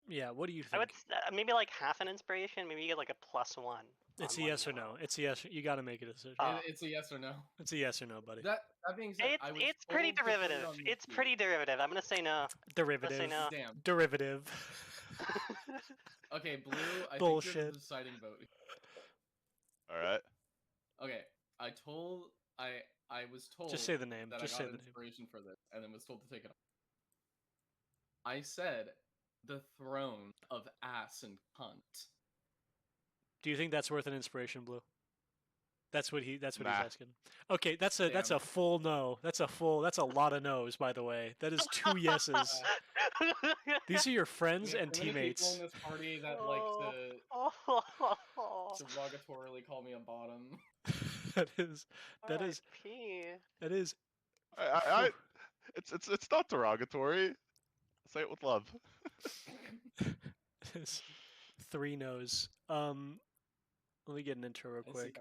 Yeah, what do you I would think? maybe like half an inspiration. Maybe you get like a +1. It's On a one yes or no. It's a yes. You got to make a decision. It's a yes or no. It's a yes or no, buddy. That being said, I was It's pretty told to put it derivative. on It's Mickey. pretty derivative. I'm gonna say no. Let's say Derivative. no. Damn. Derivative. Okay, Blue, I think you're the Bullshit. deciding vote. All right. Okay, I was told Just say the name. that Just I say got the name. inspiration for this, and then was told to take it off. I said the throne of ass and cunt. Do you think that's worth an inspiration, Blue? That's what he's Nah. asking. Okay, that's a full no. That's a lot of no's, by the way. That is 2 yeses. These are your friends and teammates. People in this party that like to Oh. derogatorily call me a bottom. that is It's not derogatory. Say it with love. It is 3 no's. Let me get an intro real quick.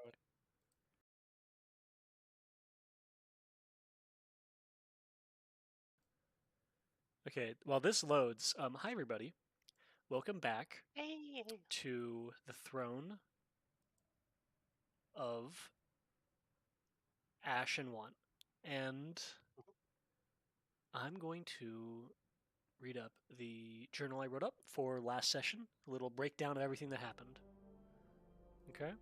Okay, while this loads, hi everybody. Welcome back to the throne of Ash and Want. And I'm going to read up the journal I wrote up for last session, a little breakdown of everything that happened. Okay?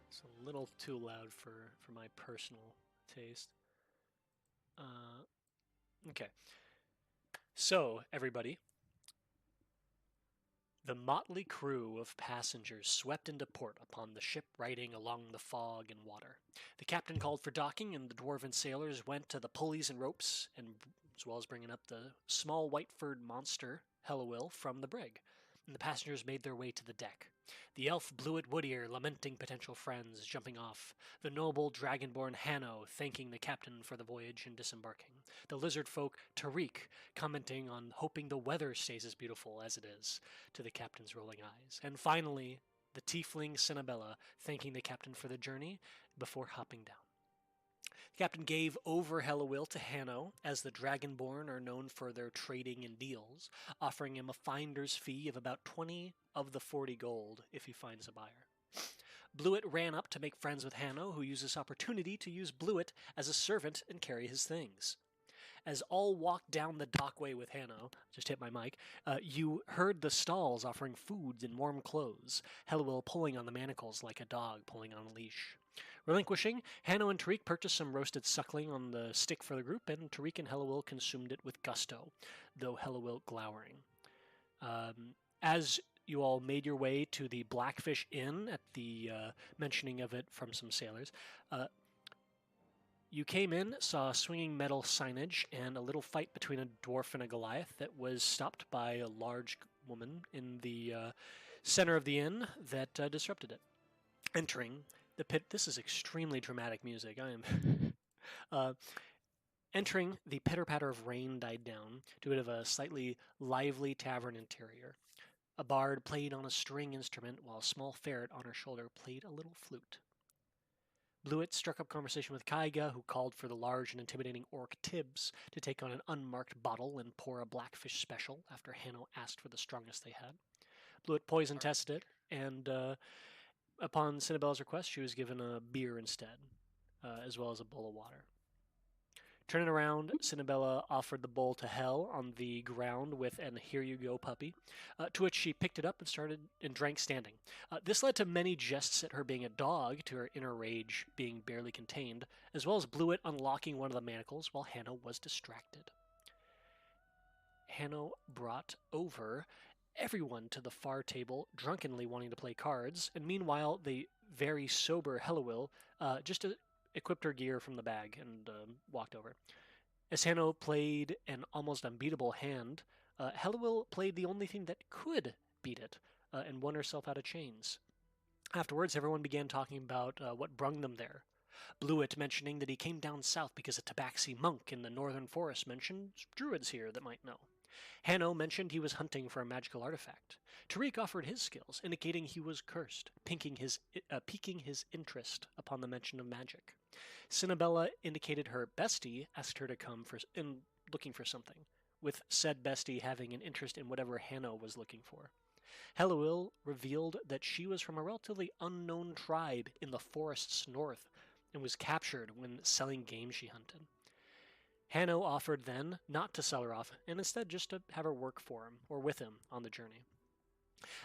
It's a little too loud for my personal taste. Okay. So, everybody, the motley crew of passengers swept into port upon the ship riding along the fog and water. The captain called for docking, and the dwarven sailors went to the pulleys and ropes, and as well as bringing up the small white-furred monster, Hellowill, from the brig. And the passengers made their way to the deck. The elf Bluet Woodier lamenting potential friends, jumping off. The noble dragonborn Hanno thanking the captain for the voyage and disembarking. The lizard folk Tariq commenting on hoping the weather stays as beautiful as it is, to the captain's rolling eyes. And finally, the tiefling Cinnabella thanking the captain for the journey before hopping down. The captain gave over Hellowill to Hanno, as the Dragonborn are known for their trading and deals, offering him a finder's fee of about 20 of the 40 gold if he finds a buyer. Bluet ran up to make friends with Hanno, who used this opportunity to use Bluet as a servant and carry his things. As all walked down the dockway with Hanno, just hit my mic, you heard the stalls offering foods and warm clothes, Hellowill pulling on the manacles like a dog pulling on a leash. Relinquishing, Hanno and Tariq purchased some roasted suckling on the stick for the group, and Tariq and Hellowill consumed it with gusto, though Hellowill glowering. As you all made your way to the Blackfish Inn at the mentioning of it from some sailors, you came in, saw swinging metal signage, and a little fight between a dwarf and a Goliath that was stopped by a large woman in the center of the inn that disrupted it. Entering the pit, this is extremely dramatic music. I am entering, the pitter-patter of rain died down to a bit of a slightly lively tavern interior. A bard played on a string instrument, while a small ferret on her shoulder played a little flute. Bluet struck up conversation with Kaiga, who called for the large and intimidating orc Tibbs to take on an unmarked bottle and pour a blackfish special after Hanno asked for the strongest they had. Bluet poison tested it, and upon Cinnabella's request, she was given a beer instead, as well as a bowl of water. Turning around, Cinnabella offered the bowl to Hel on the ground with an "here you go, puppy," to which she picked it up and drank standing. This led to many jests at her being a dog, to her inner rage being barely contained, as well as Bluet unlocking one of the manacles while Hanno was distracted. Hanno brought over everyone to the far table, drunkenly wanting to play cards, and meanwhile the very sober Hellowill just equipped her gear from the bag and walked over. As Hanno played an almost unbeatable hand, Hellowill played the only thing that could beat it, and won herself out of chains. Afterwards, everyone began talking about what brung them there. Bluet mentioning that he came down south because a tabaxi monk in the northern forest mentioned druids here that might know. Hanno mentioned he was hunting for a magical artifact. Tariq offered his skills, indicating he was cursed, piquing his interest upon the mention of magic. Cinnabella indicated her bestie asked her to come in looking for something, with said bestie having an interest in whatever Hanno was looking for. Helluil revealed that she was from a relatively unknown tribe in the forests north and was captured when selling game she hunted. Hanno offered then not to sell her off and instead just to have her work for him or with him on the journey.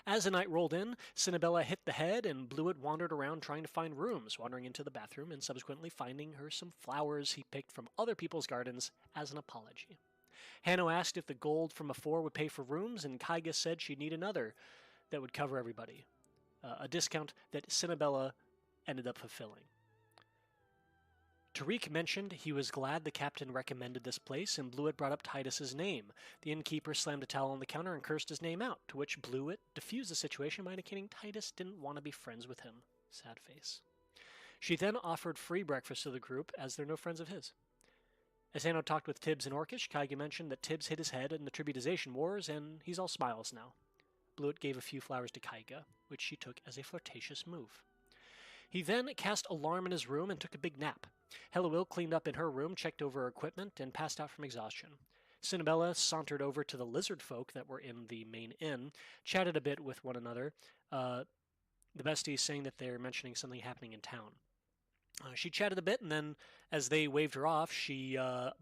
As the night rolled in, Cinnabella hit the head and Bluet wandered around trying to find rooms, wandering into the bathroom and subsequently finding her some flowers he picked from other people's gardens as an apology. Hanno asked if the gold from afore would pay for rooms, and Kaiga said she'd need another that would cover everybody, a discount that Cinnabella ended up fulfilling. Tariq mentioned he was glad the captain recommended this place, and Bluet brought up Titus's name. The innkeeper slammed a towel on the counter and cursed his name out, to which Bluet diffused the situation by indicating Titus didn't want to be friends with him. Sad face. She then offered free breakfast to the group, as they're no friends of his. As Hanno talked with Tibbs and Orcish, Kaiga mentioned that Tibbs hit his head in the Tributization Wars, and he's all smiles now. Bluet gave a few flowers to Kaiga, which she took as a flirtatious move. He then cast alarm in his room and took a big nap. Helluil cleaned up in her room, checked over her equipment, and passed out from exhaustion. Cinnabella sauntered over to the lizard folk that were in the main inn, chatted a bit with one another, the besties saying that they're mentioning something happening in town. She chatted a bit, and then, as they waved her off, she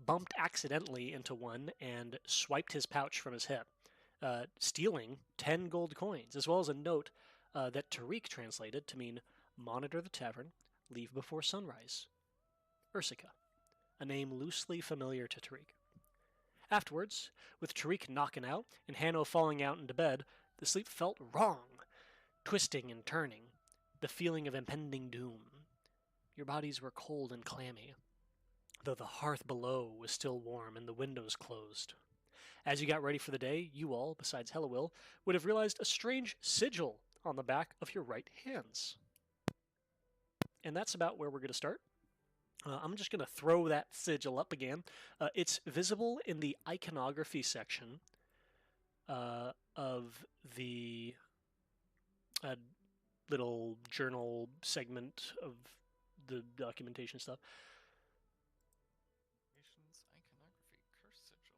bumped accidentally into one and swiped his pouch from his hip, stealing 10 gold coins, as well as a note that Tariq translated to mean, "Monitor the tavern, leave before sunrise." Ursica, a name loosely familiar to Tariq. Afterwards, with Tariq knocking out and Hanno falling out into bed, the sleep felt wrong, twisting and turning, the feeling of impending doom. Your bodies were cold and clammy, though the hearth below was still warm and the windows closed. As you got ready for the day, you all, besides Helluil, would have realized a strange sigil on the back of your right hands. And that's about where we're going to start. I'm just going to throw that sigil up again. It's visible in the iconography section of the little journal segment of the documentation stuff. Iconography, curse sigil.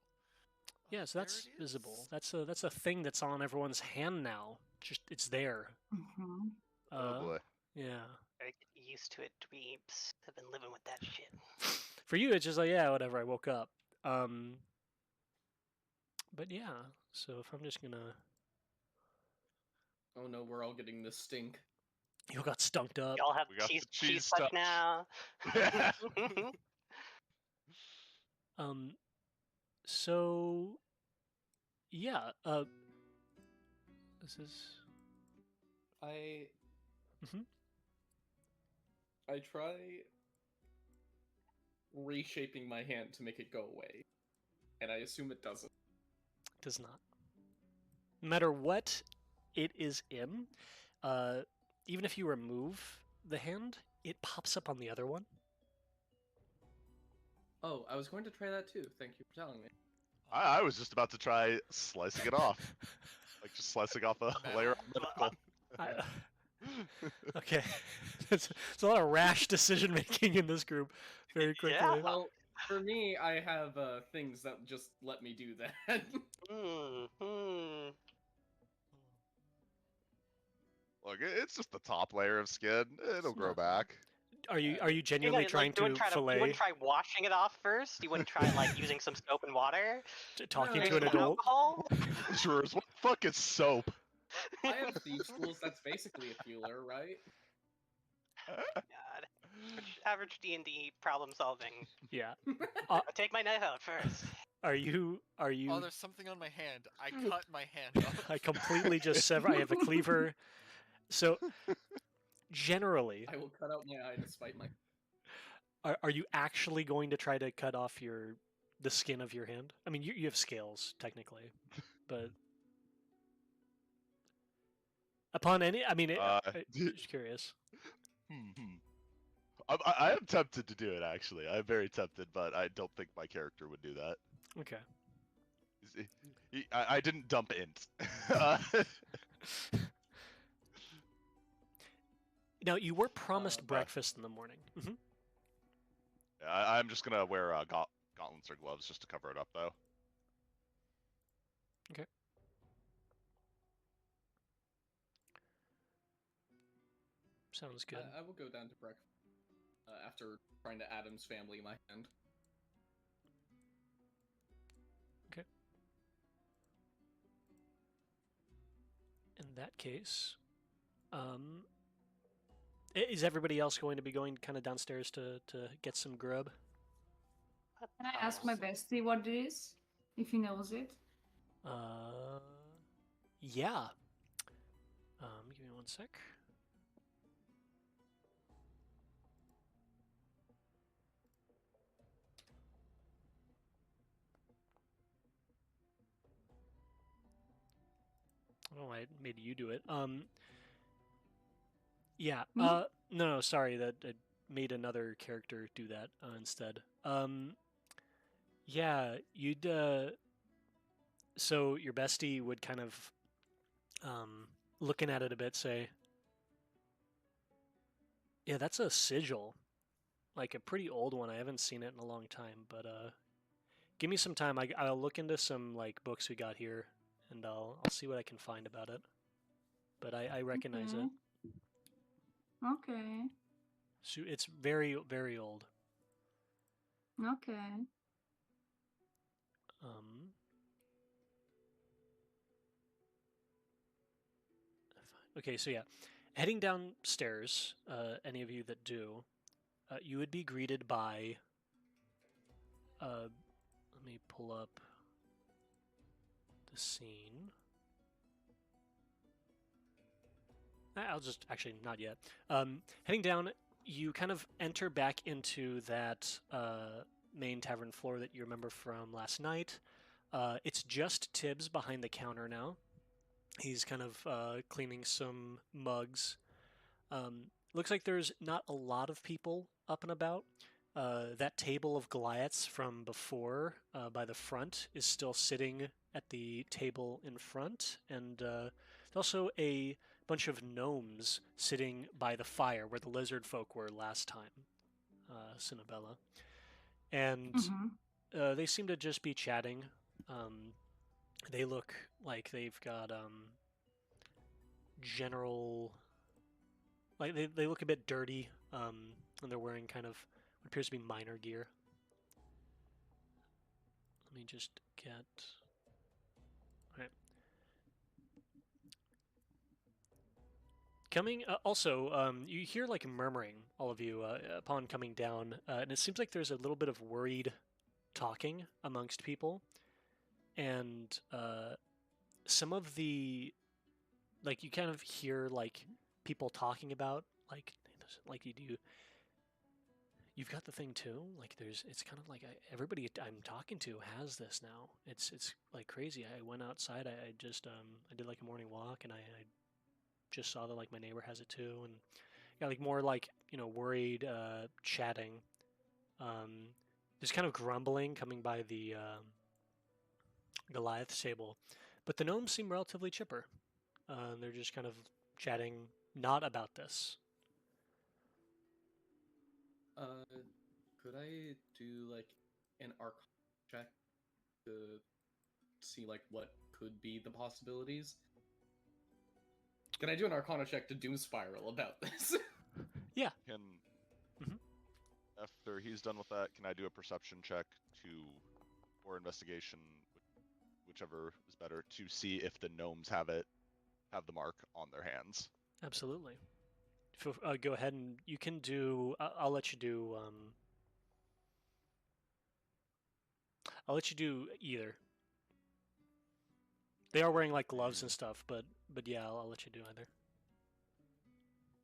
Yeah, so that's There it is. visible. That's a thing that's on everyone's hand now. Just it's there. Mm-hmm. Oh boy. Yeah. Gotta get used to it, dweebs. I've been living with that shit. For you, it's just like, yeah, whatever. I woke up. But yeah. So if I'm just gonna, Oh no, we're all getting this stink. you got stunked up. Y'all have We got the cheese cheese touch touch. now. Yeah. So yeah. This is. I Mhm. I try reshaping my hand to make it go away, and I assume it doesn't. Does not. No matter what it is in, even if you remove the hand, it pops up on the other one. Oh, I was going to try that too. Thank you for telling me. I was just about to try slicing it off. Like just slicing off a layer of medical. Okay. It's a lot of rash decision making in this group very quickly. Yeah. Well, for me, I have things that just let me do that. Look, it's just the top layer of skin. It'll grow back. Are you genuinely trying you wouldn't to try fillet? You wouldn't try washing it off first? You wouldn't try like using some soap and water? Talking No, to an it's adult? Alcohol? Jurors, what the fuck is soap? I have thieves' tools. That's basically a peeler, right? God. Average D&D problem solving. Yeah. I'll take my knife out first. Are you? Oh, there's something on my hand. I cut my hand off. I completely just sever. I have a cleaver. So, generally, I will cut out my eye to spite my. are you actually going to try to cut off the skin of your hand? I mean, you have scales technically, but upon any, I mean, just curious. I am tempted to do it, actually. I'm very tempted, but I don't think my character would do that. Okay. I didn't dump int. Now, you were promised Bruh. breakfast in the morning. I'm just gonna wear gauntlets or gloves just to cover it up, though. Okay. Sounds good. I will go down to breakfast after trying to Adam's family my hand. Okay. In that case, is everybody else going to be going kind of downstairs to get some grub? Can I ask my bestie what it is, if he knows it? Yeah. Give me one sec. Oh, I made you do it. Yeah. Me? No, sorry, that I made another character do that instead. Yeah, you'd so your bestie would kind of looking at it a bit say, yeah, that's a sigil. Like a pretty old one. I haven't seen it in a long time, but give me some time. I'll look into some like books we got here, and I'll see what I can find about it. But I recognize it. Okay. So it's very, very old. Okay. Okay, so yeah, heading downstairs, any of you that do, you would be greeted by. Let me pull up the scene. I'll just actually not yet. Heading down, you kind of enter back into that main tavern floor that you remember from last night. It's just Tibbs behind the counter now. He's kind of cleaning some mugs. Looks like there's not a lot of people up and about. That table of Goliaths from before by the front is still sitting at the table in front, and there's also a bunch of gnomes sitting by the fire where the lizard folk were last time, Cinnabella. And they seem to just be chatting. They look like they've got general, like they look a bit dirty, and they're wearing kind of what appears to be minor gear. Let me just get. All right. Coming also, you hear like murmuring, all of you, upon coming down, and it seems like there's a little bit of worried talking amongst people, and some of the, like, you kind of hear like people talking about like you do. You've got the thing too. Like, it's kind of like everybody I'm talking to has this now. It's like crazy. I went outside. I just I did like a morning walk, and I just saw that like my neighbor has it too, and got like more like worried chatting. There's kind of grumbling coming by the Goliath table, but the gnomes seem relatively chipper. They're just kind of chatting, not about this. Could I do like an arcana check to see like what could be the possibilities? Can I do an arcana check to doom spiral about this? Yeah. After he's done with that, can I do a perception check or investigation, whichever is better, to see if the gnomes have the mark on their hands? Absolutely. Go ahead, and you can do. I'll let you do. I'll let you do either. They are wearing like gloves and stuff, but yeah, I'll let you do either.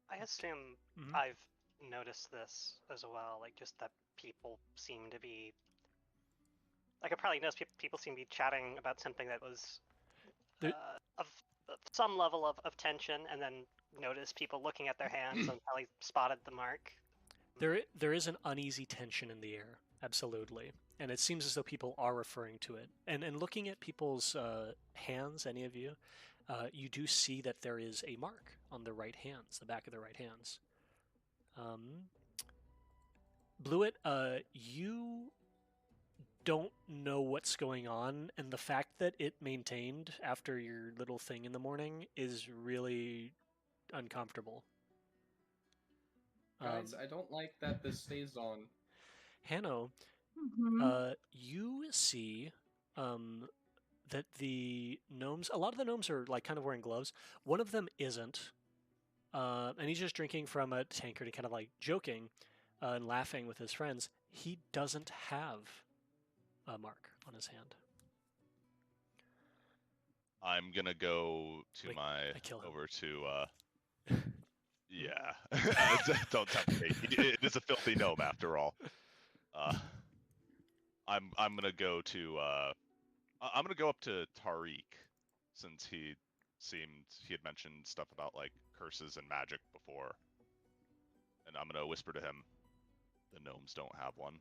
I assume Mhm. I've noticed this as well, like just that people seem to be. Like I probably noticed people seem to be chatting about something that was of some level of tension, and then notice people looking at their hands and probably spotted the mark. There is an uneasy tension in the air. absolutely. And it seems as though people are referring to it. And looking at people's hands, any of you, you do see that there is a mark on the right hands, the back of the right hands. Bluet, you don't know what's going on, and the fact that it maintained after your little thing in the morning is really uncomfortable. Guys, I don't like that this stays on. Hanno, Mhm. you see that the gnomes, a lot of the gnomes are like kind of wearing gloves. One of them isn't, and he's just drinking from a tankard and kind of like joking and laughing with his friends. He doesn't have a mark on his hand. I'm gonna go to I kill him. over to yeah. Don't tempt me. It is a filthy gnome after all. I'm gonna go to I'm gonna go up to Tariq, since he had mentioned stuff about like curses and magic before, and I'm gonna whisper to him, the gnomes don't have one.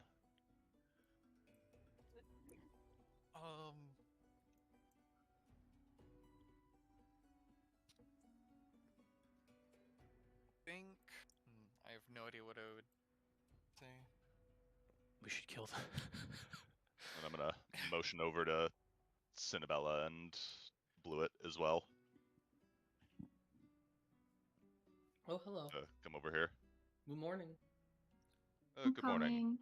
Think. I have no idea what I would say. We should kill them. And I'm gonna motion over to Cinnabella and Bluet as well. Oh, hello. Come over here. Good morning. Good morning.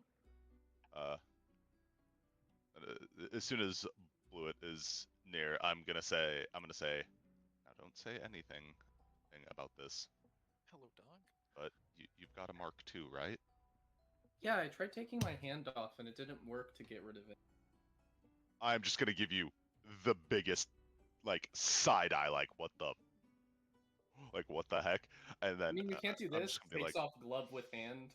As soon as Bluet is near, I'm gonna say, now don't say anything about this, Hello, dog. but you've got a mark too, right? Yeah, I tried taking my hand off and it didn't work to get rid of it. I'm just gonna give you the biggest, like, side eye, like what the heck, and then I mean, we can't do I'm this. just gonna be Face like, off glove with hand.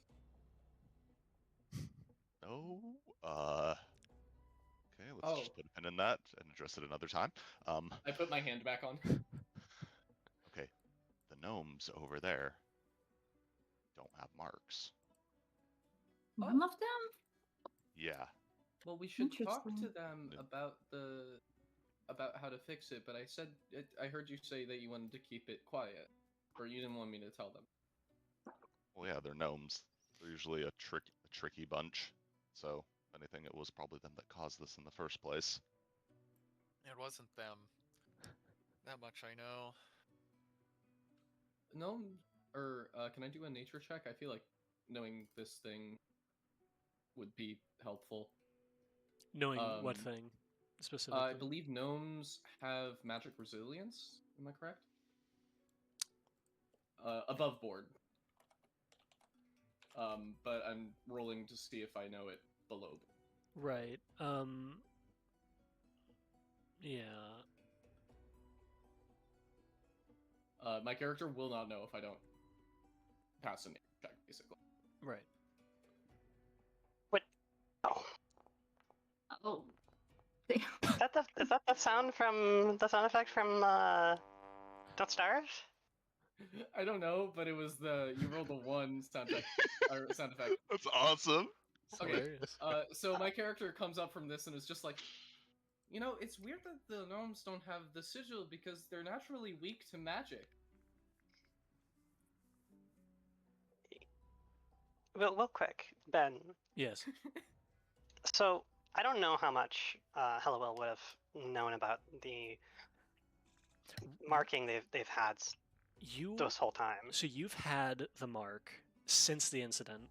no, okay, let's just put a pin in that and address it another time. I put my hand back on. Okay, the gnomes over there don't have marks. None of them? Yeah. Well, we should talk to Interesting. them about how to fix it, but I heard you say that you wanted to keep it quiet, or you didn't want me to tell them. Well, yeah, they're gnomes. They're usually a tricky bunch. So, if anything, it was probably them that caused this in the first place. It wasn't them. That much I know. No, or can I do a nature check? I feel like knowing this thing would be helpful. Knowing what thing specifically? I believe gnomes have magic resilience. Am I correct? Above board. But I'm rolling to see if I know it below. Right. Yeah. My character will not know if I don't pass a nature check, basically. Right. What? Oh. Oh. Is that the sound effect from Don't Starve? I don't know, but it was you rolled a 1 sound effect. That's awesome. It's Okay. hilarious. So my character comes up from this and is just like, it's weird that the gnomes don't have the sigil because they're naturally weak to magic. Real quick, Ben. Yes. So I don't know how much Hellowell would have known about the marking they've had this whole time. So you've had the mark since the incident.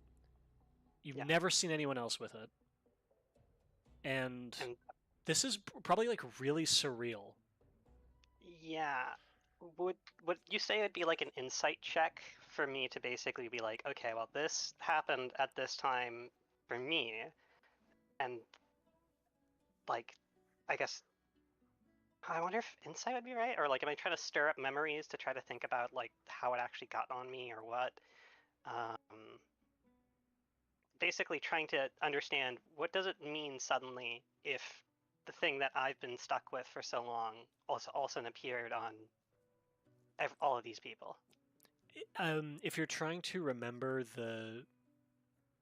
You've Yeah. never seen anyone else with it. And this is probably like really surreal. Yeah. Would you say it'd be like an insight check for me to basically be like, okay, well, this happened at this time for me, and like, I guess I wonder if insight would be right, or like, am I trying to stir up memories to try to think about like how it actually got on me or what? Basically, trying to understand what does it mean suddenly if the thing that I've been stuck with for so long also appeared on all of these people. If you're trying to remember the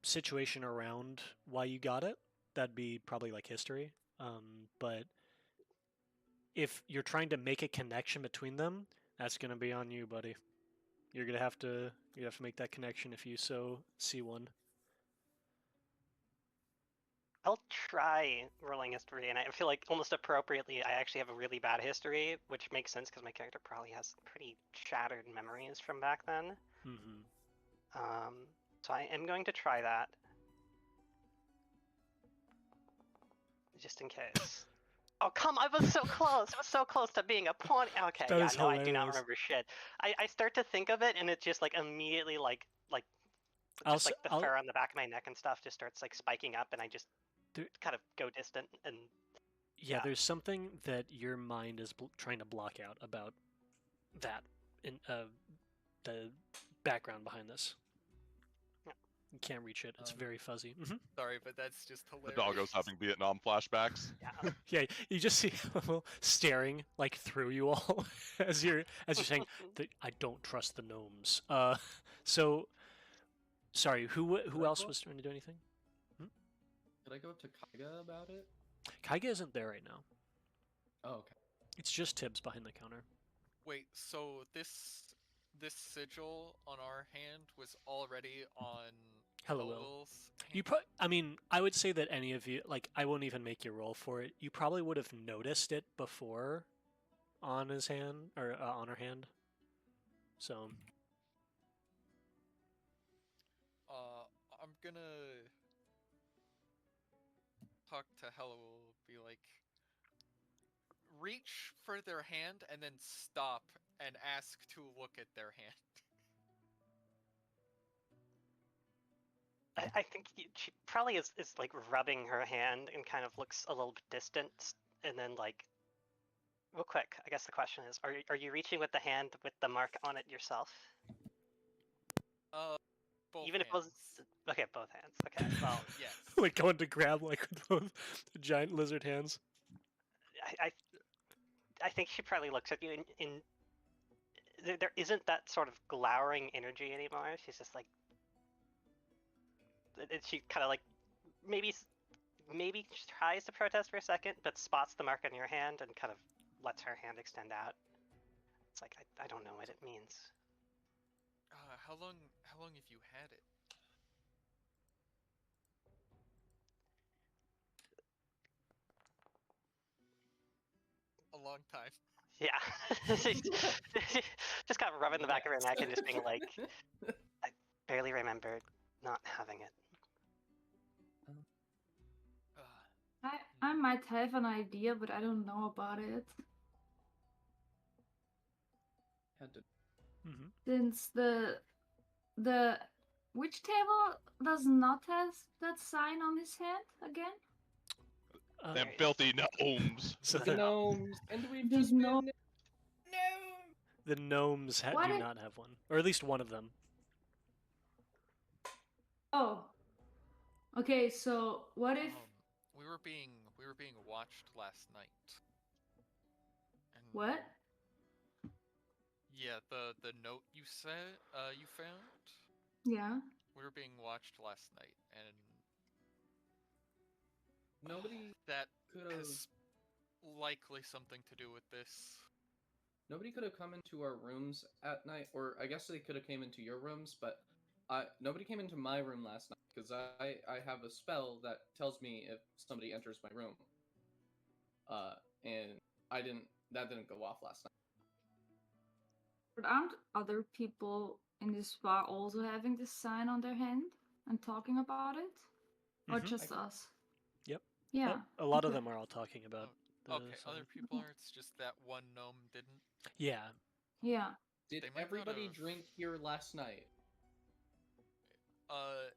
situation around why you got it, that'd be probably like history. But if you're trying to make a connection between them, that's gonna be on you, buddy. You're gonna have to make that connection if you so see one. I'll try rolling history, and I feel like almost appropriately, I actually have a really bad history, which makes sense because my character probably has pretty shattered memories from back then. Mm-hmm. So I am going to try that, just in case. Oh, come! I was so close. I was so close to being a pawn. Okay, That yeah, is no, I do not hilarious. remember shit. I start to think of it, and it just like immediately just like the fur on the back of my neck and stuff just starts like spiking up, and I just kind of go distant. And yeah, there's something that your mind is trying to block out about that in the background behind this. Yeah. You can't reach it. It's very fuzzy. Mm-hmm. Sorry, but that's just The hilarious. doggo's having Vietnam flashbacks. Yeah. Yeah, you just see staring like through you all as you're saying that I don't trust the gnomes. So sorry, who else was trying to do anything? Could I go up to Kaiga about it? Kaiga isn't there right now. Oh, okay. It's just Tibbs behind the counter. Wait, so this sigil on our hand was already on Hello, Will. Will's You hand? I mean, I would say that any of you, like, I won't even make you roll for it. You probably would have noticed it before on his hand, or on her hand. So, I'm gonna talk to Hello, be like, reach for their hand and then stop and ask to look at their hand. I think she probably is like rubbing her hand and kind of looks a little bit distant, and then like, real quick, I guess the question is, are you reaching with the hand with the mark on it yourself? Both Even hands. if it was okay, both hands. Okay, well, Yes. like going to grab like with both the giant lizard hands. I think she probably looks at you in there isn't that sort of glowering energy anymore. She's just like, she kind of like maybe tries to protest for a second, but spots the mark on your hand and kind of lets her hand extend out. It's like, I don't know what it means. How long have you had it? A long time. Yeah. Just kind of rubbing the back of her neck and just being like, I barely remember not having it. I might have an idea, but I don't know about it. Had to. Mm-hmm. Since the which table does not have that sign on his hand again? Them filthy gnomes. So The gnomes, and we've There's just no- been. No. the gnomes What do if- not have one, or at least one of them. Oh. Okay, so what if We were being watched last night. And what? Yeah, the note you said you found. Yeah. We were being watched last night, and Nobody that could have. has likely something to do with this. Nobody could have come into our rooms at night, or I guess they could have came into your rooms, but nobody came into my room last night because I have a spell that tells me if somebody enters my room. And that didn't go off last night. But aren't other people in this bar also having this sign on their hand and talking about it? Or Mhm. just us? Yep. Yeah. A lot of okay. them are all talking about. Okay, sign. other people are. It's just that one gnome didn't. Yeah. Yeah. Did They might not everybody have- drink here last night?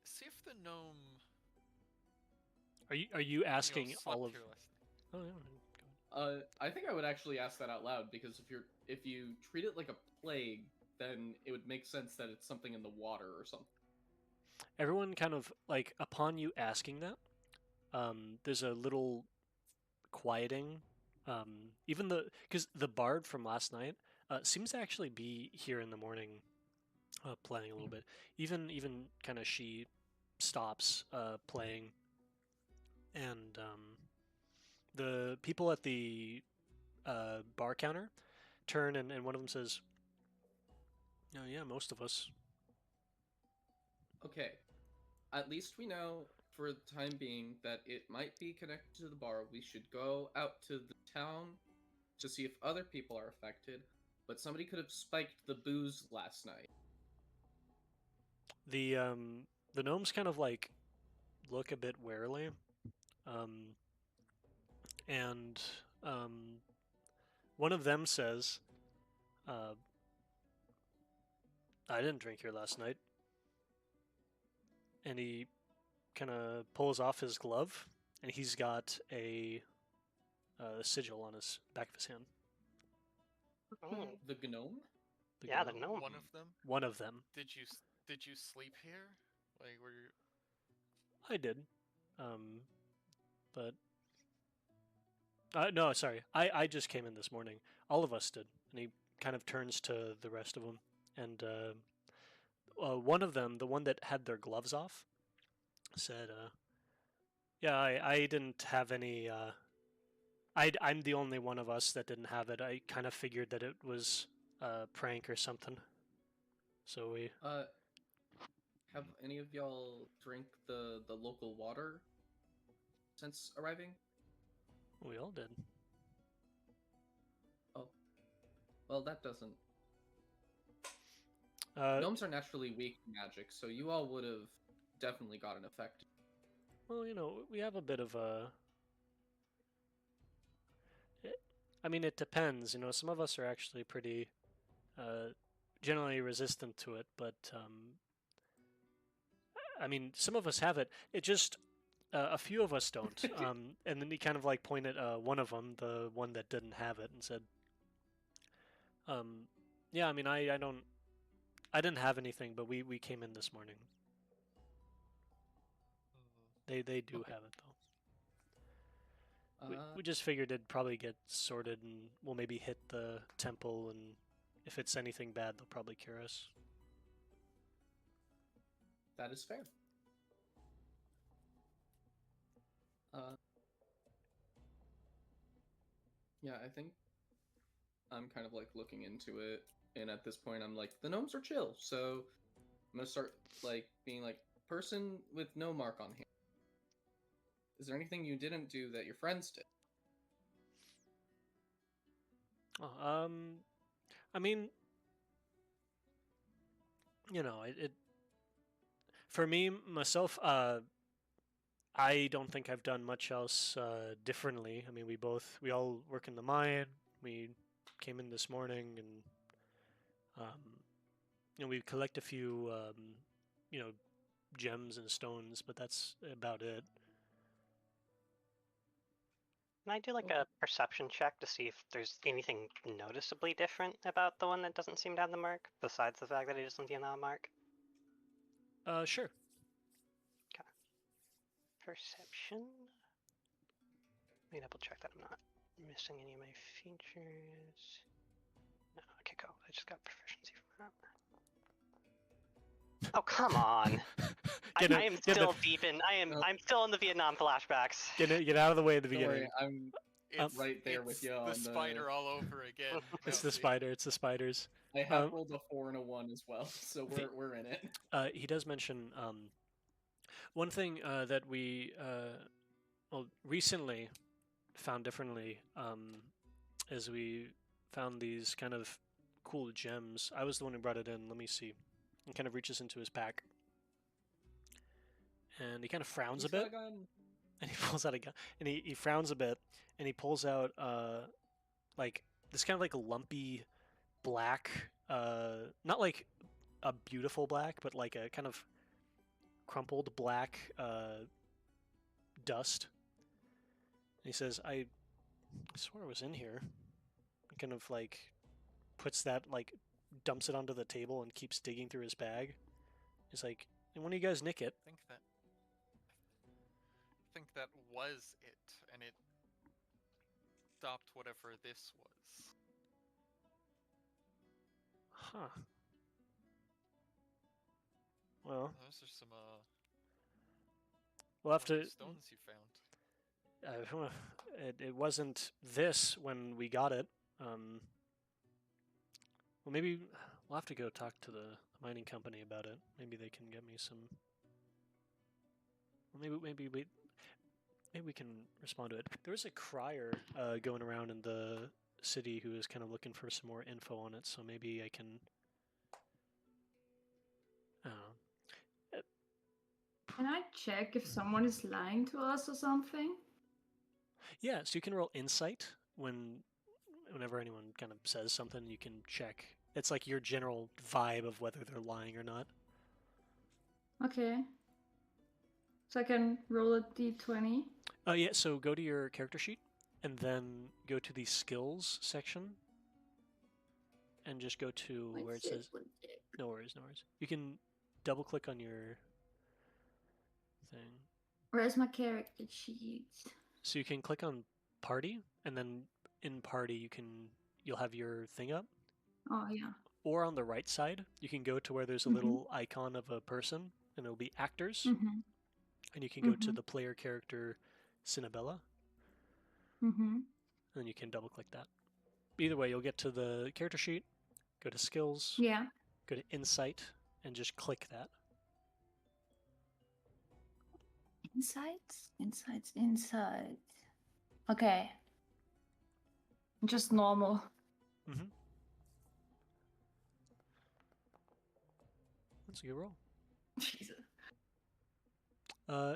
See if the gnome. Are you asking slept all of? here last night. Oh yeah. I think I would actually ask that out loud because if you treat it like a plague, then it would make sense that it's something in the water or something. Everyone kind of like upon you asking that, there's a little quieting. Even because the bard from last night seems to actually be here in the morning, playing a little bit. Even kind of she stops playing, and the people at the bar counter turn, and one of them says, "Oh yeah, most of us." Okay. At least we know for the time being that it might be connected to the bar. We should go out to the town to see if other people are affected, but somebody could have spiked the booze last night. The gnomes kind of like look a bit warily, um, and one of them says, "I didn't drink here last night," and he kind of pulls off his glove, and he's got a sigil on his back of his hand. Oh, The gnome? yeah, the gnome. One of them. One of them. Did you sleep here? Like, were you? I did, but no, sorry. I just came in this morning. All of us did, and he kind of turns to the rest of them, and one of them, the one that had their gloves off, said, "Yeah, I didn't have any. I'm the only one of us that didn't have it. I kind of figured that it was a prank or something. So we." Have any of y'all drank the local water since arriving? We all did. Oh. Well, that doesn't... Gnomes are naturally weak to magic, so you all would have definitely got an effect. Well, we have a bit of a... I mean, it depends. Some of us are actually pretty generally resistant to it, but I mean, some of us have it. It just a few of us don't. And then he kind of like pointed one of them, the one that didn't have it, and said, "Yeah, I mean, I didn't have anything, but we came in this morning. They do Okay. have it though. We just figured it'd probably get sorted, and we'll maybe hit the temple, and if it's anything bad, they'll probably cure us." That is fair. Yeah, I think I'm kind of like looking into it, and at this point, I'm like, the gnomes are chill, so I'm gonna start like being like, person with no mark on hand. Is there anything you didn't do that your friends did? Oh, I mean, it for me myself, I don't think I've done much else differently. I mean, we all work in the mine. We came in this morning, and we collect a few gems and stones, but that's about it. Can I do like a perception check to see if there's anything noticeably different about the one that doesn't seem to have the mark, besides the fact that it doesn't seem to have the mark? Sure. Okay. Perception. Let me double check that I'm not missing any of my features. No, okay, cool. I just got proficiency from that. Oh, come on! I am still deep in. I'm still in the Vietnam flashbacks. Get out of the way at the Don't beginning. worry, I'm right there with you. The spider all over again. It's the spider. It's the spiders. I have rolled a 4 and a 1 as well, so we're in it. He does mention one thing that we recently found differently is we found these kind of cool gems. I was the one who brought it in. Let me see. He kind of reaches into his pack, and he kind of frowns a bit. And he pulls out a gun, and he frowns a bit, and he pulls out like this kind of like a lumpy black, not like a beautiful black, but like a kind of crumpled black dust. And he says, I swear it was in here. He kind of like puts that, like dumps it onto the table and keeps digging through his bag. He's like, and when do you guys nick it? I think that was it, and it stopped whatever this was. Huh. Well, Those are some We'll have One of to. the stones you found. It wasn't this when we got it. Well, maybe we'll have to go talk to the mining company about it. Maybe they can get me some. Well, maybe we can respond to it. There was a crier going around in the city who is kind of looking for some more info on it. So maybe I can. I don't know. Can I check if someone is lying to us or something? Yeah, so you can roll insight whenever anyone kind of says something. You can check. It's like your general vibe of whether they're lying or not. Okay. So I can roll a d20. Yeah. So go to your character sheet, and then go to the skills section, and just go to where it says. No worries, no worries. You can double click on your thing. Where's my character sheet? So you can click on party, and then in party you'll have your thing up. Oh yeah. Or on the right side, you can go to where there's a little icon of a person, and it'll be actors. Mm-hmm. And you can go to the player character Cinnabella, Mm-hmm. and then you can double click that. Either way, you'll get to the character sheet, go to skills, Yeah. go to insight, and just click that. Insights. Okay. Just normal. Mm-hmm. That's a good roll. Jesus.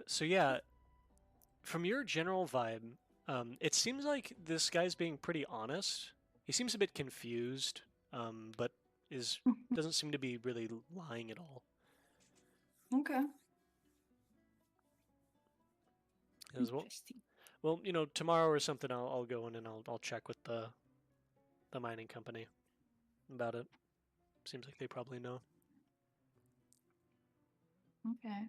So yeah, from your general vibe, it seems like this guy's being pretty honest. He seems a bit confused, but doesn't seem to be really lying at all. Okay. As well, Interesting. well, tomorrow or something, I'll go in and I'll check with the mining company about it. Seems like they probably know. Okay.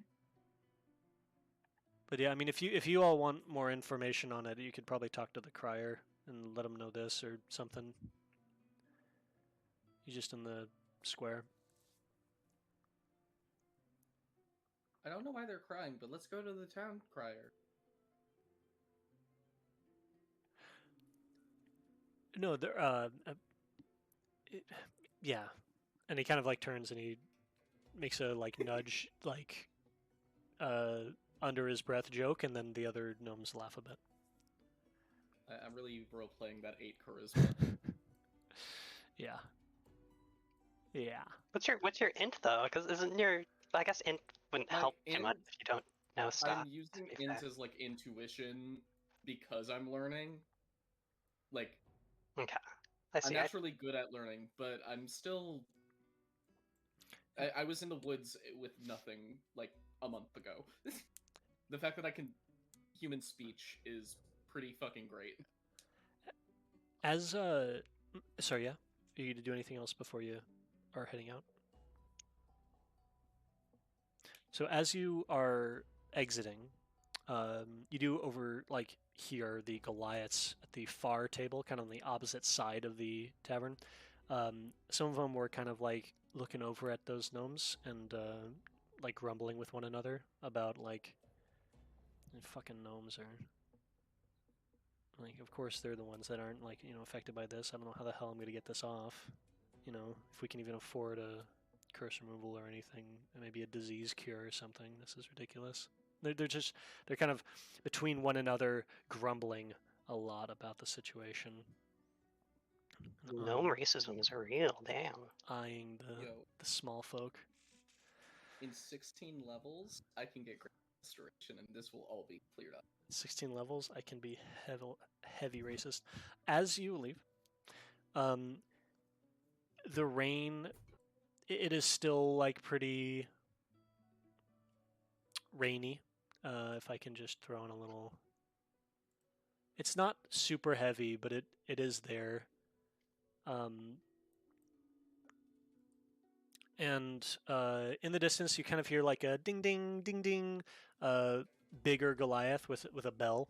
But yeah, I mean, if you all want more information on it, you could probably talk to the crier and let him know this or something. He's just in the square. I don't know why they're crying, but let's go to the town crier. No, they're yeah, and he kind of like turns and he makes a like nudge like under his breath joke, and then the other gnomes laugh a bit. I'm really role playing that 8 charisma. Yeah. What's your int though? Because isn't your I guess int wouldn't My help too int- much if you don't know stuff. I'm using to be int fair. as like intuition because I'm learning. Like Okay, I I'm see. naturally good at learning, but I'm still. I was in the woods with nothing like a month ago. The fact that I can human speech is pretty fucking great. As sorry, yeah. Are you to do anything else before you are heading out? So as you are exiting, you do over like here the Goliaths at the far table, kind of on the opposite side of the tavern. Some of them were kind of like looking over at those gnomes and like grumbling with one another about like fucking gnomes are like, of course they're the ones that aren't like affected by this. I don't know how the hell I'm gonna get this off. If we can even afford a curse removal or anything, maybe a disease cure or something. This is ridiculous. They're kind of between one another grumbling a lot about the situation. Gnome racism is real. Damn. Eyeing the small folk. In 16 levels, I can get great restoration, and this will all be cleared up. 16 levels, I can be heavy racist. As you leave, the rain, it is still like pretty rainy. If I can just throw in a little, it's not super heavy, but it is there. And in the distance, you kind of hear like a ding ding ding ding, bigger Goliath with a bell,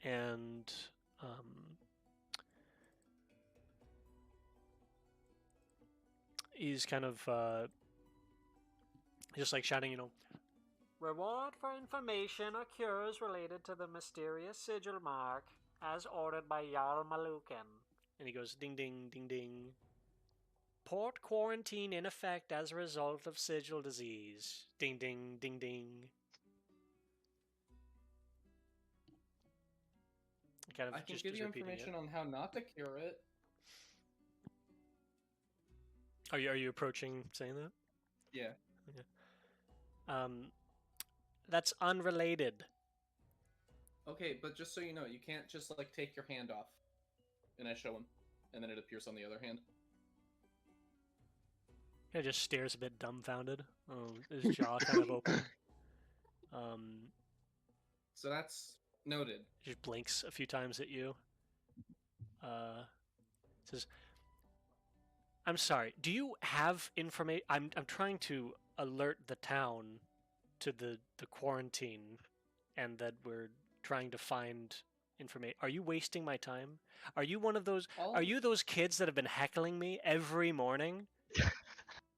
and he's kind of just like shouting, Reward for information or cures related to the mysterious sigil mark, as ordered by Jarl Maluken. And he goes, ding, ding, ding, ding. Port quarantine in effect as a result of sigil disease. Ding, ding, ding, ding. Kind of I can just give you repeating information it. on how not to cure it. Are you approaching saying that? Yeah. That's unrelated. Okay, but just so you know, you can't just like take your hand off, and I show him, and then it appears on the other hand. He just stares a bit dumbfounded. His jaw kind of open. So that's noted. He just blinks a few times at you. Says, "I'm sorry. Do you have information? I'm trying to alert the town to the quarantine, and that we're trying to find information. Are you wasting my time? Are you one of those? Are you those kids that have been heckling me every morning?"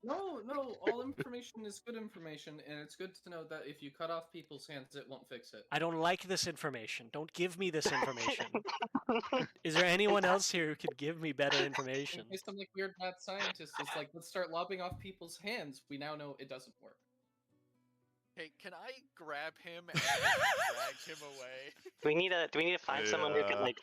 No, all information is good information, and it's good to know that if you cut off people's hands, it won't fix it. I don't like this information. Don't give me this information. Is there anyone else here who could give me better information? In case some like weird mad scientist is like, let's start lopping off people's hands. We now know it doesn't work. Hey, can I grab him and drag him away? Do we need to find someone who could like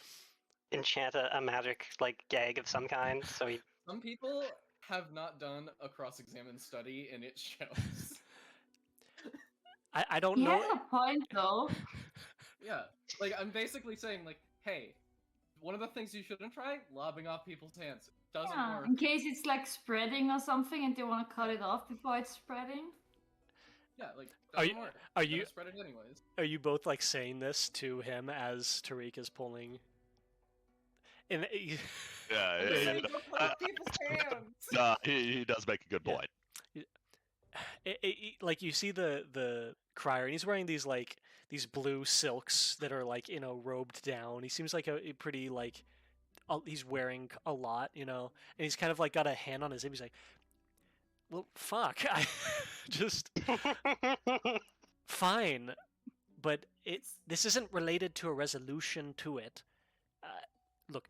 enchant a magic like gag of some kind? So we. Some people have not done a cross-examined study, and it shows. I don't He know. has a point though. Yeah, like I'm basically saying, like, hey, one of the things you shouldn't try, lobbing off people's hands. It doesn't work. In case it's like spreading or something, and they want to cut it off before it's spreading. Yeah, like doesn't work. Are Gonna you spread it anyways? Are you both like saying this to him as Tariq is pulling? And Yeah, people's hands. he does make a good point. like you see the crier, and he's wearing these blue silks that are like robed down. He seems like a pretty like he's wearing a lot, and he's kind of like got a hand on his hip. He's like, well, fuck, I just fine, but this isn't related to a resolution to it. Look,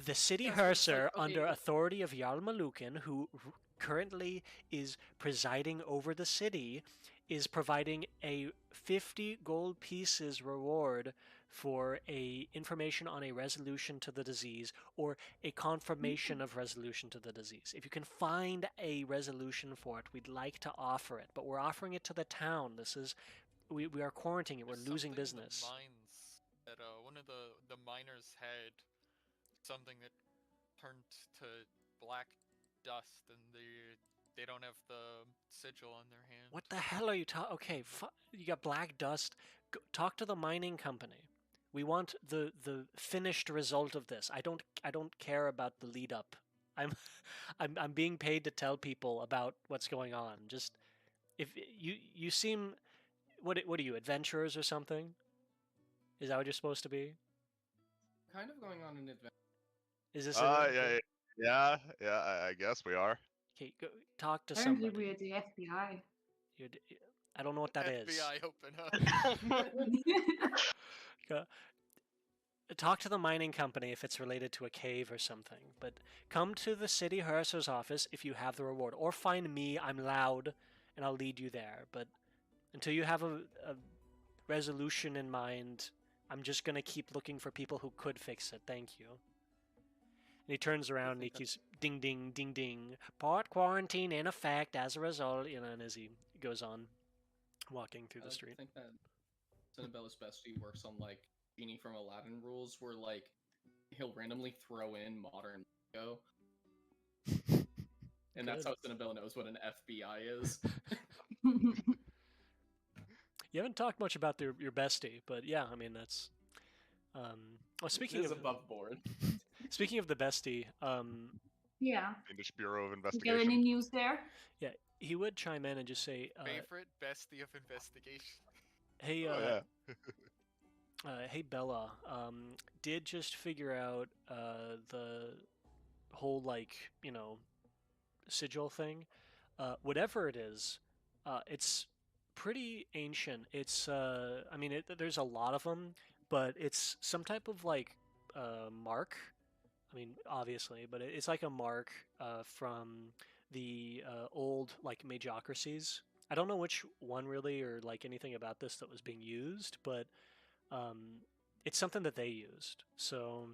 the city Herser, under authority of Jarl Maluken, who currently is presiding over the city, is providing a 50 gold pieces reward for a information on a resolution to the disease or a confirmation of resolution to the disease. If you can find a resolution for it, we'd like to offer it, but we're offering it to the town. This is we are quarantining it. We're losing business. Mines that one of the miners had something that turned to black dust, and they don't have the sigil on their hand. What the hell are you talking? Okay, you got black dust. Talk to the mining company. We want the finished result of this. I don't care about the lead up. I'm being paid to tell people about what's going on. Just if you seem what are you, adventurers or something? Is that what you're supposed to be? Kind of going on an adventure. Is this? Yeah. I guess we are. Okay, go talk to Apparently somebody. we're the FBI. I don't know what that is. FBI, open up. Talk to the mining company if it's related to a cave or something. But come to the city Herser's office if you have the reward. Or find me, I'm loud, and I'll lead you there. But until you have a resolution in mind, I'm just going to keep looking for people who could fix it. Thank you. And he turns around and he keeps ding, ding, ding, ding. Port quarantine in effect as a result. And as he goes on walking through the street. I think that Cinnabella's bestie works on like Genie from Aladdin rules, where like he'll randomly throw in modern Lego, and that's how Cinnabella knows what an FBI is. You haven't talked much about your bestie, but yeah, I mean that's. Well, speaking of above board. Speaking of the bestie, yeah. English Bureau of You Investigation. got any news there? Yeah, he would chime in and just say, favorite bestie of investigation. Hey, yeah. Hey Bella, did just figure out the whole sigil thing. Whatever it is, it's pretty ancient. It's I mean, there's a lot of them, but it's some type of like mark. I mean, obviously, but it's like a mark from the old like magocracies. I don't know which one really or like anything about this that was being used, but um, it's something that they used. So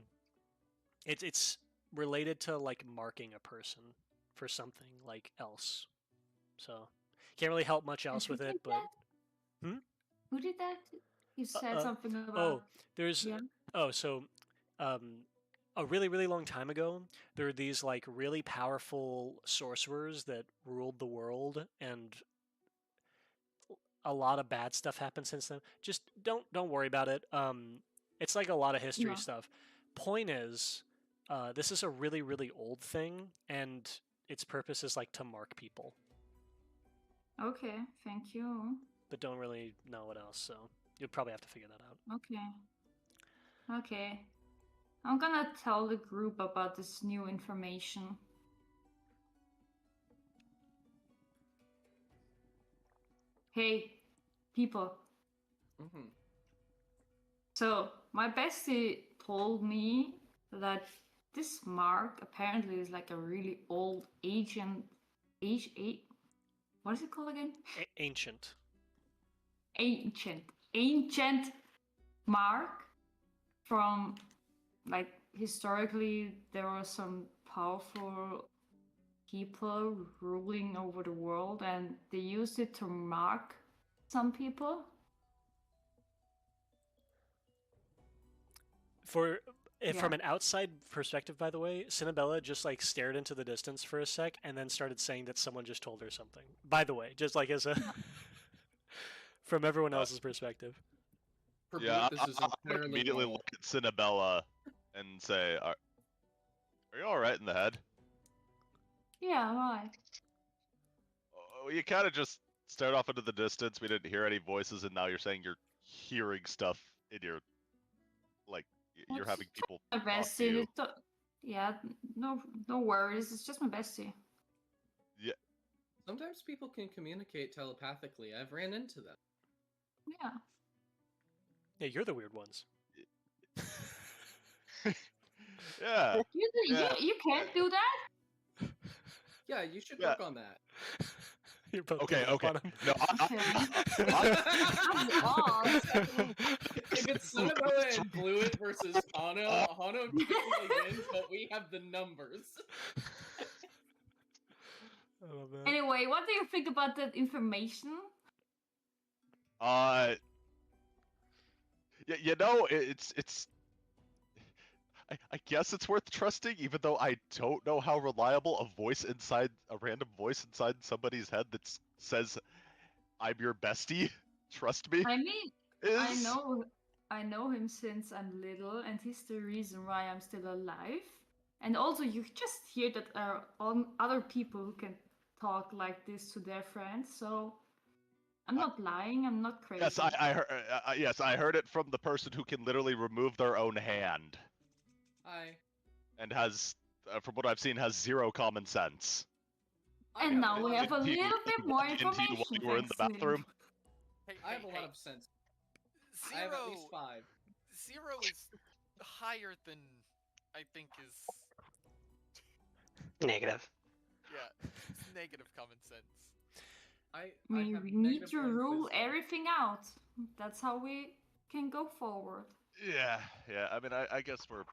it's related to like marking a person for something like else. So can't really help much And else who with did it, but that? hmm? Who did that? You said something about. Oh, there's Yeah. so um, a really long time ago, there were these like really powerful sorcerers that ruled the world, and a lot of bad stuff happened since then. Just don't worry about it. It's like a lot of history No. stuff. Point is, this is a really old thing, and its purpose is like to mark people, Okay, thank you. but don't really know what else. So you'll probably have to figure that out. Okay. Okay. I'm gonna tell the group about this new information. Hey, people. Mm-hmm. So, my bestie told me that this mark apparently is like a really old what is it called again? Ancient. Ancient mark from like historically there were some powerful people ruling over the world and they used it to mark some people. From an outside perspective, by the way, Cinnabella just like stared into the distance for a sec and then started saying that someone just told her something. By the way, just like as a from everyone else's perspective. For Yeah, Blue, this is I would entirely immediately normal. look at Cinnabella and say, "Are you all right in the head?" Yeah, why? Oh, you kind of just stared off into the distance. We didn't hear any voices, and now you're saying you're hearing stuff in your like you're What's having people my talk to bestie? you. Yeah, no worries. It's just my bestie. Yeah, Sometimes people can communicate telepathically. I've ran into them. Yeah. Yeah, you're the weird ones. yeah, yeah. You can't do that. Yeah, you should Yeah. work on that. You're both Okay, giving up okay. on him. No, That's odd. If it's Cinnabella and Bluet versus Hano, Hano definitely wins, but we have the numbers. I love that. Anyway, what do you think about that information? you know, it's. I guess it's worth trusting, even though I don't know how reliable a random voice inside somebody's head that says, "I'm your bestie, trust me," I mean, is. I know him since I'm little, and he's the reason why I'm still alive. And also, you just hear that there are other people who can talk like this to their friends. So I'm not lying. I'm not crazy. Yes, yes, I heard it from the person who can literally remove their own hand. Hi. And has, from what I've seen, has zero common sense. And now we have a Into you- little bit more into you information. while you were in the thanks to him. bathroom. Hey, I have hey, a lot of sense. Zero, I have at least 5. Zero is higher than I think is. Negative. Yeah, it's negative common sense. We have need negative to 1 rule wisdom. everything out. That's how we can go forward. Yeah. I mean, I guess we're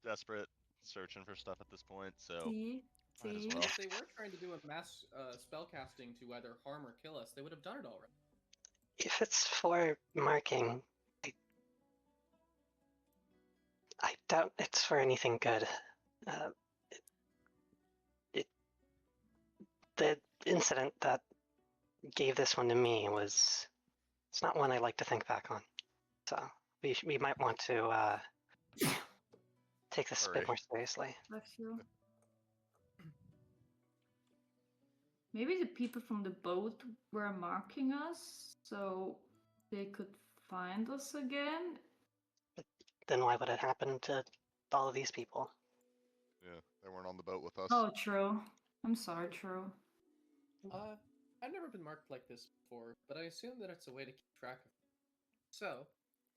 desperate, searching for stuff at this point. So See? might as See? well. If they were trying to do a mass spell casting to either harm or kill us, they would have done it already. If it's for marking, I doubt it's for anything good. The incident that gave this one to me it's not one I like to think back on. So we might want to take this a bit Hurry. more seriously. Bless you. Maybe the people from the boat were marking us so they could find us again. Then why would it happen to all of these people? Yeah, they weren't on the boat with us. Oh, true. I'm sorry, true. I've never been marked like this before, but I assume that it's a way to keep track of it. So,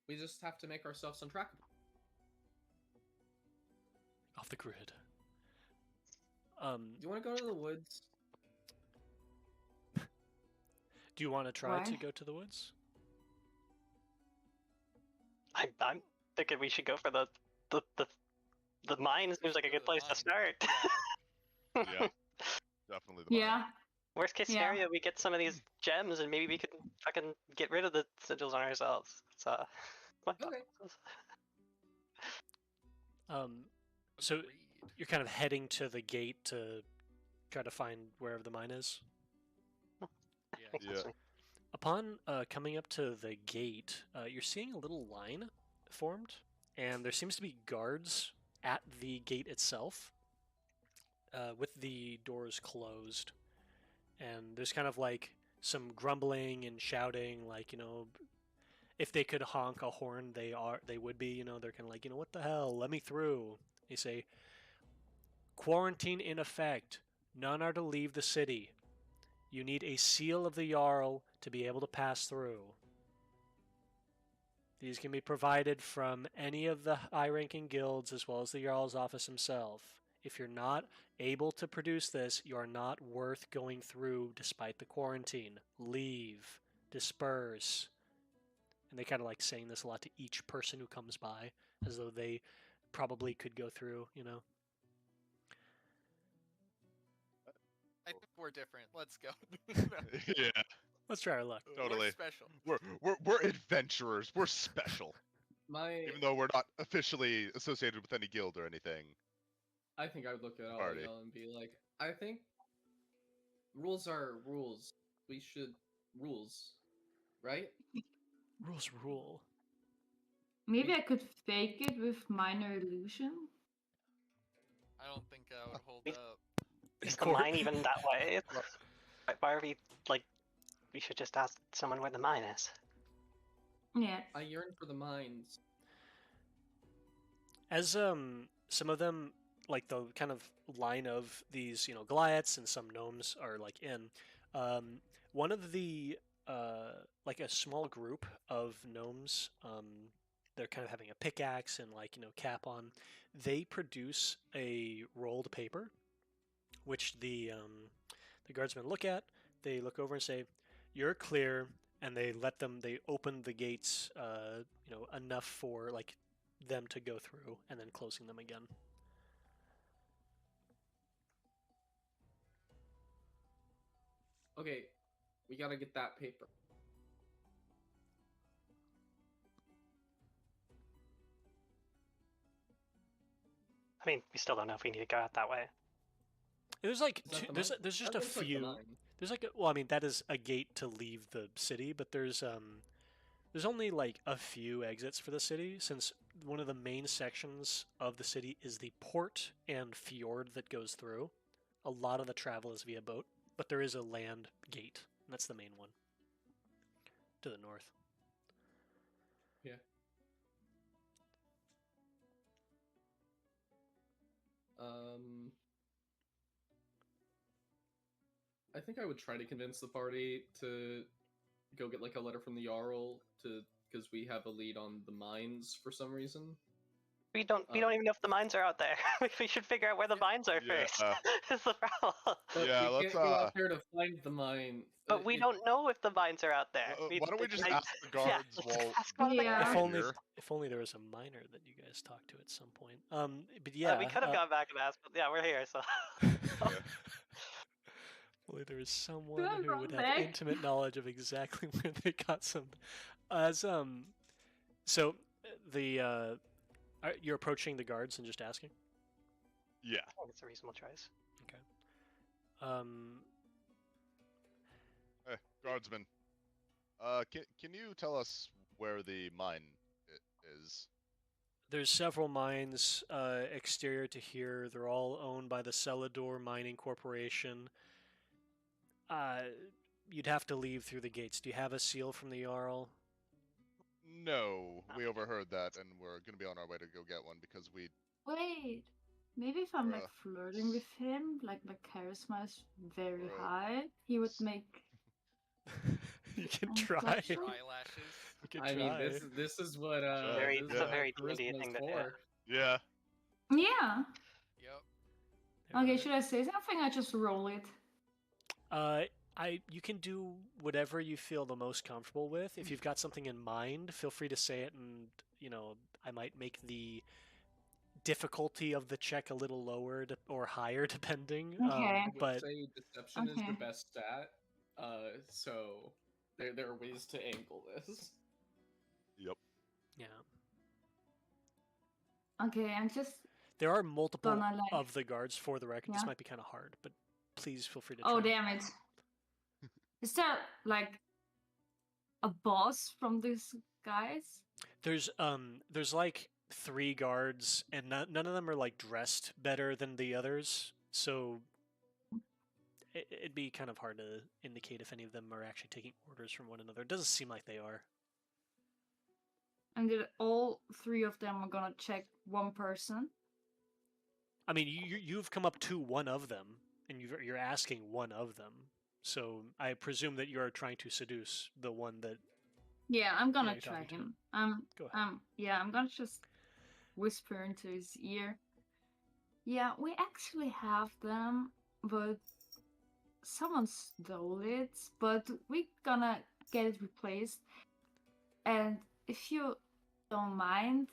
we just have to make ourselves untrackable. Off the grid. Do you want to go to the woods? Do you want to try to Why? go to the woods? I'm thinking we should go for the mine. Seems like a Go good to the place to mine. start. Yeah. Yeah, definitely the mine. Yeah. Worst case Yeah. scenario, we get some of these gems, and maybe we could fucking get rid of the sigils on ourselves. So, my thought Okay. process. So Agreed. you're kind of heading to the gate to try to find wherever the mine is. Yeah. Makes sense Yeah. to me. Upon coming up to the gate, you're seeing a little line formed, and there seems to be guards at the gate itself, with the doors closed. And there's kind of like some grumbling and shouting, like, if they could honk a horn, they would be, they're kind of like, what the hell, let me through. They say, quarantine in effect. None are to leave the city. You need a seal of the Jarl to be able to pass through. These can be provided from any of the high-ranking guilds as well as the Jarl's office himself. If you're not able to produce this, you are not worth going through despite the quarantine. Leave. Disperse. And they kind of like saying this a lot to each person who comes by, as though they probably could go through, I think we're different. Let's go. Yeah, Let's try our luck. totally. We're special. We're adventurers. We're special, My, even though we're not officially associated with any guild or anything. I think I would look at all Party. y'all and be like, I think rules are rules. We should rules, right? Rules rule. Maybe I could fake it with minor illusion. I don't think I would hold We- up. Is the mine even that way? Why are we like? We should just ask someone where the mine is. Yeah. I yearn for the mines. As some of them, like the kind of line of these, Goliaths and some gnomes are like in. One of the like a small group of gnomes, they're kind of having a pickaxe and like cap on. They produce a rolled paper, which the guardsmen look at. They look over and say, "You're clear," and they open the gates, enough for like them to go through, and then closing them again. Okay, we gotta get that paper. I mean, we still don't know if we need to go out that way. There's like Is that the there's mine? there's just That a looks like the few. mine. There's like well, I mean that is a gate to leave the city, but there's only like a few exits for the city, since one of the main sections of the city is the port and fjord that goes through. A lot of the travel is via boat, but there is a land gate, and that's the main one to the north. I think I would try to convince the party to go get like a letter from the Jarl because we have a lead on the mines for some reason. We don't even know if the mines are out there. We should figure out where the mines are Yeah. first. Is the problem. But Yeah, we let's, can't go out there to find the mine. But we don't know if the mines are out there. why don't we just I- ask the guards yeah, let's while ask one of the Yeah. If guards. only here? if only there was a miner that you guys talked to at some point. But yeah, We could have gone back and asked, but yeah, we're here, so. Only there was someone I've who gone would have back. intimate knowledge of exactly where they got some. As so the you're approaching the guards and just asking. Yeah. I think it's a reasonable choice. Hey, guardsman. Can you tell us where the mine is? There's several mines exterior to here. They're all owned by the Celador Mining Corporation. You'd have to leave through the gates. Do you have a seal from the Jarl? No, we overheard that, and we're gonna be on our way to go get one because we. Wait. Maybe if I'm like Bruh. flirting with him, like my charisma is very Bruh. high, he would make You can And try. flexion? Eyelashes. You can I mean, try. this is what Very- this it's is a what very D&D charisma is thing to do. for. Yeah. Yeah. Yep. Okay, should I say something? I just roll it. You can do whatever you feel the most comfortable with. If you've got something in mind, feel free to say it, and I might make the difficulty of the check a little lower or higher, depending. Okay. I would But say deception is your Okay. best stat. So there are ways to angle this. Yep. yeah, Okay, I'm just there are multiple gonna like. of the guards for the record. This Yeah. might be kind of hard, but please feel free to Oh try. damn it! Is there like a boss from these guys? There's like 3 guards, and none of them are like dressed better than the others, so it'd be kind of hard to indicate if any of them are actually taking orders from one another. It doesn't seem like they are. And all 3 of them are gonna check one person. I mean, you've come up to one of them, and you're asking one of them. So I presume that you're trying to seduce the one that. Yeah, I'm gonna you're try talking to him. Go ahead. Yeah, I'm gonna just whisper into his ear. Yeah, we actually have them, but someone stole it. But we're gonna get it replaced. And if you don't mind,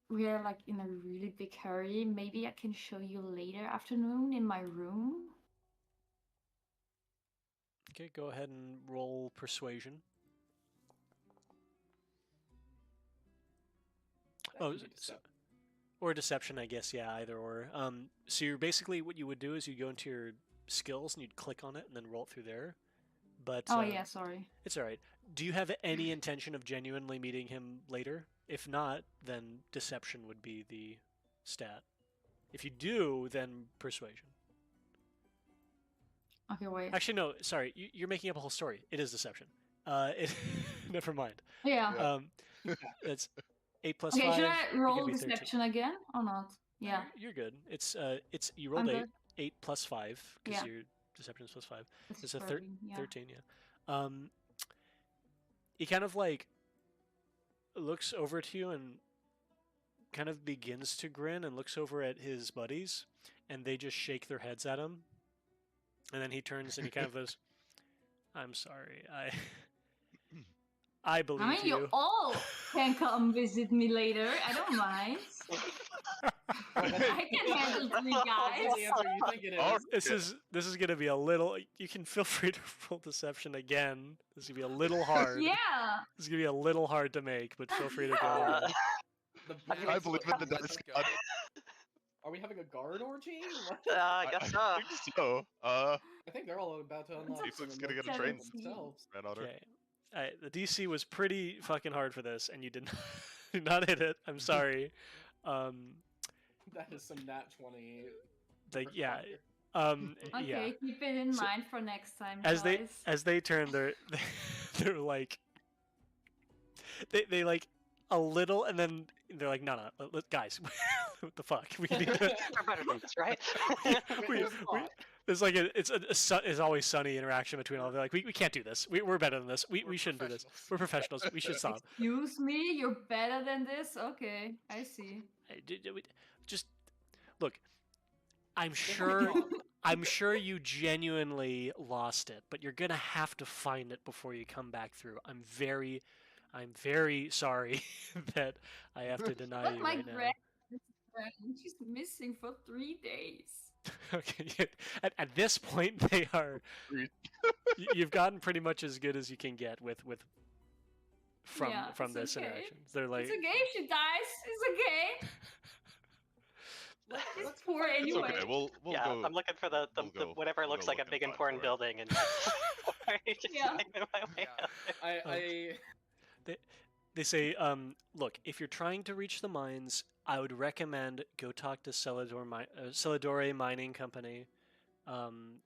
we're like in a really big hurry. Maybe I can show you later afternoon in my room. Okay, go ahead and roll persuasion. That Oh, can be deception. or deception, I guess. Yeah, either or. So you're basically, what you would do is you go into your skills and you'd click on it and then roll it through there. But Oh yeah, sorry. it's all right. Do you have any intention of genuinely meeting him later? If not, then deception would be the stat. If you do, then persuasion. Okay, wait. Actually, no. Sorry, you're making up a whole story. It is deception. Never mind. Yeah. It's 8 plus Okay, 5. should I you're roll gonna be 13. deception again or not? Yeah. You're good. It's you rolled I'm 8. good. 8 plus 5 because Yeah. your deception is plus 5. It's It's a 13, yeah. 13. Yeah. He kind of like looks over to you and kind of begins to grin and looks over at his buddies, and they just shake their heads at him. And then he turns and he kind of goes, "I'm sorry. I believe I mean, you you." all can come visit me later. I don't mind. I can handle 3 That's guys. the answer you think it is. Oh, This is gonna be a little. You can feel free to roll deception again. This is gonna be a little hard. Yeah. This is gonna be a little hard to make, but feel free to go. The I believe in the dice god. Are we having a guard orgy? What? I guess so. I think so. I think they're all about to unlock Tiefling's some gonna get a emotes train. themselves. Man on her. Okay. The DC was pretty fucking hard for this, and you did not, did not hit it. I'm sorry. That is some nat 20. Yeah. Okay, Yeah. keep it in So- mind for next time, As guys. they turn, they're like they like a little, and then they're like, no, guys, what the fuck? We need to. We're better than this, right? we, it's like it's always sunny interaction between all of them. Like we can't do this. We're better than this. We shouldn't do this. We're professionals. We should stop. Excuse me, you're better than this? Okay, I see. Just look. I'm sure you genuinely lost it, but you're gonna have to find it before you come back through. I'm very sorry that I have to deny But you my right now. friend, she's missing for 3 days. Okay, at this point they are. You've gotten pretty much as good as you can get with from Yeah, it's this okay. interaction. They're like, It's okay if she dies. It's okay. It's poor It's anyway. okay. We'll Yeah, go. I'm looking for the we'll go- whatever we'll looks go like a look big and find important for it. building and just Yeah. make my way Yeah. out there. they say, look, if you're trying to reach the mines, I would recommend go talk to Celadore Mining Company.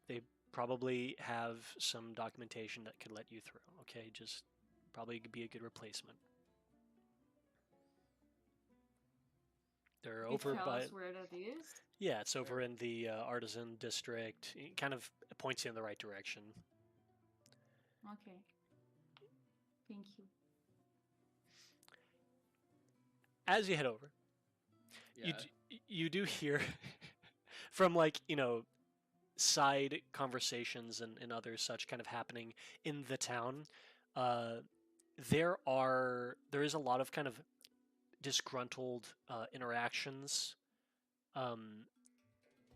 They probably have some documentation that could let you through. Okay, just probably be a good replacement. They're Can you over tell by. us where that is? Yeah, it's over in the artisan district. It kind of points you in the right direction. Okay. Thank you. As you head over, Yeah. you do hear from side conversations and other such kind of happening in the town. There is a lot of kind of disgruntled interactions.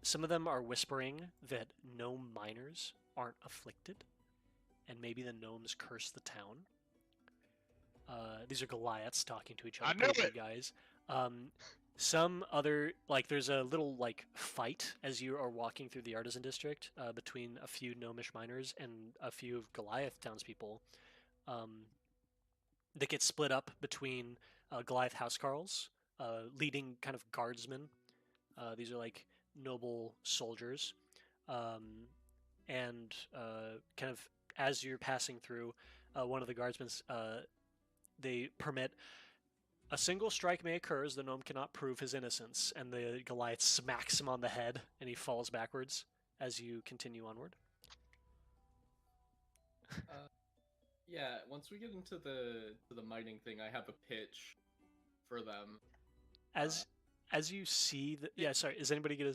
Some of them are whispering that gnome miners aren't afflicted, and maybe the gnomes curse the town. These are Goliaths talking to each other, I knew pretty it! big guys. Some other, there's a little, fight as you are walking through the artisan district between a few gnomish miners and a few of Goliath townspeople that get split up between Goliath housecarls, leading kind of guardsmen. These are, noble soldiers. And kind of as you're passing through, one of the guardsmen, they permit a single strike may occur as the gnome cannot prove his innocence, and the Goliath smacks him on the head, and he falls backwards as you continue onward. Yeah, once we get into the mining thing, I have a pitch for them. As you see the sorry, is anybody gonna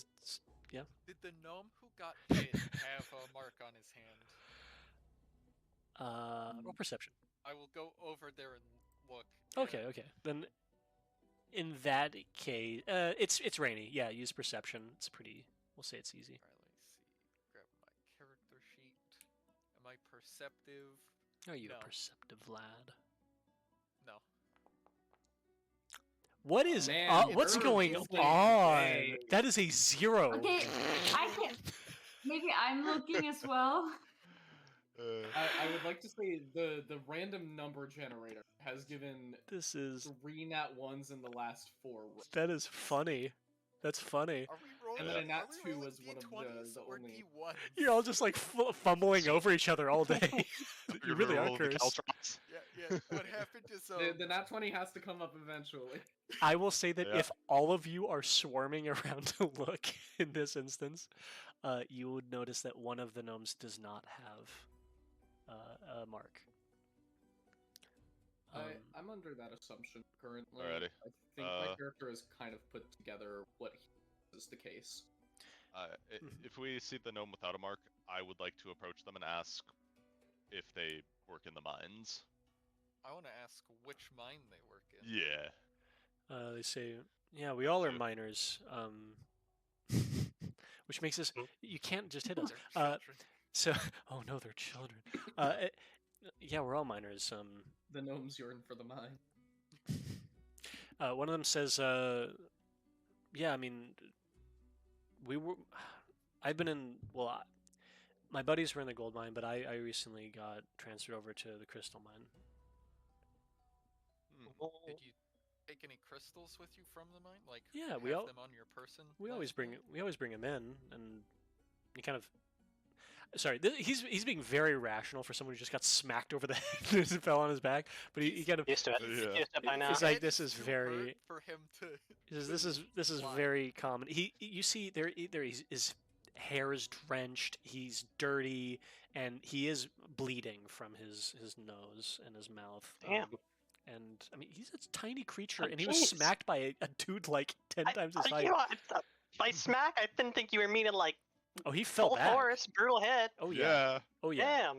Did the gnome who got hit have a mark on his hand? roll perception. I will go over there and look. Okay. Then in that case, it's rainy. Yeah, use perception. It's pretty. We'll say it's easy. Alright, let me see. Grab my character sheet. Am I perceptive? Are you No. a perceptive lad? No. What is Man, what's you're going really on? vague. That is a 0. Okay, I can. Maybe I'm looking as well. I would like to say the random number generator has given This is 3 nat 1s in the last 4 rolls. that is funny. That's funny. Are we rolling? And then a nat are we 2 rolling was one of D20s the or only- D1s? You're all just fumbling over each other all day. You really are Roll the cursed. Caltrops. Yeah. What happened is The nat 20 has to come up eventually. I will say that Yeah. if all of you are swarming around to look in this instance, you would notice that one of the gnomes does not have a mark. I'm under that assumption currently. Alrighty. I think my Uh, character has kind of put together what is the case. If we see the gnome without a mark, I would like to approach them and ask if they work in the mines. I want to ask which mine they work in. Yeah. They say, yeah, we all are Sure. miners. Which makes us. You can't just hit us. They're children. So, oh no, they're children. Yeah, we're all miners. The gnomes yearn for the mine. One of them says, yeah, I mean, I've been in, my buddies were in the gold mine, but I recently got transferred over to the crystal mine. Did you take any crystals with you from the mine? Like, Yeah, have we all- them on your person? We last always bring night? them in, and you kind of. Sorry, he's being very rational for someone who just got smacked over the head and fell on his back. But he kind of Used to it. Yeah. Used to it by now. It's like, It's this is too very- hurt for him to. he says, this is Why? very common. You see there his hair is drenched, he's dirty, and he is bleeding from his nose and his mouth. Damn. And I mean, he's a tiny creature, Oh, and he was jeez. smacked by a dude like 10 times his height. You know, by smack, I didn't think you were meaning like Oh, he fell full back. force, brutal hit. Oh yeah. Oh yeah.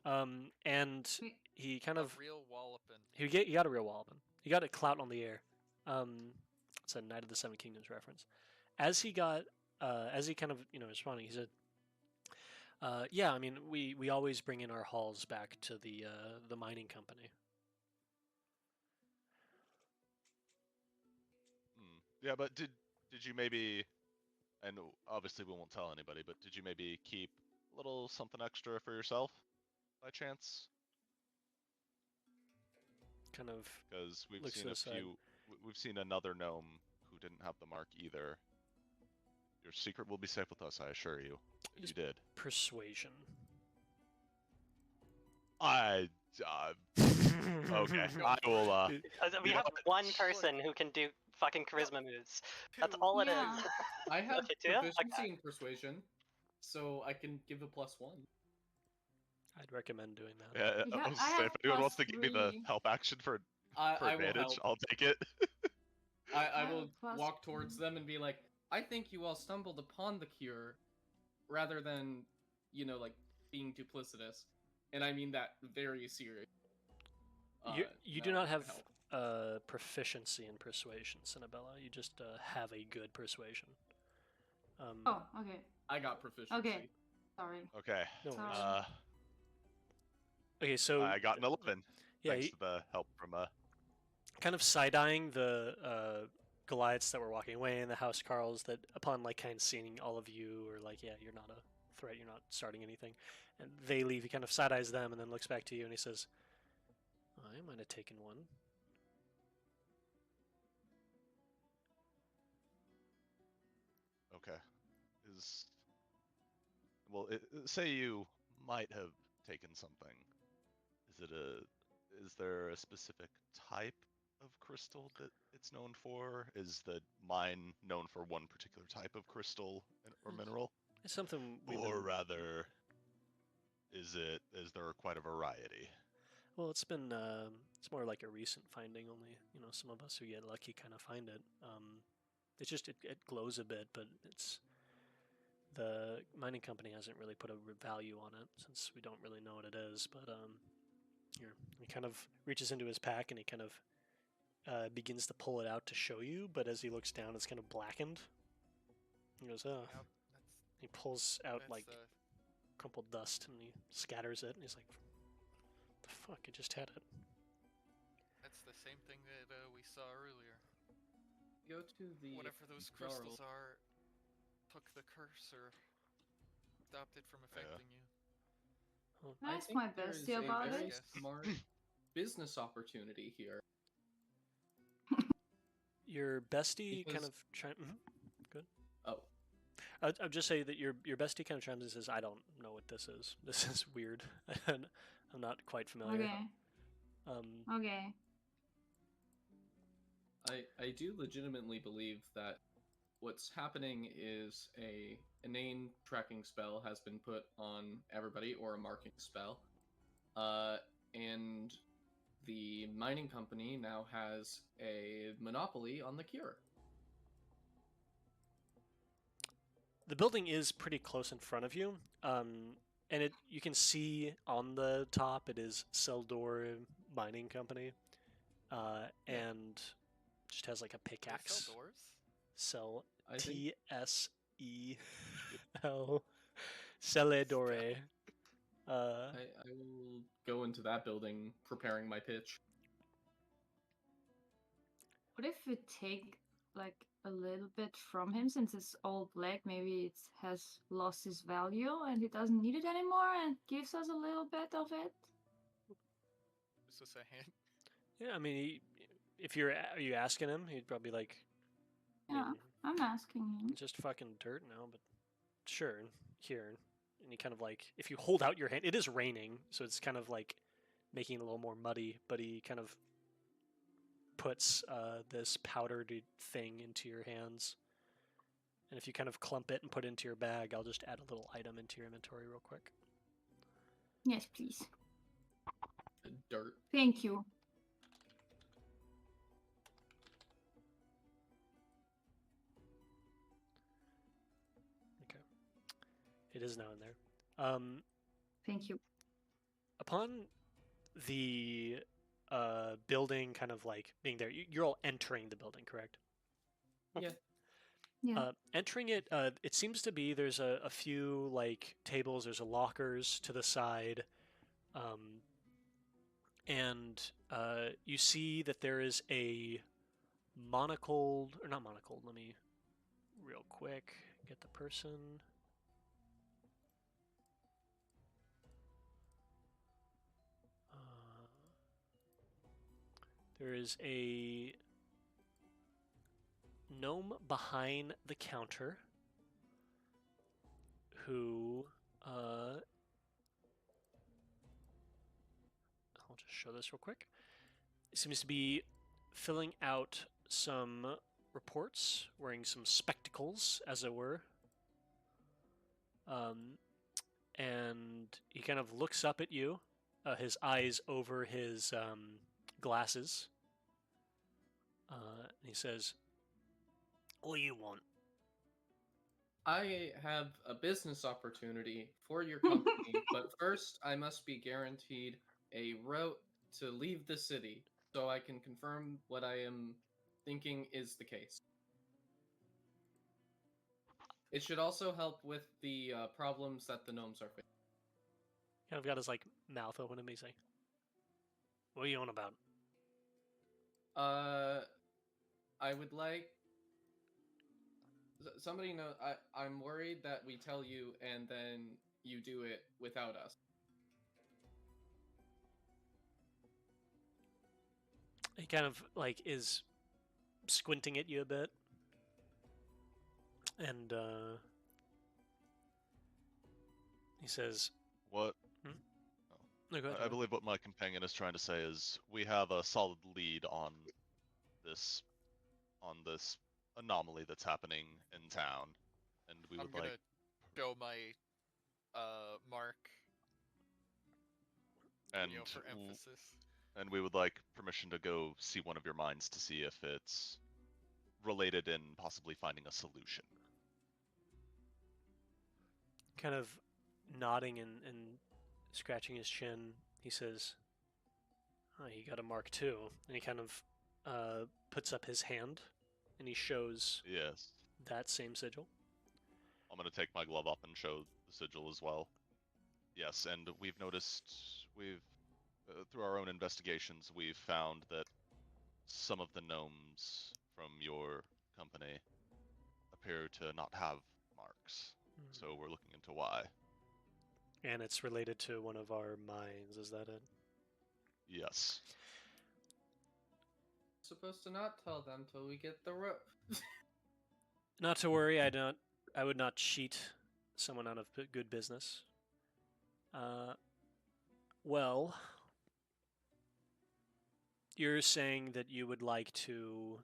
Damn. And he kind of A real walloping. he got a real walloping. He got a clout on the air. It's a Knight of the Seven Kingdoms reference. As he kind of responding, he said, "Yeah, I mean, we always bring in our hauls back to the mining company." Yeah, but did you maybe, and obviously we won't tell anybody, but did you maybe keep a little something extra for yourself, by chance? Kind of. Because we've Looks to seen a the side. few, we've seen another gnome who didn't have the mark either. Your secret will be safe with us, I assure you. If Is- you did. Persuasion. Okay, I will. We You have know- one person who can do fucking charisma moves. That's all it is. Yeah. I have Okay, do you? proficiency Okay. in persuasion, so I can give a +1. I'd recommend doing that. Yeah, Yeah, I was I gonna say, have if anyone wants to plus give me the 3. help action for I will advantage, help. I'll take it. I I have will plus walk towards them and be like, I think you all stumbled upon the cure, rather than, like, being duplicitous. And I mean that very serious. You now do not have help. proficiency in persuasion, Cinnabella. You just have a good persuasion. Oh, okay. I got proficiency. Okay. Sorry. Okay. No worries. Sorry. Okay, so I got an 11. yeah, Thanks to the help from kind of side-eyeing the Goliaths that were walking away and the housecarls that upon like kind of seeing all of you are like, yeah, you're not a threat, you're not starting anything, and they leave. He kind of side-eyes them and then looks back to you and he says, I might have taken one. Okay. Say you might have taken something. Is there a specific type of crystal that it's known for? Is the mine known for one particular type of crystal or mineral? It's something we've Or been. rather, is there quite a variety? Well, it's more like a recent finding. Only some of us who get lucky kind of find it. It's just it glows a bit, but the mining company hasn't really put a value on it since we don't really know what it is. But here he kind of reaches into his pack and he kind of begins to pull it out to show you. But as he looks down, it's kind of blackened. He goes, oh. Yep, He pulls out that's like crumpled dust and he scatters it and he's like, the fuck, I just had it. that's the same thing that we saw earlier. Go to the Whatever those Jarl. crystals are, took the curse or stopped it from affecting you. Well, I That's think my there's bestie a about very it. smart business opportunity here. your bestie kind Because- of good. Oh, I'll just say that your bestie kind of chimes in and says, I don't know what this is. This is weird. I'm not quite familiar. Okay. Okay. I do legitimately believe that what's happening is a inane tracking spell has been put on everybody, or a marking spell, and the mining company now has a monopoly on the cure. The building is pretty close in front of you, and you can see on the top it is Seldor Mining Company, and just has like a They pickaxe. sell doors? Sell I think TSEL Celedore. I will go into that building preparing my pitch. What if we take like a little bit from him, since it's all black? Maybe it has lost its value and he doesn't need it anymore, and gives us a little bit of it. Is this a hint? Yeah, I mean, are you asking him? He'd probably be like, I Yeah, mean, I'm asking him. it's just fucking dirt now, but sure, here. And he kind of like, if you hold out your hand, it is raining, so it's kind of like making it a little more muddy, but he kind of puts this powdered thing into your hands. And if you kind of clump it and put it into your bag, I'll just add a little item into your inventory real quick. Yes, please. Dirt. Thank you. Okay. It is now in there. Thank you. Upon the building kind of like being there, you're all entering the building, correct? Yeah. Yeah. Entering it, it seems to be there's a few like tables, there's lockers to the side, and you see that there is a monocled, or not monocled, let me real quick get the person. There is a gnome behind the counter who I'll just show this real quick. It seems to be filling out some reports, wearing some spectacles, as it were. and he kind of looks up at you, his eyes over his glasses. And he says, "What do you want?" I have a business opportunity for your company, but first I must be guaranteed a route to leave the city so I can confirm what I am thinking is the case. It should also help with the problems that the gnomes are facing. Kind of got his mouth open and he's like, "What are you on about?" I would like somebody know. I'm worried that we tell you and then you do it without us. He kind of is squinting at you a bit, and he says, What? No, go ahead, I believe what my companion is trying to say is we have a solid lead on this anomaly that's happening in town, and we I'm would gonna like go my mark, and for emphasis. and we would like permission to go see one of your mines to see if it's related and possibly finding a solution. kind of nodding and scratching his chin. He says, "Oh, you got a mark too," and he kind of puts up his hand, and he shows Yes. that same sigil. I'm gonna take my glove up and show the sigil as well. Yes, and we've noticed through our own investigations we've found that some of the gnomes from your company appear to not have marks. So we're looking into why. And it's related to one of our mines. Is that it? Yes. Supposed to not tell them till we get the rope. Not to worry. I would not cheat someone out of good business. Well, you're saying that you would like to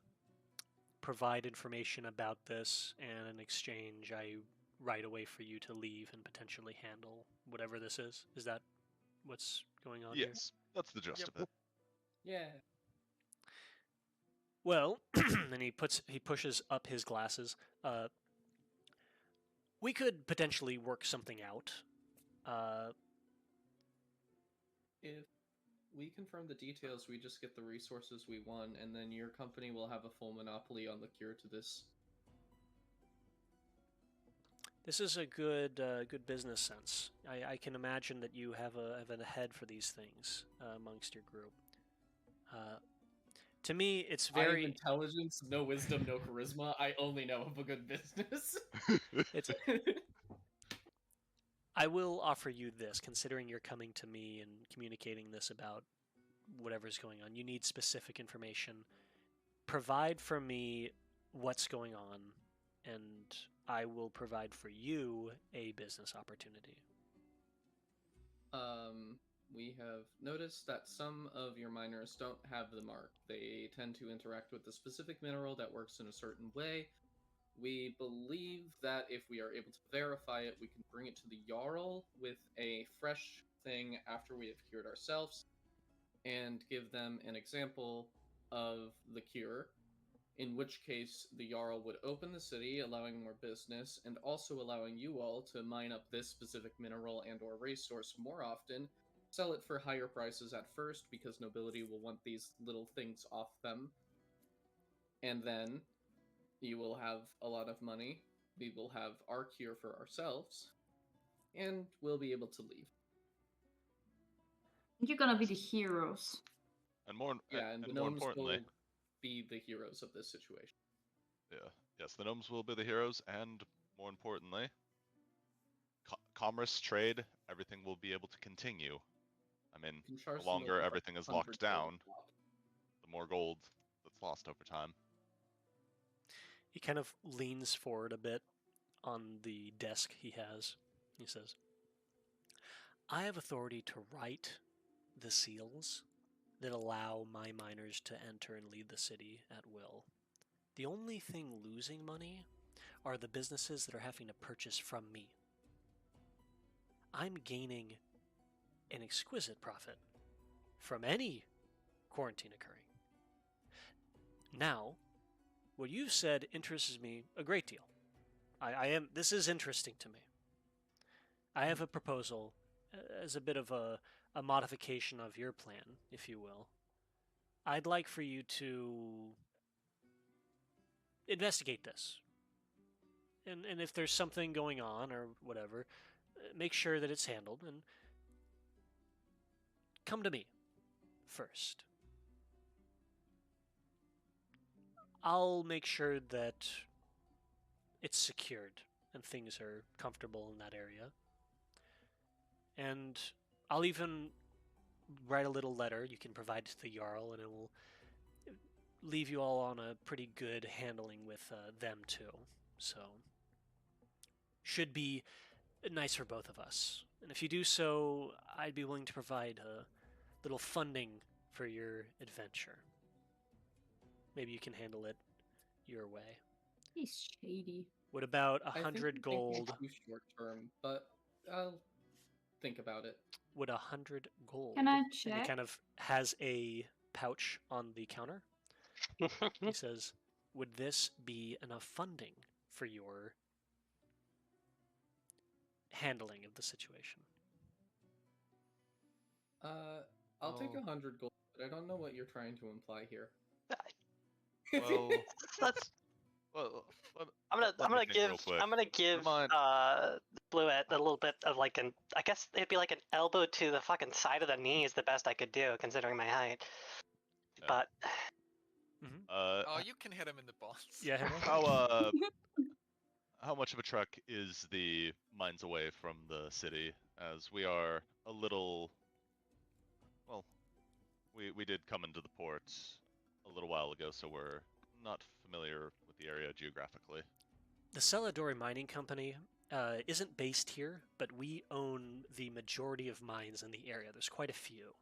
provide information about this, and in exchange, I write away for you to leave and potentially handle whatever this is. Is that what's going on here? Yes, that's the gist Yep. of it. Yeah. Well, and he pushes up his glasses. We could potentially work something out. If we confirm the details, we just get the resources we want, and then your company will have a full monopoly on the cure to this. This is a good business sense. I can imagine that you have a head for these things amongst your group. To me, it's very I have intelligence, no wisdom, no charisma. I only know of a good business. it's. I will offer you this, considering you're coming to me and communicating this about whatever's going on. You need specific information. Provide for me what's going on, and I will provide for you a business opportunity. We have noticed that some of your miners don't have the mark. They tend to interact with a specific mineral that works in a certain way. We believe that if we are able to verify it, we can bring it to the Jarl with a fresh thing after we have cured ourselves, and give them an example of the cure, in which case the Jarl would open the city, allowing more business, and also allowing you all to mine up this specific mineral and or resource more often, sell it for higher prices at first, because nobility will want these little things off them, and then you will have a lot of money, we will have our cure for ourselves, and we'll be able to leave. You're gonna be the heroes. And more, Yeah, and the and more gnomes importantly, will be the heroes of this situation. yes, the gnomes will be the heroes, and more importantly, commerce, trade, everything will be able to continue. I mean, You can charge the them longer over everything is 100 locked gold down, a pop. the more gold that's lost over time. He kind of leans forward a bit on the desk he has. He says, "I have authority to write the seals that allow my miners to enter and leave the city at will. The only thing losing money are the businesses that are having to purchase from me. I'm gaining an exquisite profit from any quarantine occurring. Now, what you've said interests me a great deal. This is interesting to me. I have a proposal as a bit of a modification of your plan, if you will. I'd like for you to investigate this. And if there's something going on or whatever, make sure that it's handled and come to me first. I'll make sure that it's secured and things are comfortable in that area. And I'll even write a little letter you can provide to the Jarl, and it will leave you all on a pretty good handling with them too. So, should be nice for both of us. And if you do so, I'd be willing to provide a little funding for your adventure. Maybe you can handle it your way. He's shady. What about I think 100 gold? Too short term, but I'll think about it. Would 100 gold? Can I And he check? kind of has a pouch on the counter. He says, "Would this be enough funding for your handling of the situation?" I'll take Oh. 100 gold, but I don't know what you're trying to imply here. Well, Let's. well, I'm let gonna me think real give. quick. I'm gonna give mind. Bluet a little bit of like an. I guess it'd be like an elbow to the fucking side of the knee is the best I could do considering my height. Yeah. But Oh, you can hit him in the balls. Yeah. How much of a trek is the mines away from the city? As we are a little, well, we did come into the port a little while ago, so we're not familiar with the area geographically. The Celadori Mining Company isn't based here, but we own the majority of mines in the area. There's quite a few.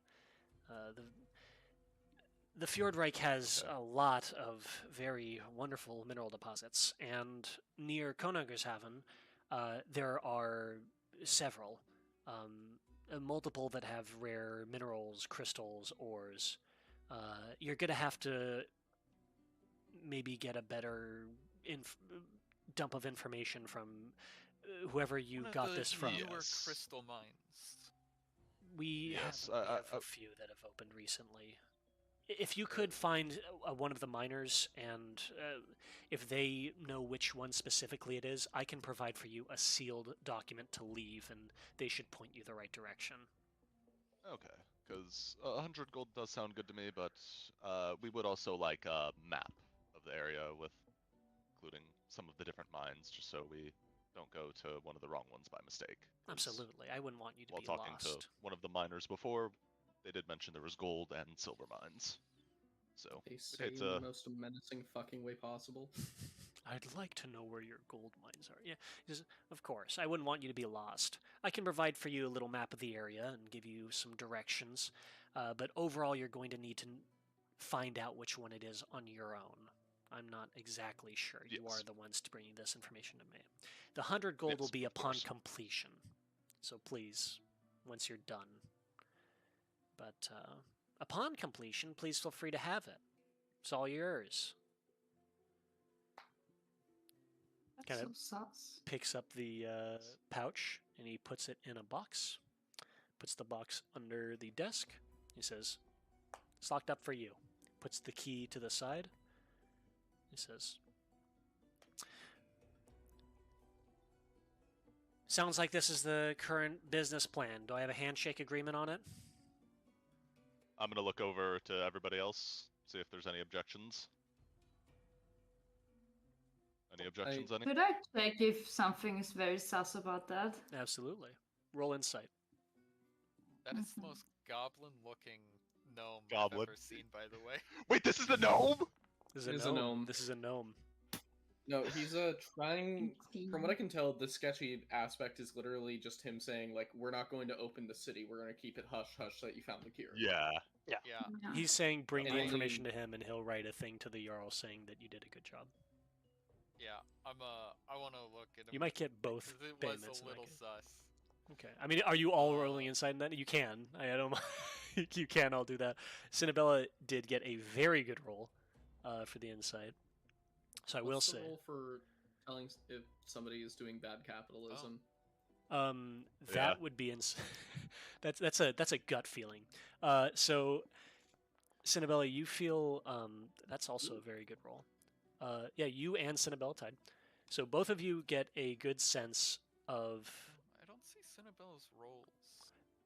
The Fjordreich has Okay. a lot of very wonderful mineral deposits, and near Konungershaven, there are several, multiple that have rare minerals, crystals, ores. You're gonna have to maybe get a better dump of information from whoever you One of got the this from. newer Yes. crystal mines. We Yes, have a few that have opened recently. If you could find one of the miners, and if they know which one specifically it is, I can provide for you a sealed document to leave, and they should point you the right direction. Okay, because 100 gold does sound good to me, but we would also like a map of the area with including some of the different mines, just so we don't go to one of the wrong ones by mistake. 'Cause Absolutely, I wouldn't want you to while be talking lost. to one of the miners before, they did mention there was gold and silver mines. So They we'd say hate in the to. most menacing fucking way possible. I'd like to know where your gold mines are. Yeah, because of course, I wouldn't want you to be lost. I can provide for you a little map of the area and give you some directions, but overall, you're going to need to find out which one it is on your own. I'm not exactly sure. You Yes. are the ones to bring this information to me. The 100 gold will Yes, be of upon course. completion. So please, once you're done. But upon completion, please feel free to have it. It's all yours. That's Kind so of sus. picks up the pouch and he puts it in a box. Puts the box under the desk. He says, "It's locked up for you." Puts the key to the side. He says, "Sounds like this is the current business plan. Do I have a handshake agreement on it?" I'm gonna look over to everybody else, see if there's any objections. Any objections? Any? Could I check if something is very sus about that? Absolutely. Roll insight. That is the Mhm. most goblin-looking gnome Goblin. I've ever seen, by the way. Wait, this is the gnome. This It is is a a gnome. gnome. This is a gnome. No, he's trying. From what I 18. can tell, the sketchy aspect is literally just him saying, like, we're not going to open the city. We're going to keep it hush hush so that you found the cure. Yeah. Yeah. Yeah. He's saying bring the And information only- to him and he'll write a thing to the Jarl saying that you did a good job. Yeah, I want to look at him. You might get both because it was payments a in that little case. sus. Okay. I mean, are you all rolling insight in that? You can. I don't. You can all do that. Cinnabella did get a very good roll for the insight. So I will What's the say. roll for telling if somebody is doing bad capitalism? That would be that's a gut feeling. So Cinnabella, you feel that's also a very good roll. Yeah, you and Cinnabella tied. So both of you get a good sense of. I don't see Cinnabella's rolls.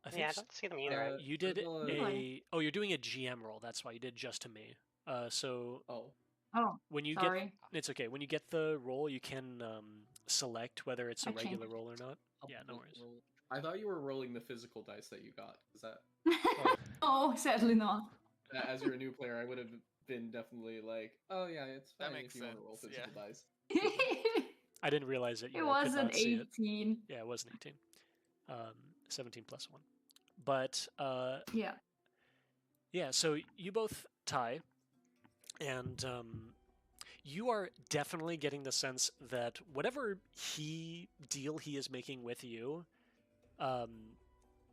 I think I don't see them either. you did Cinnabella- Really? Oh, you're doing a GM roll. That's why you did just to me. So Oh, Oh, when you sorry. get, it's okay. When you get the roll, you can select whether it's a I regular changed. roll or not. I'll Yeah, no put worries. roll- I thought you were rolling the physical dice that you got. Is that Oh, sadly not. as you're a new player, I would have been definitely like, oh yeah, it's That fine makes if you want to roll sense, physical yeah. dice. I didn't realize that you It all was could an not see it. 18. Yeah, it was an 18. 17 plus 1. But Yeah. yeah, so you both tie, and you are definitely getting the sense that whatever deal he is making with you,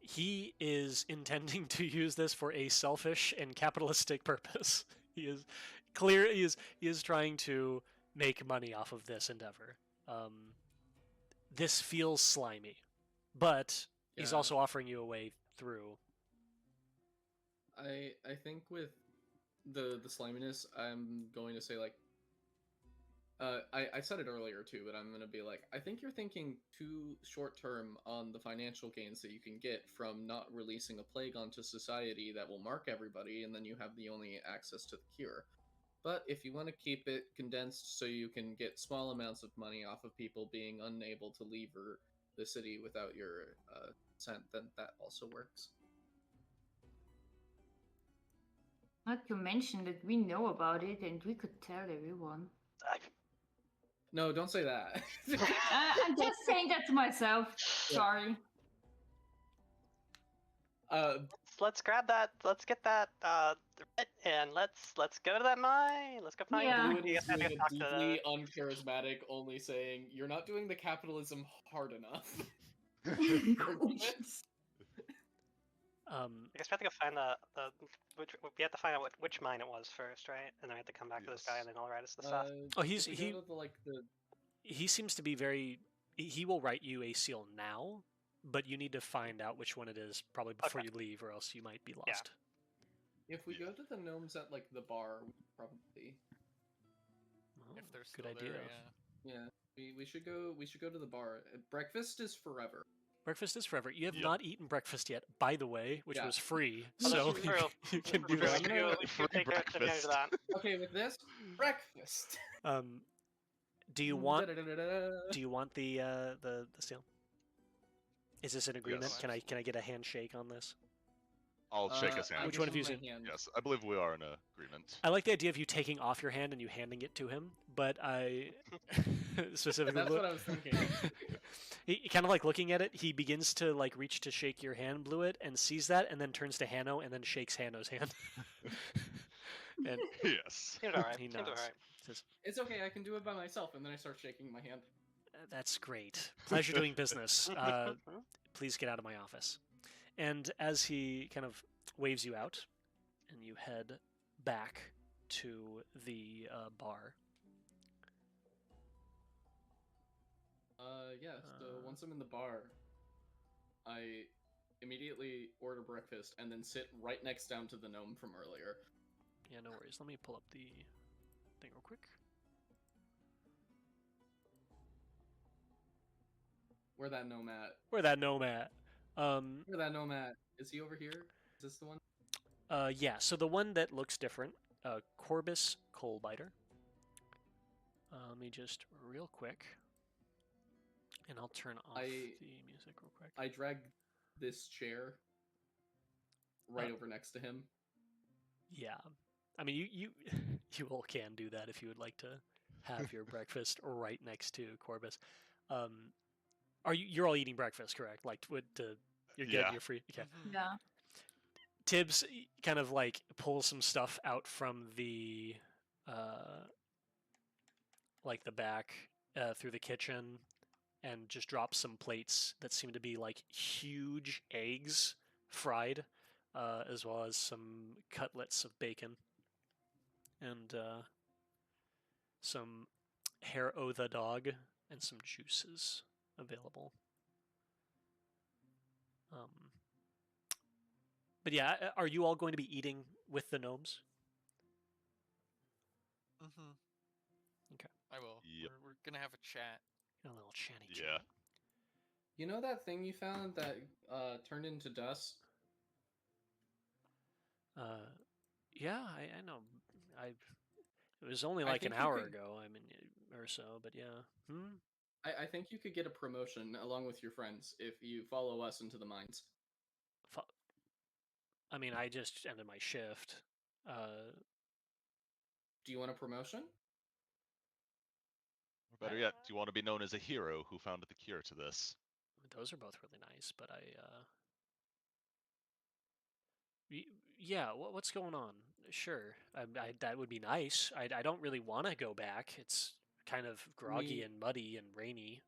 he is intending to use this for a selfish and capitalistic purpose. He is clear. He is trying to make money off of this endeavor. This feels slimy, but he's Yeah. also offering you a way through. I think with the sliminess, I'm going to say like, I said it earlier too, but I'm gonna be like, I think you're thinking too short term on the financial gains that you can get from not releasing a plague onto society that will mark everybody, and then you have the only access to the cure. But if you want to keep it condensed so you can get small amounts of money off of people being unable to leave the city without your consent, then that also works. Not to mention that we know about it and we could tell everyone. No, don't say that. I'm just saying that to myself. Sorry. Let's grab that. Let's get that. And let's go to that mine. Let's go find. Yeah. Blue You is guys doing gotta a talk to deeply uncharismatic, only saying, you're not doing the capitalism hard enough. I guess we have to go find which we have to find out which mine it was first, right? And then we have to come back to this guy, Yes. and then he'll write us the stuff. Oh, if we go to the he seems to be very. He will write you a seal now, but you need to find out which one it is probably before you leave, or else you might be lost. If we go to the gnomes at like the bar, we could probably. Oh, If they're good still idea. there, yeah. Yeah, we should go. We should go to the bar. Breakfast is forever. Breakfast is forever. You have Yep. not eaten breakfast yet, by the way, which Yeah. was free. Oh, So that's true. you can do True. that. I'm gonna- We should take advantage of breakfast. that. Okay, with this breakfast. Do you want Da-da-da-da-da. Do you want the seal? Is this an agreement? Yes. Can I get a handshake on this? I'll shake his I hand. Which give one of him you's my in? hand. Yes, I believe we are in agreement. I like the idea of you taking off your hand and you handing it to him, but I specifically That's what I was thinking. he kind of like looking at it. He begins to like reach to shake your hand, Bluet, and sees that, and then turns to Hanno and then shakes Hanno's hand. And Yes. Seems alright. he Seems nods. alright. Says, It's okay, I can do it by myself, and then I start shaking my hand. "That's great. Pleasure doing business. Please get out of my office." And as he kind of waves you out, and you head back to the bar. Yeah, so once I'm in the bar, I immediately order breakfast and then sit right next down to the gnome from earlier. Yeah, no worries. Let me pull up the thing real quick. Where that gnome at? Where that gnome at? Where that gnome at? Is he over here? Is this the one? Yeah. So the one that looks different, Corbus Coalbiter. Let me just real quick, and I'll turn off the music real quick. I drag this chair right over next to him. Yeah. I mean, you you all can do that if you would like to have your breakfast right next to Corbus. You're all eating breakfast, correct? Like, you're good, Yeah. you're free. Okay. Mhm. Yeah. Tibbs kind of like pulls some stuff out from the like the back through the kitchen, and just drops some plates that seem to be like huge eggs fried, as well as some cutlets of bacon and some hair o' the dog and some juices available. But yeah, are you all going to be eating with the gnomes? Mm-hmm. Okay. I will. Yep. We're gonna have a chat. A little chatty Yeah. chat. You know that thing you found that turned into dust? Yeah, I know. It was only I like an think you hour could- ago. I mean, or so. But yeah. I think you could get a promotion along with your friends if you follow us into the mines. I mean, I just ended my shift. Do you want a promotion? Or better yet, do you want to be known as a hero who found the cure to this? Those are both really nice, but yeah. What's going on? Sure, that would be nice. I don't really want to go back. It's kind of groggy and muddy and rainy.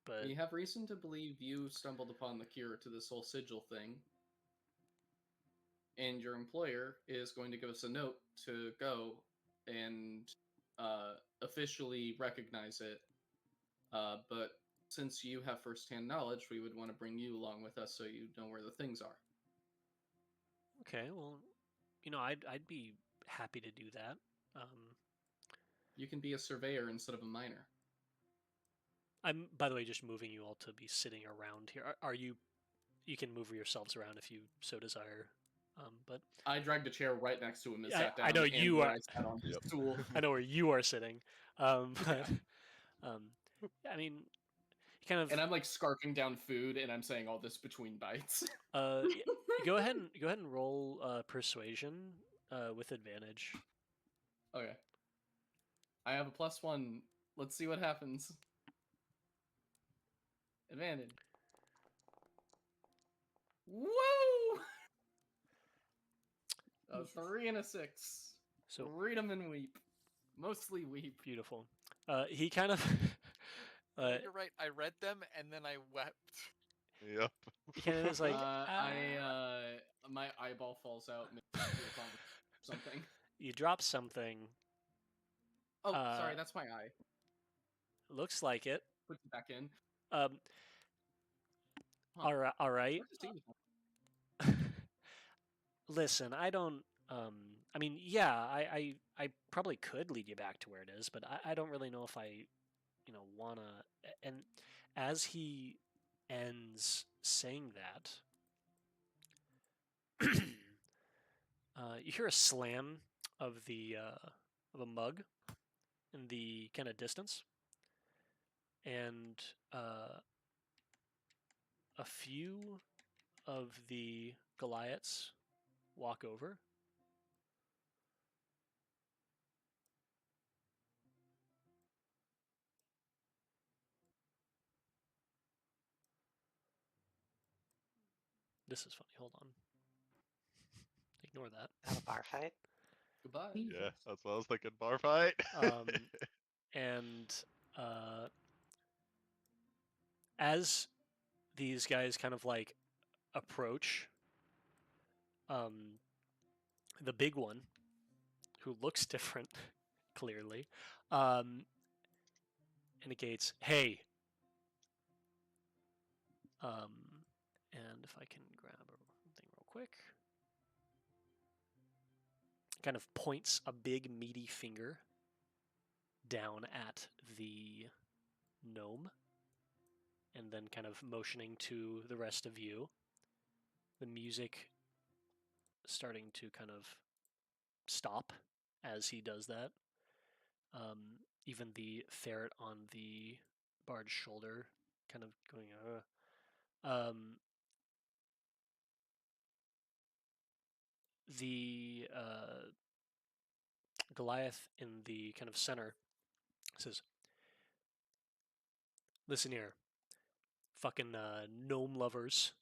But We have reason to believe you stumbled upon the cure to this whole sigil thing, and your employer is going to give us a note to go and officially recognize it. But since you have firsthand knowledge, we would want to bring you along with us so you know where the things are. okay, well, I'd be happy to do that. You can be a surveyor instead of a miner. I'm, by the way, just moving you all to be sitting around here. Are you? You can move yourselves around if you so desire. But I dragged a chair right next to him and I- sat down. I know and you where are- I sat on his Yep. stool. I know where you are sitting. But I mean, kind of. And I'm like scarfing down food, and I'm saying all this between bites. Go ahead and roll persuasion with advantage. Okay. I have a +1. Let's see what happens. Advantage. Woo! A 3 and a 6. So read 'em and weep. Mostly weep. beautiful. He kind of. You're right. I read them and then I wept. Yep. He kind of is like, My eyeball falls out something. you drop something. Oh, sorry, that's my eye. Looks like it. Put it back in. Huh. All right. Listen, I don't. I mean, yeah, I probably could lead you back to where it is, but I don't really know if I, wanna. And as he ends saying that, you hear a slam of of a mug in the kind of distance, and a few of the Goliaths walk over. This is funny. Hold on. Ignore that. Have a bar fight. Goodbye. Yeah, that's what I was thinking. Bar fight. And as these guys kind of like approach, the big one, who looks different, clearly, indicates, "Hey." And if I can grab a thing real quick, kind of points a big meaty finger down at the gnome, and then kind of motioning to the rest of you. The music starting to kind of stop as he does that. Even the ferret on the bard's shoulder kind of going, the Goliath in the kind of center says, "Listen here, fucking gnome lovers,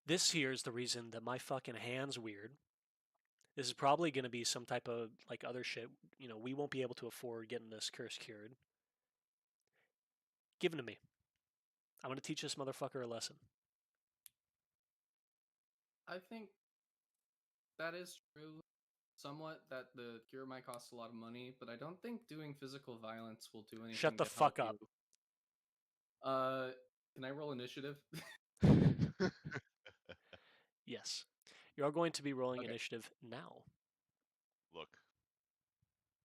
this here is the reason that my fucking hand's weird. This is probably going to be some type of like other shit. We won't be able to afford getting this curse cured. Give him to me. I'm going to teach this motherfucker a lesson. I think that is true. Somewhat that the cure might cost a lot of money, but I don't think doing physical violence will do anything. Shut the to help fuck up. you. Can I roll initiative? Yes. You're going to be rolling Okay. initiative now. Look,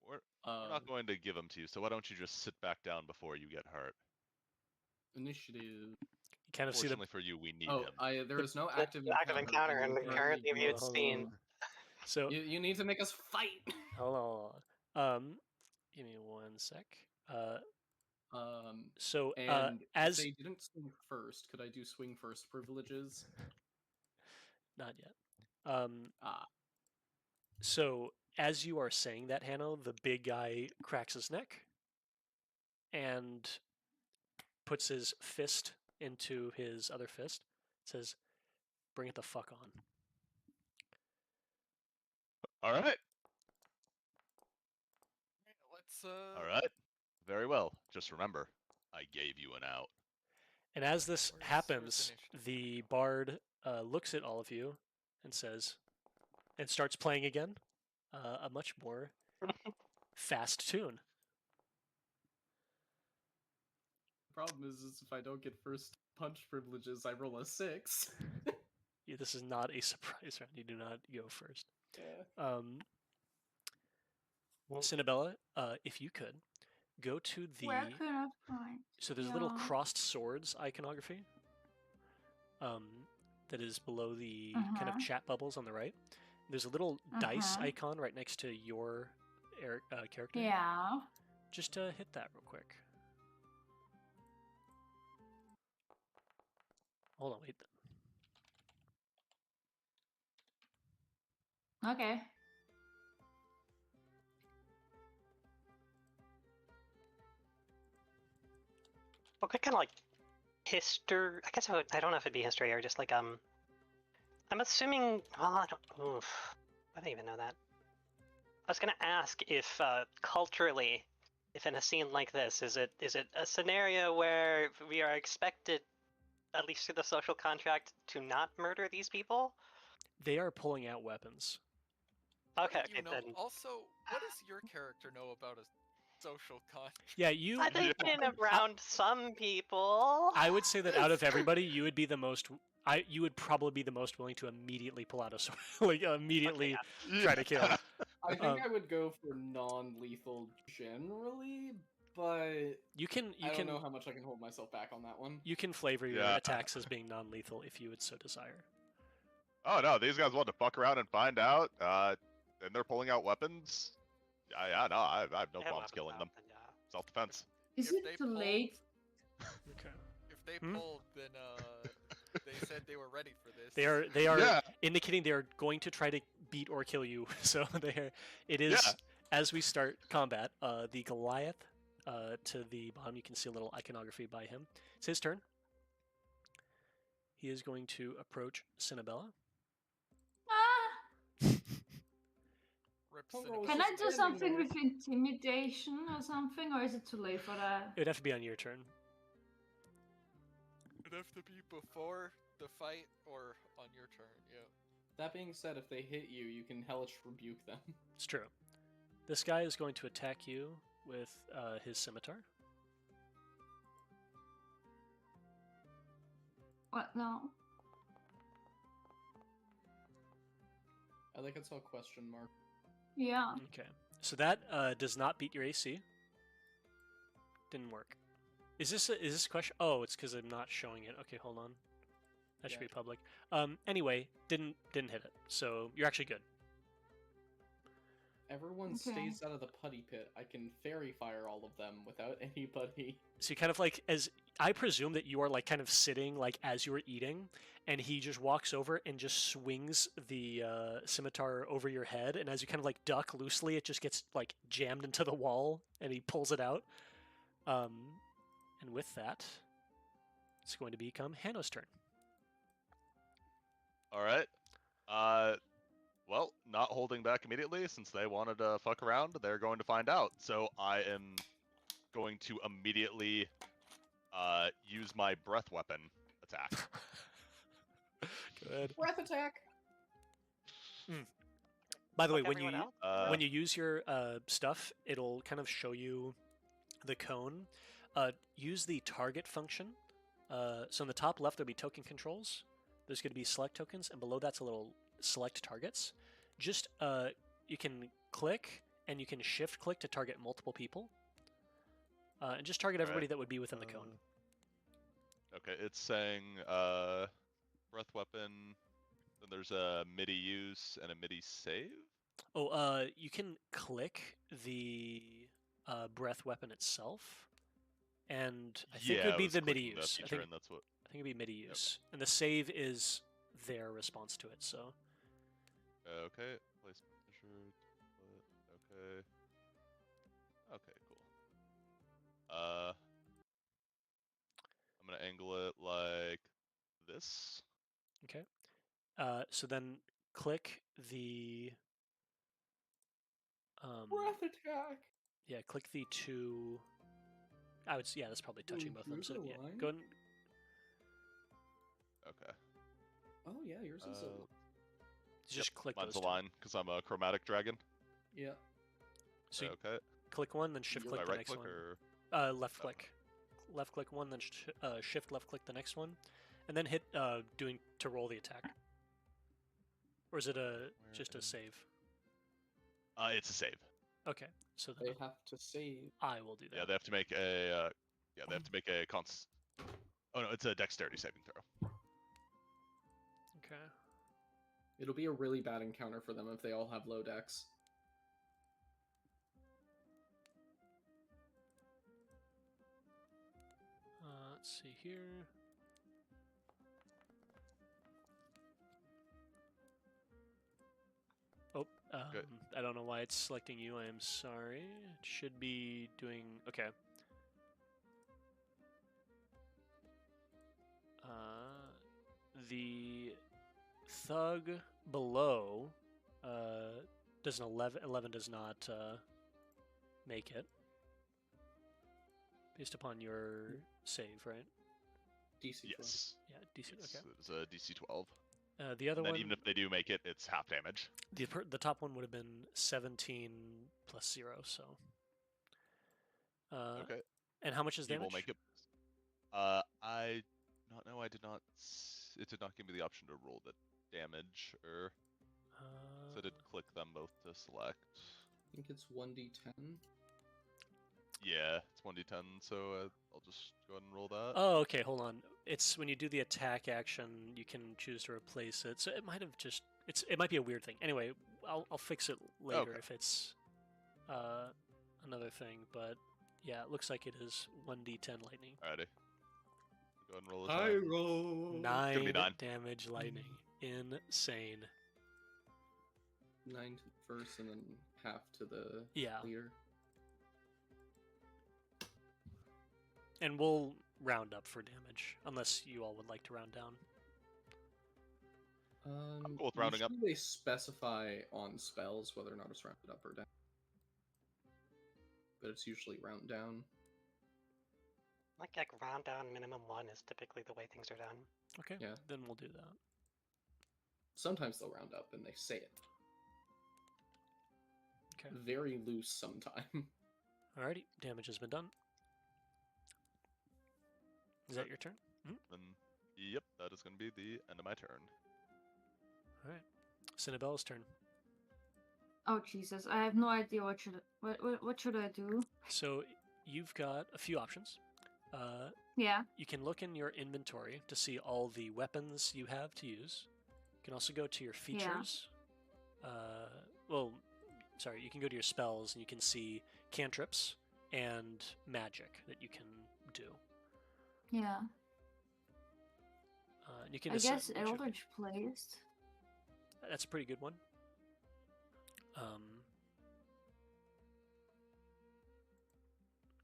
we're not going to give them to you, so why don't you just sit back down before you get hurt? Initiative. You kind of see the. Fortunately for you, we need Oh, him. there is no The active active encounter in the currently Hold on, viewed hold on, scene. hold on. So You need to make us fight. hold on. Give me 1 sec. So And if as they didn't swing first, could I do swing first privileges? not yet. Ah. So as you are saying that, Hanno, the big guy cracks his neck and puts his fist into his other fist. Says, "Bring it the fuck on." All right. Let's All right. Very well. Just remember, I gave you an out. And as this Where's happens, initiative? the bard looks at all of you and says, and starts playing again, a much more fast tune. The problem is if I don't get first punch privileges, I roll a 6. Yeah, this is not a surprise round. You do not go first. Yeah. Cinnabella, if you could, go to the. Where could I find? So there's a little Yeah. crossed swords iconography. That is below the kind of Uh-huh. chat bubbles on the right. There's a little dice Uh-huh. icon right next to your character. Yeah. Just hit that real quick. Hold on, wait. Okay. What kind of like history? I guess I don't know if it'd be history or just like I'm assuming. Well, I don't. Oof, I don't even know that. I was gonna ask if culturally, if in a scene like this, is it a scenario where we are expected, at least through the social contract, to not murder these people? They are pulling out weapons. What Okay, do you okay, know? then. Also, what does your character know about a social contract? Yeah, you. I've been around some people. I would say that out of everybody, you would be the most. You would probably be the most willing to immediately pull out a sword, like immediately try to kill. I think I would go for non-lethal generally, but You can. I don't know how much I can hold myself back on that one. You can flavor your Yeah. attacks as being non-lethal if you would so desire. Oh no, these guys want to fuck around and find out, and they're pulling out weapons. Yeah, no, I have no I have problems weapons killing out, them. but yeah. Self-defense. Is If it they too pull- late? Okay. If they Hmm? pulled, then they said they were ready for this. They are Yeah. indicating they are going to try to beat or kill you. So it is Yeah. as we start combat. The Goliath to the bottom, you can see a little iconography by him. It's his turn. He is going to approach Cinnabella. Ah! Rip Can Cinnabon. Can I do Standing something there. with intimidation or something, or is it too late for that? It would have to be on your turn. It'd have to be before the fight or on your turn. Yeah. That being said, if they hit you, you can hellish rebuke them. It's true. This guy is going to attack you with his scimitar. What? No. I think it's all question mark. Yeah. Okay. So that does not beat your AC. Didn't work. Is this a question? Oh, it's because I'm not showing it. Okay, hold on. That should Yeah. be public. Anyway, didn't hit it. So you're actually good. Everyone Okay. stays out of the putty pit. I can fairy fire all of them without anybody. So you kind of like, as I presume that you are like kind of sitting like as you were eating, and he just walks over and just swings the scimitar over your head, and as you kind of like duck loosely, it just gets like jammed into the wall, and he pulls it out. And with that, it's going to become Hanno's turn. All right. Well, not holding back immediately since they wanted to fuck around. They're going to find out. So I am going to immediately use my breath weapon attack. Good. Breath attack. By the way, Fuck when everyone you else? when you use your stuff, it'll kind of show you the cone. Use the target function. So in the top left, there'll be token controls. There's going to be select tokens, and below that's a little select targets. Just you can click and you can shift click to target multiple people, and just target everybody Alright. that would be within the cone. Okay, it's saying breath weapon. Then there's a MIDI use and a MIDI save. Oh, you can click the breath weapon itself, and I think it would I be was the MIDI clicking the use. feature, and that's what. I think it'd be MIDI use, and the save is their response to it. So Okay, place measure. Okay. Okay, cool. I'm gonna angle it like this. okay. So then click the Breath attack. yeah, click the two. I would yeah, that's probably touching both of them. Here's So a yeah, line. go and Okay. Oh yeah, yours is a. just click Mine's those a two. line because I'm a chromatic dragon. Yeah. So you Okay. click one, then shift Do click I the right next click one. or Left Oh. click. Left click one, then shift left click the next one, and then hit doing to roll the attack. Or is it just a is- save? it's a save. Okay, so then They have to save. I will do that. Yeah, they have to make a they have to make a Oh no, it's a dexterity saving throw. Okay. It'll be a really bad encounter for them if they all have low dex. Let's see here. Oh, Good. I don't know why it's selecting you. I am sorry. It should be doing okay. The thug below does an 11. 11 does not make it. Based upon your save, right? DC 12. Yes. Yeah, DC. Yes, Okay. it's a DC 12. The other And then one, even if they do make it, it's half damage. the top one would have been 17 plus 0. So. Okay. And how much is He damage? will make it. I not know. I did not. It did not give me the option to roll the damage, or so I did click them both to select. I think it's 1d10. Yeah, it's 1d10, so I'll just go ahead and roll that. Oh, okay. Hold on. It's when you do the attack action, you can choose to replace it. So it might have just. It might be a weird thing. Anyway, I'll fix it later Okay. if it's another thing. But yeah, it looks like it is 1d10 lightning. Alrighty. Go ahead and roll this. roll 9 9. damage lightning. Insane. 9 to the first and then half to the Yeah. leader. And we'll round up for damage, unless you all would like to round down. I'm cool with rounding up. Usually they specify on spells whether or not it's rounded up or down. But it's usually round down. Like round down minimum 1 is typically the way things are done. Okay. Yeah. Then we'll do that. Sometimes they'll round up and they say it. Okay. Very loose sometime. Alrighty. Damage has been done. Is that your turn? Then, yep, that is going to be the end of my turn. All right. Cinnabella's turn. Oh Jesus! I have no idea what should I do. So you've got a few options. Yeah. You can look in your inventory to see all the weapons you have to use. You can also go to your features. Well, sorry, you can go to your spells and you can see cantrips and magic that you can do. Yeah. And you can I decide guess which of- Eldritch Blast. That's a pretty good one.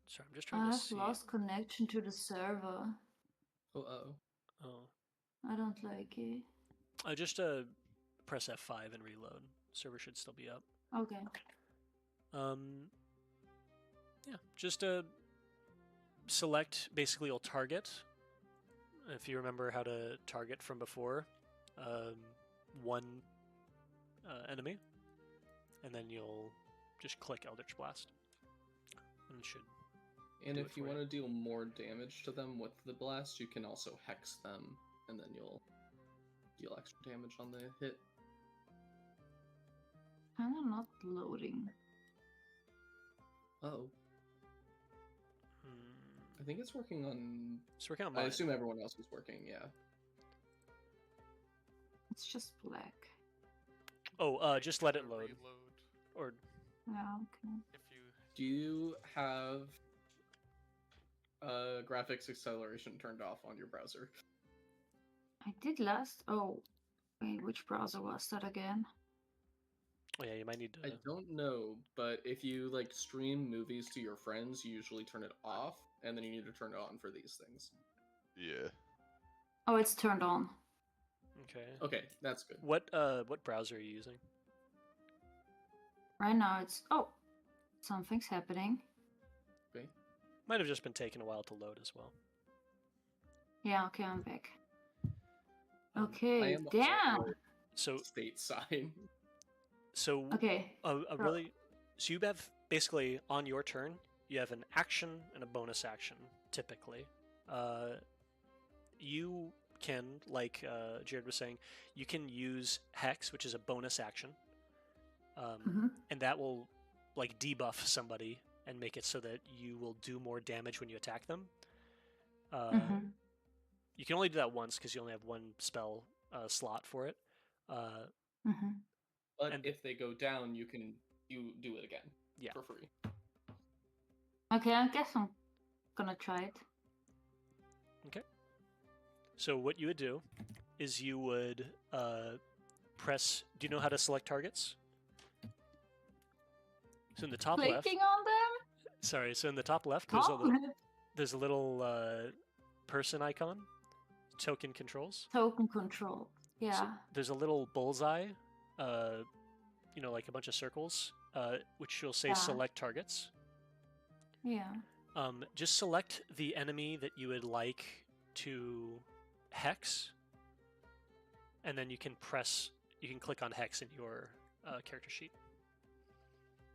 Sorry, I'm just trying to I've see. lost connection to the server. Uh-oh. Oh, I don't like it. just press F5 and reload. Server should still be up. Okay. Yeah, just select, basically you'll target, if you remember how to target from before, one enemy, and then you'll just click Eldritch Blast. And it should. And do it if you for want you. to deal more damage to them with the blast, you can also hex them, and then you'll deal extra damage on the hit. Kinda not loading. Oh, Hmm, I think it's working on. it's working on I mine. assume everyone else is working. Yeah. It's just black. Oh, just let it To load. Reload Or Yeah, okay. if you. Do you have graphics acceleration turned off on your browser? I did last. Oh, wait, which browser was that again? oh yeah, you might need to. I don't know, but if you like stream movies to your friends, you usually turn it off, and then you need to turn it on for these things. Yeah. Oh, it's turned on. Okay. Okay, that's good. What browser are you using? Right now it's. Oh, something's happening. Okay. Might have just been taking a while to load as well. Yeah, okay, I'm back. I Okay, am damn! also So stateside. so Okay, a really so you have basically on your turn you have an action and a bonus action typically. You can, like Jared was saying, you can use Hex, which is a bonus action, and that will like debuff somebody and make it so that you will do more damage when you attack them. You can only do that once because you only have one spell slot for it. But And- if they go down, you do it again. Yeah. For free. Okay, I guess I'm gonna try it. So what you would do is you would press. Do you know how to select targets? So in the top left. Clicking on them? Sorry. So in the top left, Oh, there's a little person icon. Token controls. token control. Yeah. So there's a little bullseye. Like a bunch of circles, which will say Yeah. select targets. Yeah. Just select the enemy that you would like to hex, and then you can click on hex in your character sheet,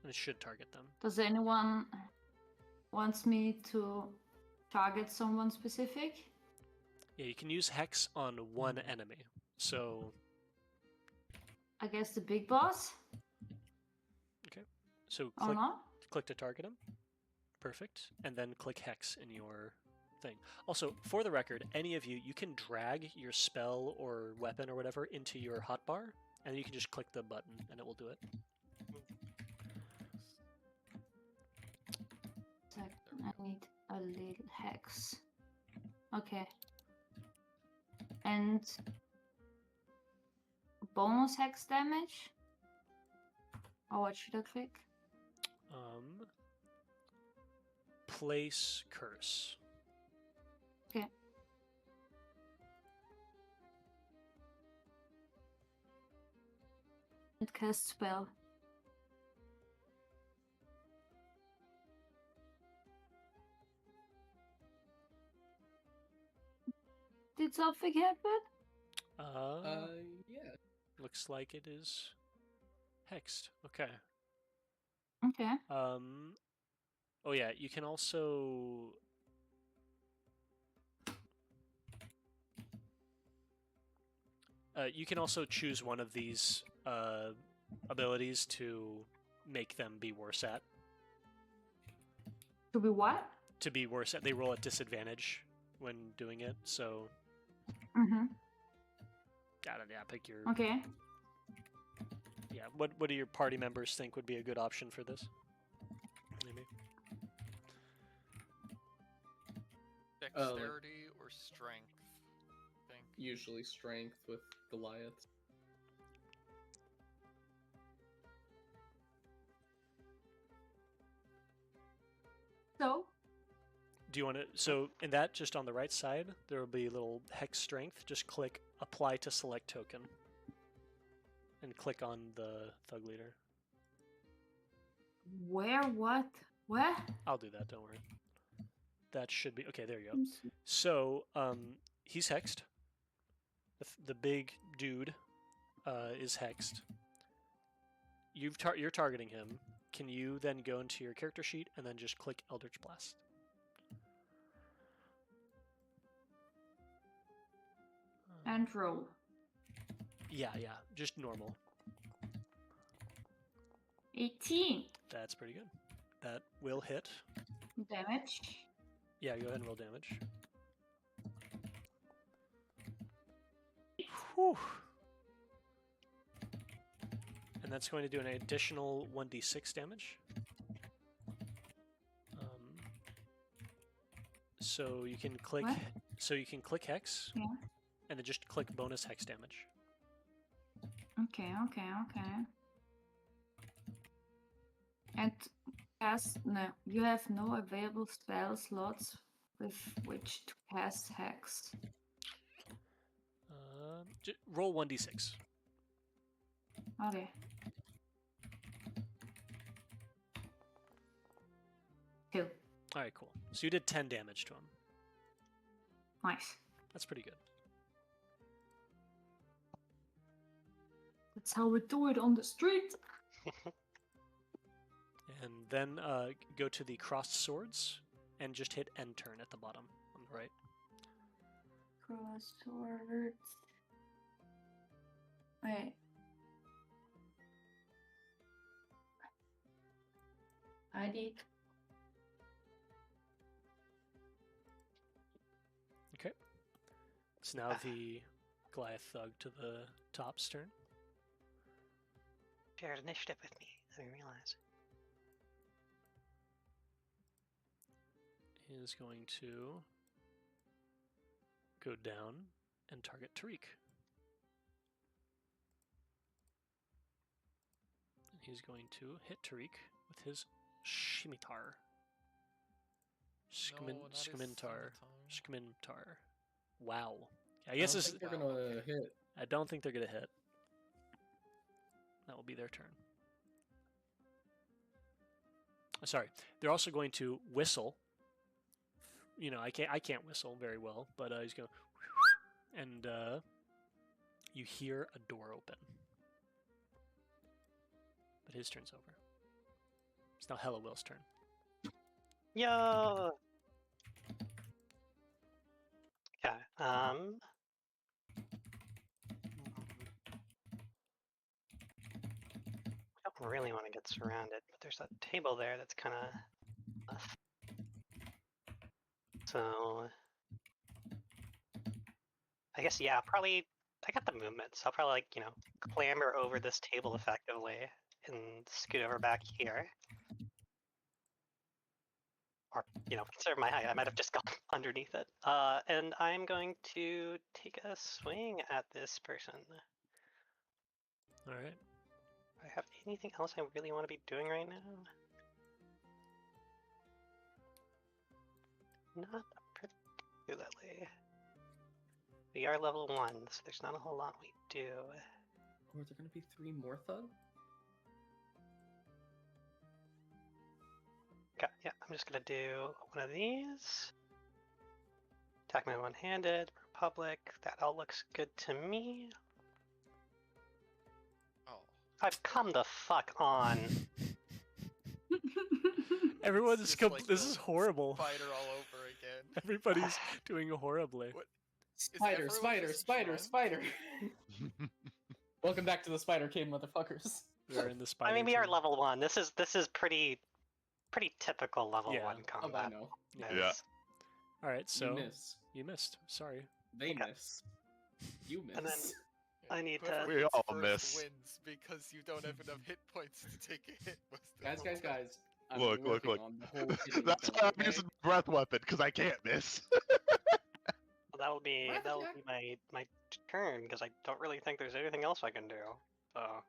and it should target them. Does anyone wants me to target someone specific? Yeah, you can use hex on one enemy. So I guess the big boss? click, not? click to target him. Perfect. And then click hex in your thing. Also, for the record, any of you can drag your spell or weapon or whatever into your hotbar, and you can just click the button and it will do it. I need a little hex. Okay. And bonus hex damage? Or what should I click? Place curse. Okay. And cast spell. Did something happen? Yeah. Looks like it is hexed. Okay. Okay. Oh yeah, you can also choose one of these abilities to make them be worse at. To be what? To be worse at, they roll at disadvantage when doing it. So, Mm-hmm. pick your. Okay. Yeah, what do your party members think would be a good option for this? Maybe. Dexterity or strength, I think. Usually strength with Goliath. So? Do you want to? So in that, just on the right side, there will be a little hex strength. Just click apply to select token, and click on the thug leader. Where? What? Where? I'll do that. Don't worry. That should be okay. There you go. Oops. So he's hexed. The big dude is hexed. You're targeting him. Can you then go into your character sheet and then just click Eldritch Blast? And roll. Yeah, just normal. 18 That's pretty good. That will hit. damage. Yeah, go ahead and roll damage. Whew. And that's going to do an additional 1d6 damage. So you can click. What? So you can click hex. Yeah. And then just click bonus hex damage. Okay. And you have no available spell slots with which to cast hex. Roll 1d6. Okay. 2. All right, cool. So you did 10 damage to him. Nice. That's pretty good. That's how we do it on the street. And then go to the crossed swords and just hit end turn at the bottom on the right. Cross swords. Wait. I did. Okay. It's now the Goliath Thug to the top's turn. Shared initiative with me. I didn't realize. He is going to go down and target Tariq. And he's going to hit Tariq with his scimitar. Scimitar. Wow. I guess this is. they're gonna hit. I don't think they're gonna hit. That will be their turn. Sorry. They're also going to whistle. You know, I can't whistle very well, but he's going, and you hear a door open. But his turn's over. It's now Hella Will's turn. Yo. Okay. I don't really want to get surrounded, but there's that table there that's kind of. So. I guess, yeah, probably. I got the movement, so I'll probably, like, you know, clamber over this table effectively and scoot over back here. Or, you know, consider my height. I might have just gone underneath it. And I'm going to take a swing at this person. All right. Do I have anything else I really want to be doing right now? Not particularly. We are level 1, so there's not a whole lot we do. Or are there gonna be 3 more thugs? Okay, yeah, I'm just gonna do one of these. Attack my one-handed, Republic. That all looks good to me. Oh. I've come the fuck on. Everyone's It's just like this the is horrible. Spider all over again. Everybody's doing horribly. What? Spider, everyone spider, just spider, drunk? spider. Welcome back to the Spider Cave, motherfuckers. We're in the spider. I mean, we are team. level 1. This is pretty typical level Yeah. 1 Oh, combat. I know. Yeah. All right, so You miss. you missed. Sorry. They Okay. miss. You miss. And then I need Whoever to- We hits all first miss. wins because you don't have enough hit points to take a hit. most of Guys, the guys, time. guys. I'm Look, working look. on the whole hitting That's thing, why I'm okay? using breath weapon, because I can't miss. That'll be What? my turn because I don't really think there's anything else I can do. So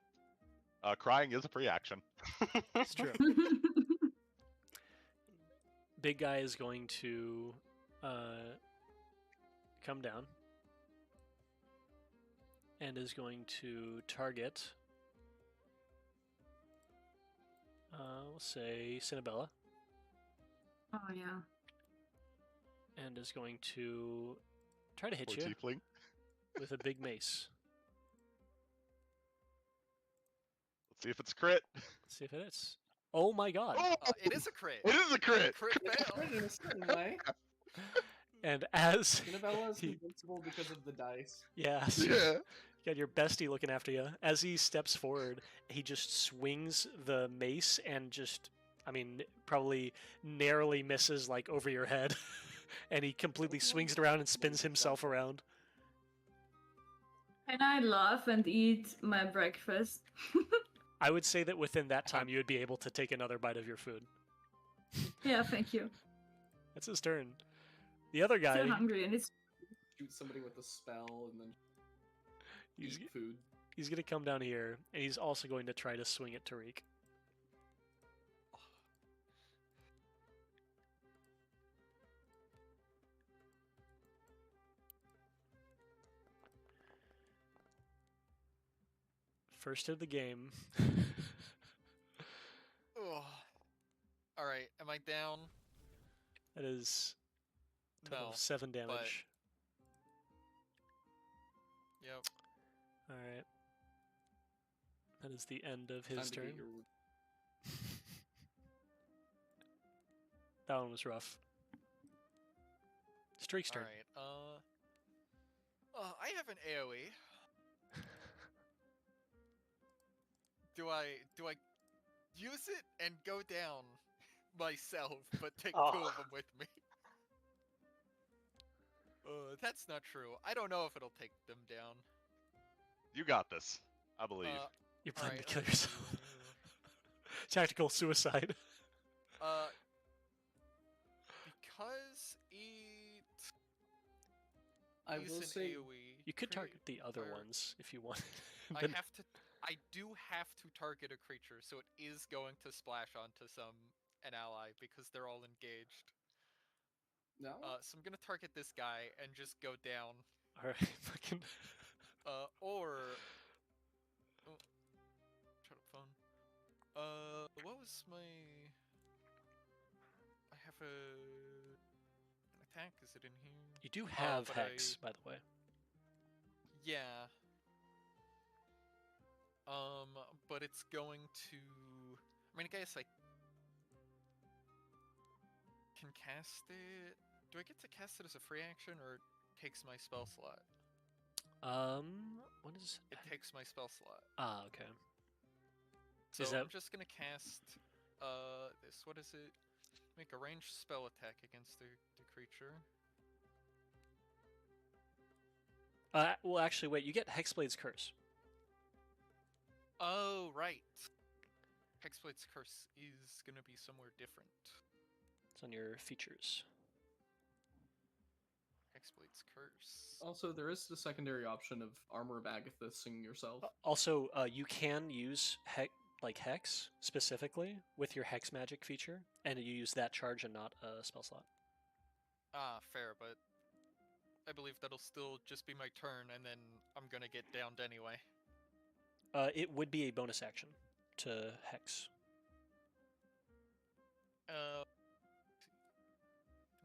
Crying is a free action. It's true. Big guy is going to come down and is going to target. We'll say Cinnabella. Oh yeah. and is going to try to hit Poor you tiefling. with a big mace. Let's see if it's crit. Let's see if it is. Oh my god! Oh, It is a crit. it is a crit. Crit fail. Crit in a certain way. And as Annabella is he, invincible because of the dice. yeah, Yeah. you got your bestie looking after you. As he steps forward, he just swings the mace and just, I mean, probably narrowly misses like over your head, and he completely swings it around and spins himself around. And I laugh and eat my breakfast. I would say that within that time you would be able to take another bite of your food. Yeah, thank you. That's his turn. The other Still guy, hungry, and it's Shoot somebody with a spell and then he's, eat food. he's going to come down here, and he's also going to try to swing at Tariq. First of the game. Ugh. All right, am I down? That is total No. of 7 damage. Yep. Alright. That is the end of Time his to get turn. your- That one was rough. Streak's All turn. right. I have an AOE. Do I use it and go down myself, but take two Oh. of them with me? That's not true. I don't know if it'll take them down. You got this. I believe. You're planning alright, to kill let's yourself. see. Tactical suicide. Because I use will an say AOE. You could target create the other fire- ones if you want. I But do have to target a creature, so it is going to splash onto an ally because they're all engaged. no. So I'm gonna target this guy and just go down. Alright, fucking. Or oh, shut up, phone. What was my? I have an attack. Is it in here? You do have but Hex, by the way. Yeah. But it's going to. I mean, I guess I can cast it. Do I get to cast it as a free action, or it takes my spell slot? What is It takes my spell slot. Ah, okay. So Is that- I'm just gonna cast this. What is it? Make a ranged spell attack against the creature. Well, actually, wait. You get Hexblade's Curse. Oh, right. Hexblade's Curse is gonna be somewhere different. It's on your features. Hexblade's Curse. Also, there is the secondary option of Armor of Agathysing yourself. Also, you can use Hex specifically with your Hex magic feature, and you use that charge and not a spell slot. Ah, fair, but I believe that'll still just be my turn, and then I'm gonna get downed anyway. It would be a bonus action to Hex. Can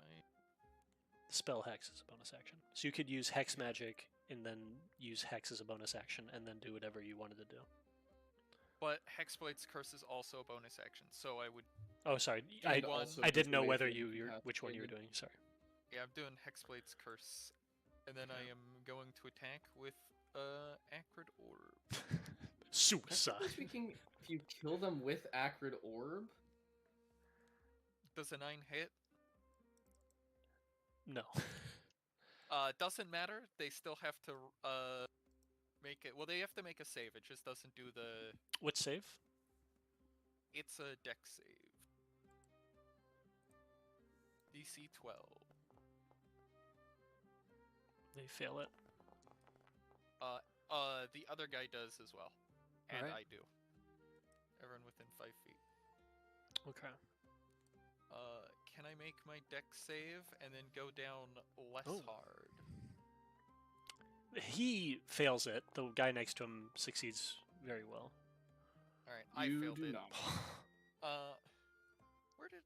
I... Spell Hex is a bonus action. So you could use Hex magic and then use Hex as a bonus action and then do whatever you wanted to do. But Hexblade's Curse is also a bonus action, so I would... Oh, sorry. And I, also I didn't know situation whether you you're have which one you were stated. doing. Sorry. Yeah, I'm doing Hexblade's Curse. And then I am going to attack with Acrid Orb. Suicide. Technically speaking, if you kill them with Acrid Orb, Does a 9 hit? No. Doesn't matter. They still have to make it. Well, they have to make a save. It just doesn't do the. What save? It's a dex save. DC 12. They fail it. The other guy does as well, and Alright. I do. Everyone within 5 feet. Okay. Can I make my dex save and then go down less Oh. hard? He fails it. The guy next to him succeeds very well. All right, I you failed do it. not. Where did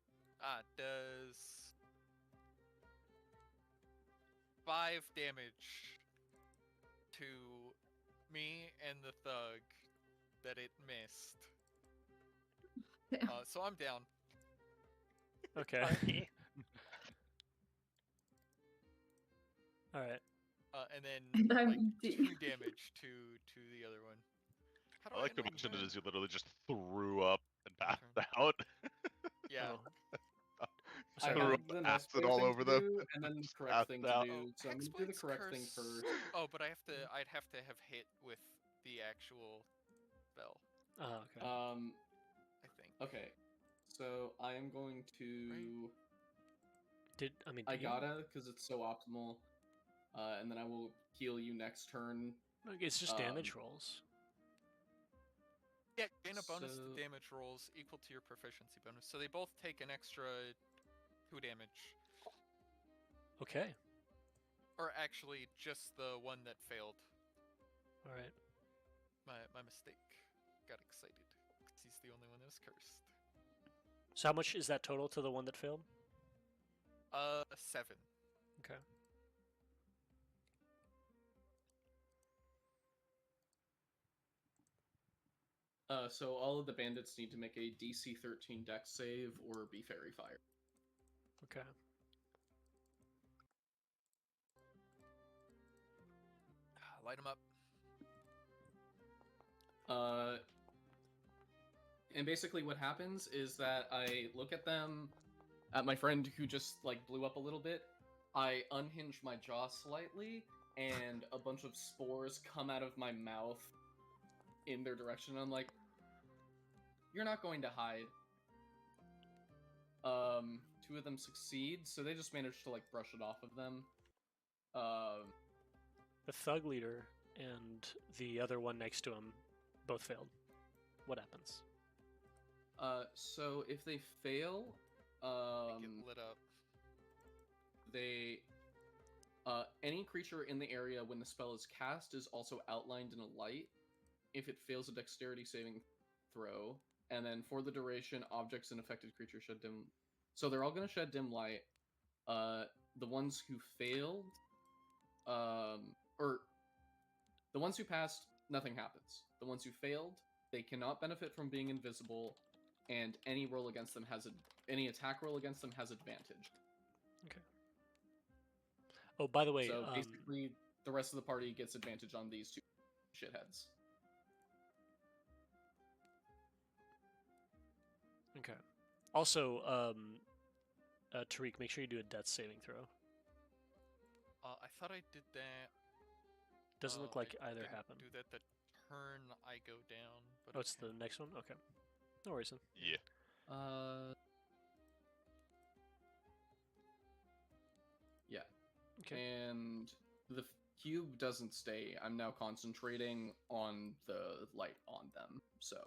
does 5 damage to me and the thug that it missed. So I'm down. Okay. Party. All right. And then And I'm like eating. 2 damage to the other one. How do I like to end imagine on it as you literally just threw up and passed Turn. out. Yeah. Oh, I sorry. Threw have up the next acid way all thing over to them. do, and then the Just correct passed thing to out. do. So I'm gonna do the Hexblade's correct thing curse. first. Oh, but I'd have to have hit with the actual spell, Oh, okay. I think. Okay. So I am going to. I Did you? gotta, because it's so optimal. And then I will heal you next turn. Okay, it's just damage rolls. Yeah, gain a bonus to So- damage rolls equal to your proficiency bonus. So they both take an extra 2 damage. Okay. Or actually, just the one that failed. All right. My mistake. Got excited. Because he's the only one that was cursed. So how much is that total to the one that failed? 7. Okay. So all of the bandits need to make a DC 13 Dex save or be Fairy Fire. Okay. Light him up. And basically what happens is that I look at them, at my friend who just like blew up a little bit. I unhinge my jaw slightly, and a bunch of spores come out of my mouth in their direction. I'm like, you're not going to hide. 2 of them succeed, so they just managed to like brush it off of them. The thug leader and the other one next to him both failed. What happens? So if they fail, They get lit up. they any creature in the area when the spell is cast is also outlined in a light. If it fails a dexterity saving throw, and then for the duration, objects and affected creatures shed dim. So they're all going to shed dim light. The ones who failed, or the ones who passed, nothing happens. The ones who failed, they cannot benefit from being invisible, and any roll against them has any attack roll against them has advantage. Oh, by the way, So basically, the rest of the party gets advantage on these 2 shitheads. okay. Also, Tariq, make sure you do a death saving throw. I thought I did that. Doesn't look like I either didn't happened. Do that the turn I go down. But Oh, it's okay. the next one? Okay. No worries then. Yeah. Yeah. Okay. And the cube doesn't stay. I'm now concentrating on the light on them, so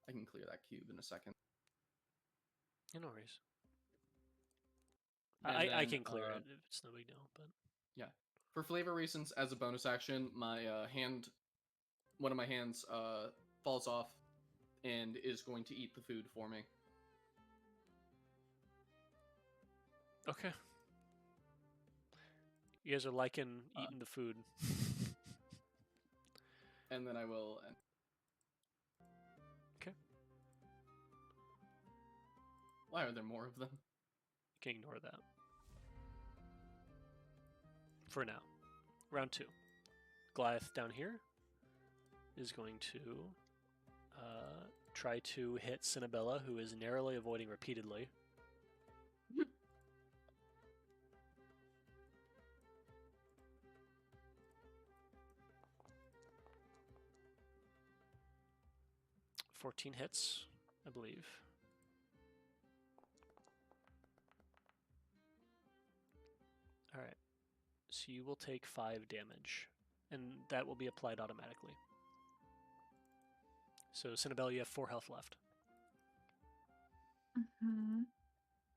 I can clear that cube in a second. Yeah, no worries. And I then, can clear it. It's no big deal, but For flavor reasons, as a bonus action, my one of my hands, falls off and is going to eat the food for me. okay. You guys are liking eating the food. And then I will end. Okay. Why are there more of them? You can ignore that. For now. Round 2. Goliath down here is going to try to hit Cinnabella, who is narrowly avoiding repeatedly. $14 hits, I believe. Alright. So you will take 5 damage, and that will be applied automatically. So, Cinnabella, you have 4 health left.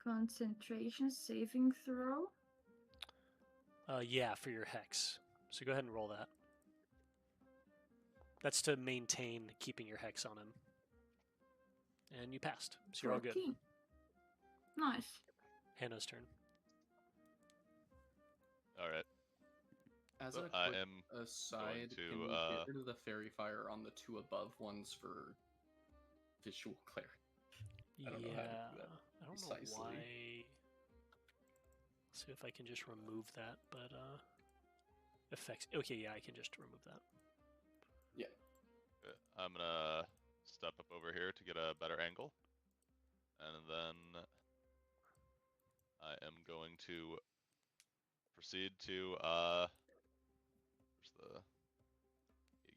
Concentration saving throw. Yeah, for your hex. So go ahead and roll that. That's to maintain keeping your hex on him. And you passed, so you're all good. 14. Nice. Hannah's turn. All right. As So a I quick am aside, to, can we get rid of the fairy fire on the two above ones for visual clarity? I don't know how to do that I don't know precisely. why. Let's see if I can just remove that, but effects. Okay, yeah, I can just remove that. Yeah. Okay, I'm gonna step up over here to get a better angle, and then I am going to proceed to where's the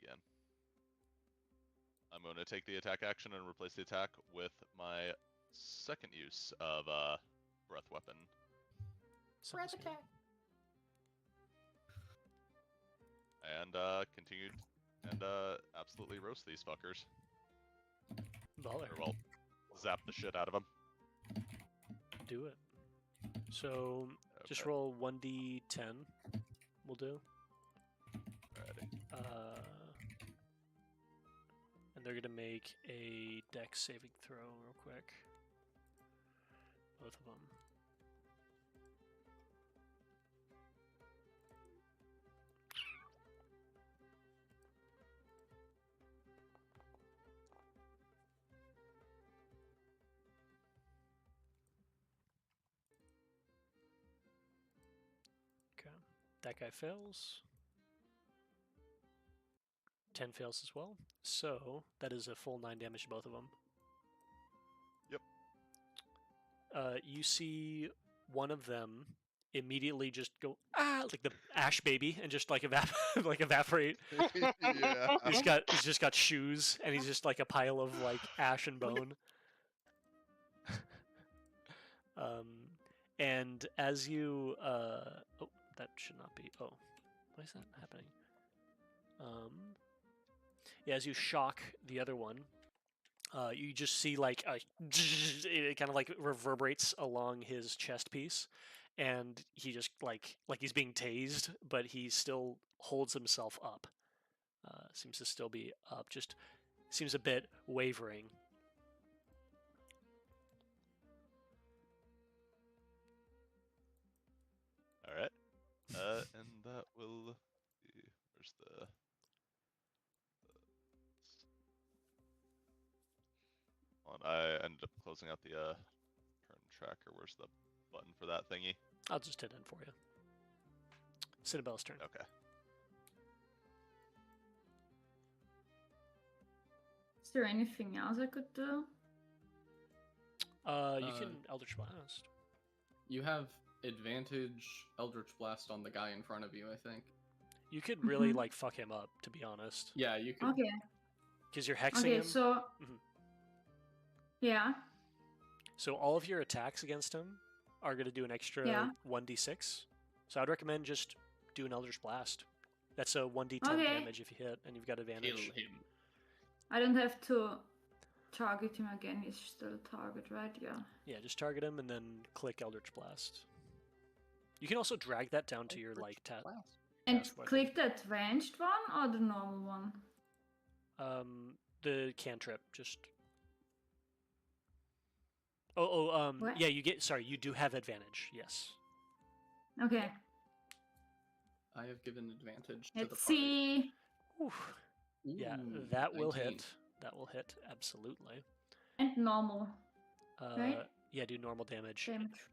again? I'm going to take the attack action and replace the attack with my second use of breath weapon. Sounds good. And continued and absolutely roast these fuckers. Baller. Or well, zap the shit out of them. Do it. So just roll 1d10. We'll do. Alrighty. And they're gonna make a dex saving throw real quick. Both of them. Okay, that guy fails. 10 fails as well. So that is a full 9 damage to both of them. Yep. You see one of them immediately just go like the ash baby and just like evaporate. Yeah. He's just got shoes and he's just like a pile of like ash and bone. And as you oh, that should not be. Oh, why is that happening? Yeah, as you shock the other one, you just see like it kind of like reverberates along his chest piece, and he just like he's being tased, but he still holds himself up. Seems to still be up. Just seems a bit wavering. All right. And that will. Where's the? I ended up closing out the turn tracker. Where's the button for that thingy? I'll just hit end for you. Citadel's turn. Okay. Is there anything else I could do? You can Eldritch Blast. You have advantage Eldritch Blast on the guy in front of you, I think. You could really Mhm. like fuck him up, to be honest. Yeah, you could. Okay. Because you're hexing Okay, him. so Mhm. yeah. So all of your attacks against him are going to do an extra Yeah. 1d6. So I'd recommend just do an Eldritch Blast. That's a 1d10 Okay. damage if you hit, and you've got advantage. Kill him. I don't have to target him again. He's still a target, right? Yeah. Yeah, just target him and then click Eldritch Blast. You can also drag that down to your like Blast. And Task weapon. click the advanced one or the normal one? the cantrip. Just What? yeah, you do have advantage. Yes. Okay. I have given advantage to the Let's party. see. Oof. Yeah, Ooh, that will 19. hit. That will hit absolutely. And normal Right? Yeah, do normal damage. damage.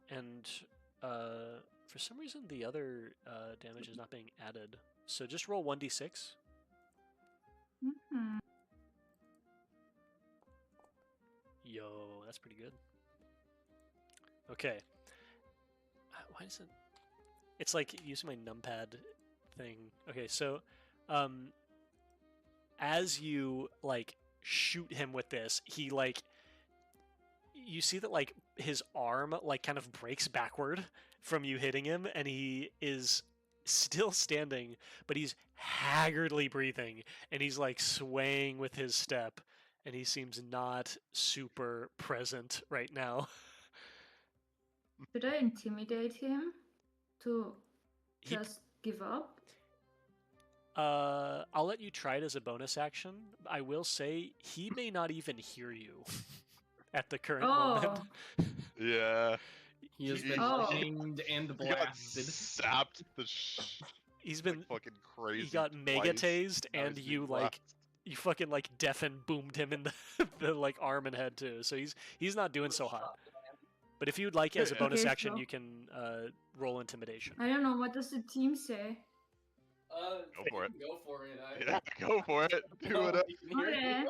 And for some reason the other damage is not being added. So just roll 1d6. Mhm. Yo, that's pretty good. Okay. Why is it? It's like using my numpad thing. Okay, so as you like shoot him with this, he like you see that like his arm like kind of breaks backward from you hitting him, and he is still standing, but he's haggardly breathing, and he's like swaying with his step, and he seems not super present right now. Should I intimidate him to He- just give up? I'll let you try it as a bonus action. I will say he may not even hear you at the current moment. Oh, Yeah. He has been Oh. hanged and He got blasted. sapped He's like been fucking crazy. he got mega twice. tased, Now and he's you being like blasted. you fucking like deafen boomed him in the the like arm and head too. So he's not doing so hot. But if you'd like, as a bonus Okay, action, so- you can roll intimidation. I don't know. What does the team say? Go for it. Go for it. Yeah, go for it. Do it. Okay.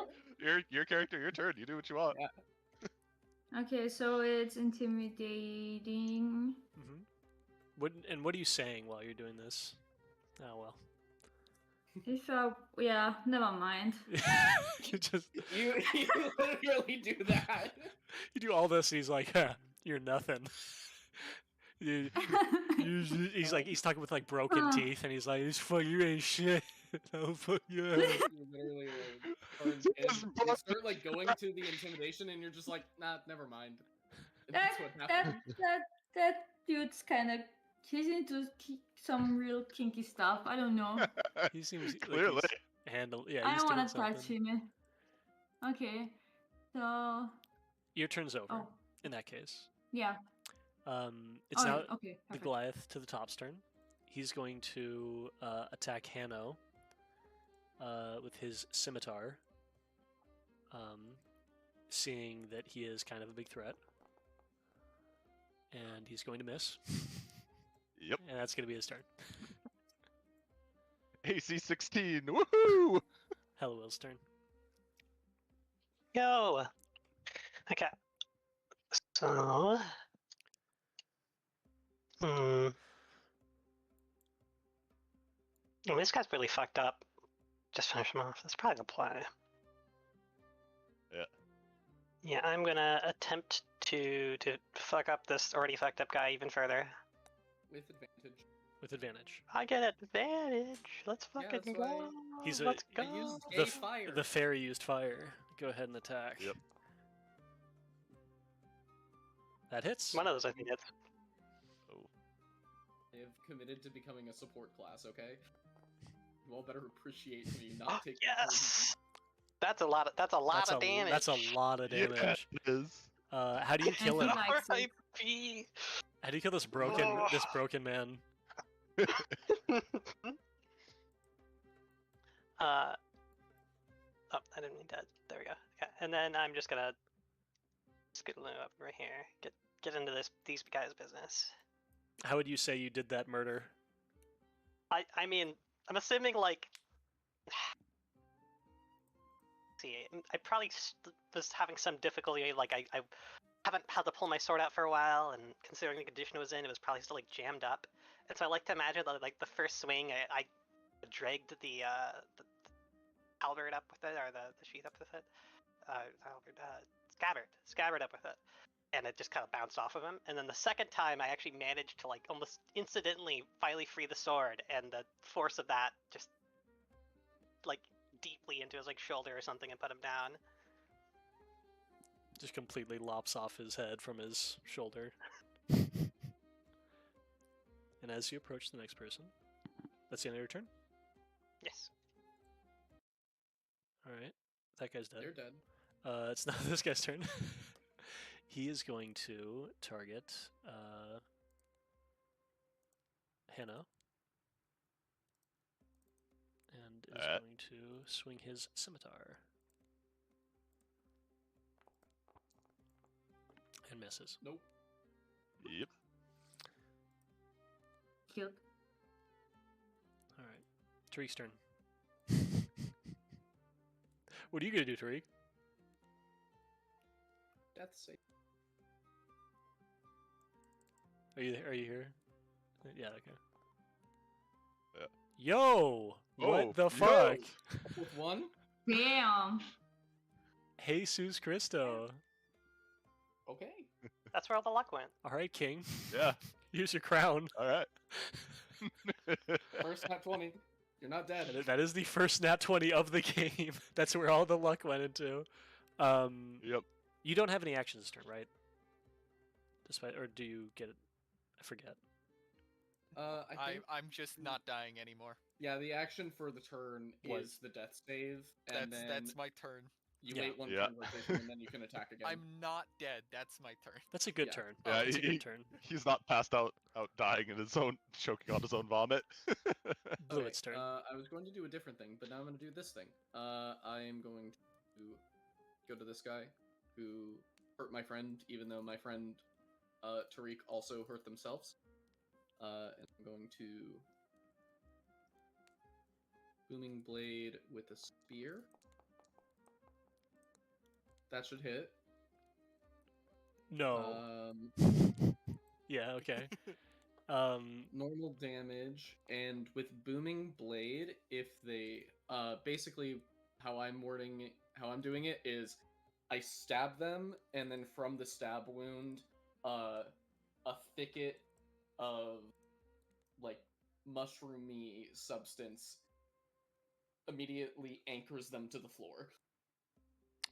Your character, your turn. You do what you want. Yeah. Okay, so it's intimidating. Mm-hmm. What are you saying while you're doing this? Oh well. Yeah, never mind. you just You literally do that. you do all this, and he's like, huh, "You're nothing." He's like he's talking with like broken teeth, and he's like, you ain't shit." Oh fuck yeah. You literally turns in. You start like going to the intimidation, and you're just like, nah, never mind. And that, that's what that, happens. that dude's kind of. He's into some real kinky stuff. I don't know. He seems Clearly. like he's handle. Yeah, I he's don't doing want to touch something. him. Okay, so. Your turn's over. Oh, In that case, yeah. it's now Okay. the Perfect. Goliath to the top's turn. He's going to attack Hanno with his scimitar, seeing that he is kind of a big threat. And he's going to miss. Yep. And that's going to be his turn. AC 16. Woohoo! Hello, Will's turn. Yo. Okay. So. I mean, this guy's really fucked up. Just finish him off. That's probably the play. Yeah. Yeah, I'm gonna attempt to fuck up this already fucked up guy even further. With advantage. With advantage. I get advantage. Let's Yeah, fucking that's go. right. He's a- Let's I go. used The a f- fire. The fairy used fire. Go ahead and attack. Yep. That hits. One of those I think hits. Oh. I have committed to becoming a support class. Okay. You all better appreciate me not taking. Yes. That's a lot of damage. That's a lot of damage. Yeah, it is. How do you kill And him? he likes it. R.I.P. How do you kill this broken man? Oh, I didn't mean that. There we go. Okay, and then I'm just gonna scoot up right here. Get into these guys' business. How would you say you did that murder? I mean, I'm assuming like. See, I probably was having some difficulty. Like I haven't had to pull my sword out for a while, and considering the condition it was in, it was probably still like jammed up. And so I like to imagine that like the first swing, I dragged the halberd up with it, or the sheath up with it, scabbard up with it, and it just kind of bounced off of him. And then the second time, I actually managed to like almost incidentally finally free the sword, and the force of that just like deeply into his like shoulder or something and put him down. Just completely lops off his head from his shoulder. And as you approach the next person, that's the end of your turn? Yes. Alright. That guy's dead. They're dead. It's now this guy's turn. He is going to target Hannah. And is going to swing his scimitar. And misses. Nope. Yep. Cute. Alright. Tariq's turn. What are you gonna do, Tariq? Death save. Are you here? Yeah, okay. Yeah. Yo! Oh, What the yo! fuck? With one. Damn. Jesus Christo. Okay. That's where all the luck went. Alright, King. Yeah. Use your crown. All right. First nat 20. You're not dead. That is the first nat 20 of the game. That's where all the luck went into. Yep. You don't have any actions this turn, right? Despite, or do you get it? I forget. I think. I'm just not dying anymore. Yeah, the action for the turn Was- is the death save, and That's then that's my turn. You Yeah. wait one Yeah. conversation and then you can attack again. I'm not dead. That's my turn. That's a good Yeah. turn. Yeah, That's a good turn. he's not passed out dying in his own, choking on his own vomit. Blew Okay, its turn. I was going to do a different thing, but now I'm going to do this thing. I am going to go to this guy who hurt my friend, even though my friend Tariq also hurt themselves. And I'm going to booming blade with a spear. That should hit. No. Yeah. Okay. Normal damage, and with booming blade, if they basically how I'm doing it is I stab them, and then from the stab wound, a thicket of like mushroomy substance immediately anchors them to the floor.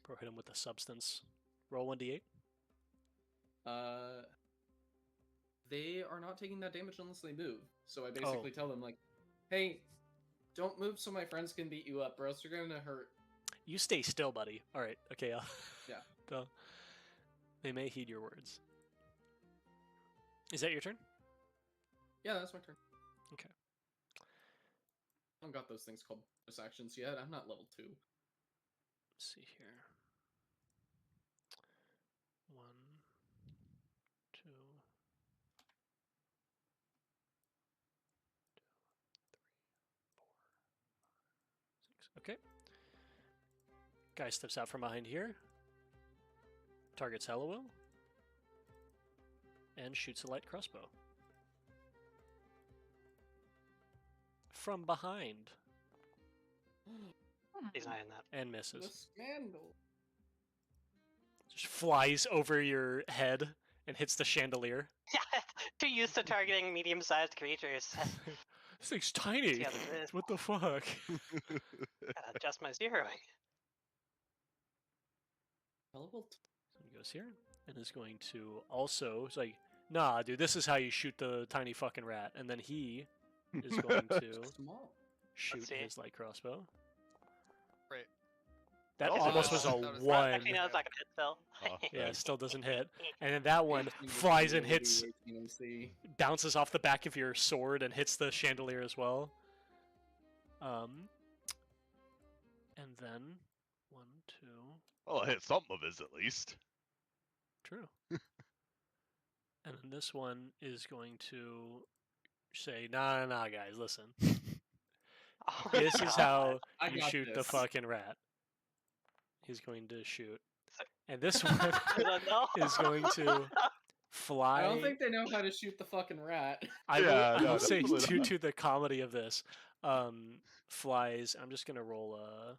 Bro, hit him with a substance. Roll 1d8. They are not taking that damage unless they move. So I basically tell them like, "Hey, don't move so my friends can beat you up, or else you're gonna hurt." You stay still, buddy. All right. Okay. Yeah. They may heed your words. Is that your turn? Yeah, that's my turn. Okay. I don't got those things called bonus actions yet. I'm not level 2. Let's see here. 1, 2, 6. Okay. Guy steps out from behind here. Targets Hallowell. And shoots a light crossbow. From behind. He's not in that. And The misses. scandal. Just flies over your head and hits the chandelier. Too used to targeting medium-sized creatures. This thing's tiny. Yeah, it is. What the fuck? Gotta adjust my zeroing. Hellbolt. So he goes here and is going to also. It's like, nah, dude, this is how you shoot the tiny fucking rat. And then he is going to Small. shoot see. his light crossbow. Right. That Also almost does- was a that was- 1. Actually, no, it's not gonna hit still. Oh, Yeah, okay. it still doesn't hit. And then that one 18 flies and AC, hits, 18 AC. bounces off the back of your sword and hits the chandelier as well. And then 1, 2. Well, I hit something of his at least. True. And then this one is going to say, nah, guys, listen. Oh my This is God. how I you got shoot the this. fucking rat. He's going to shoot. So- And this one No. is going to fly. I don't think they know how to shoot the fucking rat. I will, Yeah, I no, will say, definitely due not. to the comedy of this, flies. I'm just going to roll a.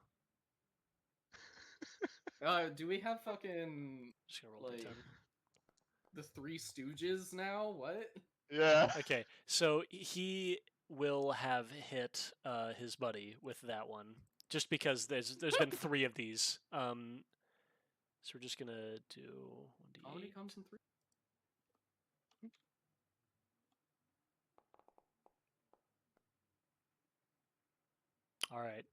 Do we have fucking Just going to roll a like 10. the Three Stooges now? What? Yeah. Okay, so he will have hit his buddy with that one, just because there's been 3 of these. So we're just gonna do 1d8. How many comes in 3? All right,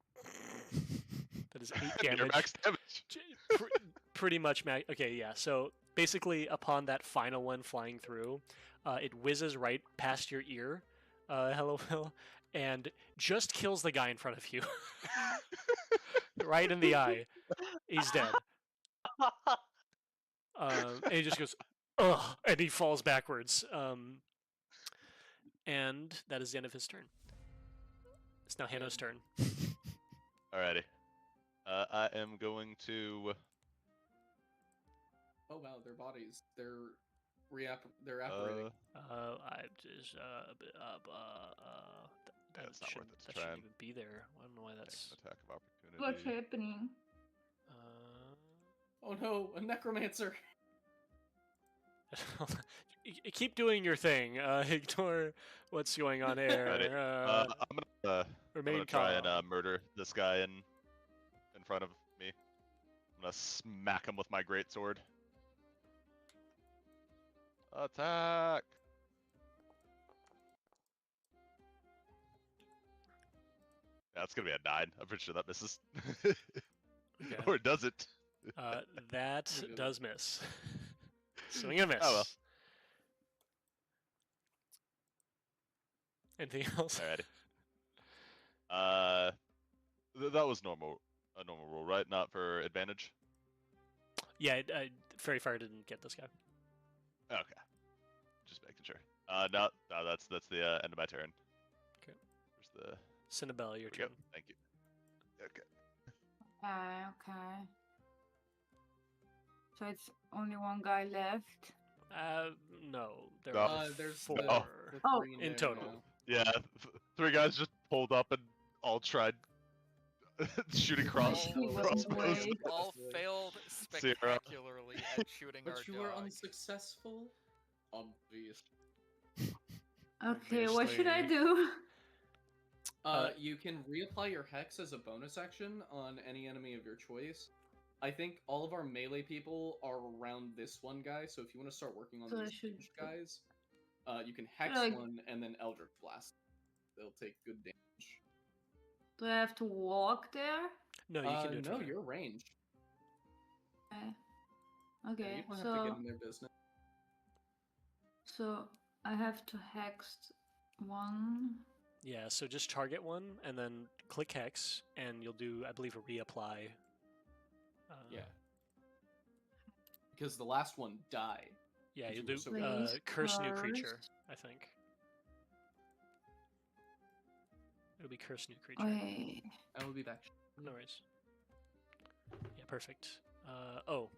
that is 8 Your damage. max damage. Pretty much okay, yeah. So basically, upon that final one flying through, it whizzes right past your ear, hello Will, and just kills the guy in front of you, right in the eye. He's dead. And he just goes, ugh, and he falls backwards. And that is the end of his turn. It's now Hanno's turn. Alrighty. I am going to. Oh wow, their bodies. They're apparating. I just Yeah, it's not worth it to that try shouldn't and even be there. I don't know why that's. Attack of opportunity. What's happening? Oh no, a necromancer. Keep doing your thing. Ignore what's going on Alrighty. here. I'm gonna Remain try calm. and murder this guy in front of me. I'm gonna smack him with my greatsword. Attack! Yeah, it's gonna be a 9. I'm pretty sure that misses. Okay. Or does it? That Maybe a does miss. Swing and miss. Oh, well. Anything else? Alrighty. That was a normal roll, right? Not for advantage. Yeah, Fairy Fire didn't get this guy. Okay. Just making sure. No, that's the end of my turn. Okay. Where's the? Cinnabella, your There we go. turn. Thank you. Okay. Okay. So it's only one guy left. No, there No. are There's four. the Oh, three in there total. now. Yeah, three guys just pulled up and all tried shooting She was crossbows. away. All failed Sierra. spectacularly at shooting our But you were dog. unsuccessful? Obvious. Okay, what should I Obviously. do? You can reapply your hex as a bonus action on any enemy of your choice. I think all of our melee people are around this one guy, so if you want to start working on So I these should- ranged guys, you can hex Like- one and then Eldritch Blast. They'll take good damage. Do I have to walk there? No, you can do it. No, from there. you're ranged. Okay. Yeah, Okay, you don't have to get so in their business. I have to hex one. Yeah, so just target one and then click hex, and you'll do, I believe, a reapply. Yeah. Because the last one died. Yeah, Did you'll you do so Please, curse new creature. curse. I think it'll be curse new creature. Okay. I will be back. No worries. Yeah, perfect. Oh,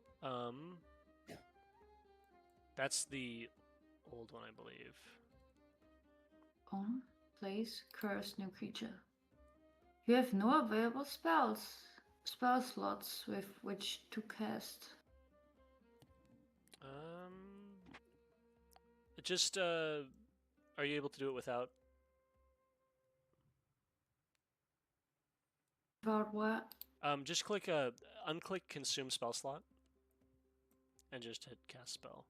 that's the old one, I believe. On place curse new creature. You have no available spell slots with which to cast. Just are you able to do it without? About what? Just click unclick consume spell slot, and just hit cast spell.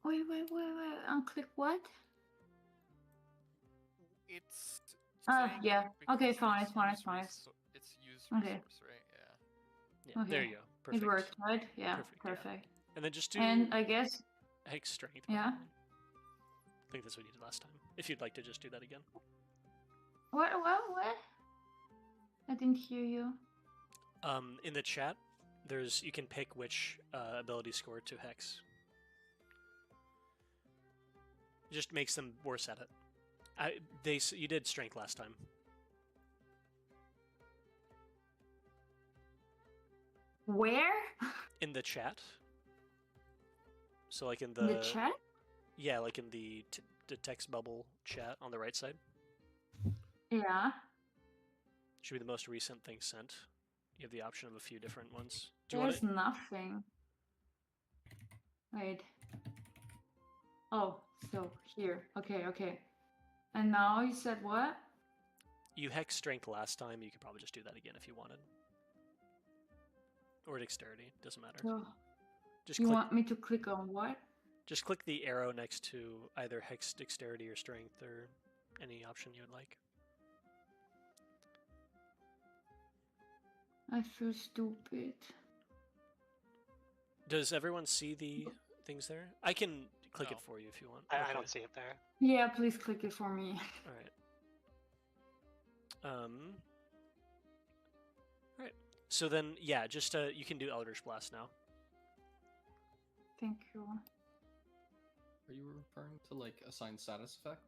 Wait. Unclick what? It's. Ah, saying yeah. because Okay, fine, it's fine, use it's fine. It's use Okay. resource, right? Yeah. Yeah, there Okay. you go. Perfect. It worked, right? Yeah, Perfect, yeah. perfect. And then just do And I guess hex strength. Yeah. probably. I think that's what we did last time. If you'd like to just do that again. what? I didn't hear you. In the chat, you can pick which ability score to hex. It just makes them worse at it. You did strength last time. Where? In the chat. So like in In the chat? Yeah, like in the text bubble chat on the right side. Yeah. Should be the most recent thing sent. You have the option of a few different ones. Do you want There's it? nothing. Wait. Oh, so here. Okay. And now you said what? You hex strength last time. You could probably just do that again if you wanted. Or dexterity, doesn't matter. So Just you click. want me to click on what? Just click the arrow next to either hex, dexterity, or strength, or any option you would like. I feel stupid. Does everyone see the things there? I can click No. it for you if you want. I Okay. don't see it there. Yeah, please click it for me. All right. All right. So then, yeah, just you can do Eldritch Blast now. Thank you. Are you referring to like assigned status effect?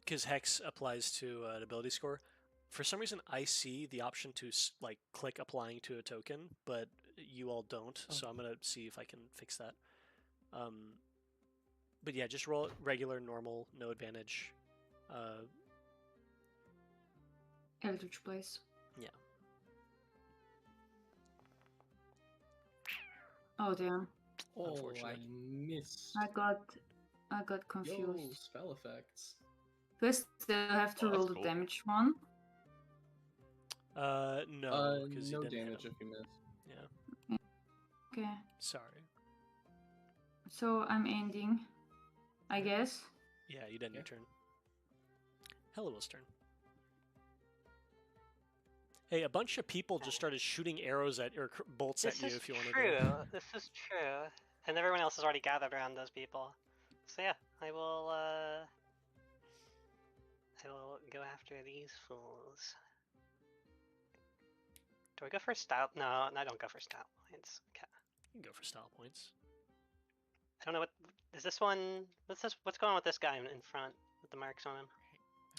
Because Hex applies to an ability score. For some reason, I see the option to like click applying to a token, but you all don't. Oh. So I'm gonna see if I can fix that. But yeah, just roll it regular, normal, no advantage. Eldritch Blaze. Yeah. Oh damn! Oh, I Unfortunate. missed. I got Yo, confused. spell effects. Do I still have to Oh, that's roll the cool. damage one? No, because No you didn't hit damage him. if you miss. Yeah, Okay. sorry. So I'm ending, I guess. Yeah, you did your turn. Hello's turn. Hey, a bunch of people just started shooting arrows at or bolts This at you is if you want to. true. This is true. And everyone else is already gathered around those people. So yeah, I will go after these fools. Do I go for style? No, I don't go for style points. Okay. You can go for style points. I don't know what is this one. What's going on with this guy in front with the marks on him?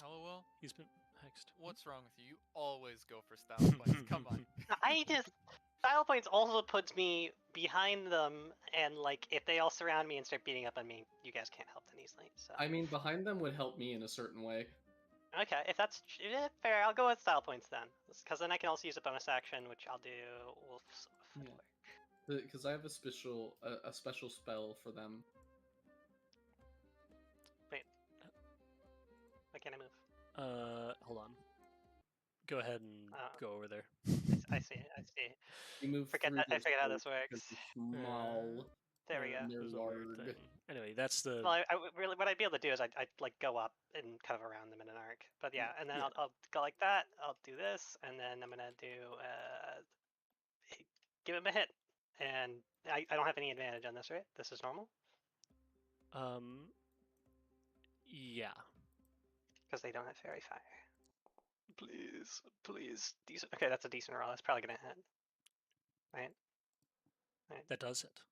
Hallowell, He's been hexed. what's wrong with you? You always go for style points. Come on. I just style points also puts me behind them, and like if they all surround me and start beating up on me, you guys can't help that easily. So I mean, behind them would help me in a certain way. okay, if that's fair, I'll go with style points then, because then I can also use a bonus action, which I'll do Wolf's Footwork. Because I have a special spell for them. Why can't I move? Hold on. Go ahead and go over there. I see. You move Forget through that. I those figured out how this doors works. because they're small. There we go. and they're There's a weird large. thing. Anyway, that's the. Well, really, what I'd be able to do is I'd like go up and kind of around them in an arc. But yeah, and then Yeah. I'll go like that. I'll do this, and then I'm gonna do give him a hit. And I don't have any advantage on this, right? This is normal Yeah. because they don't have fairy fire. Please, decent. Okay, that's a decent roll. That's probably gonna hit. Right. That does it.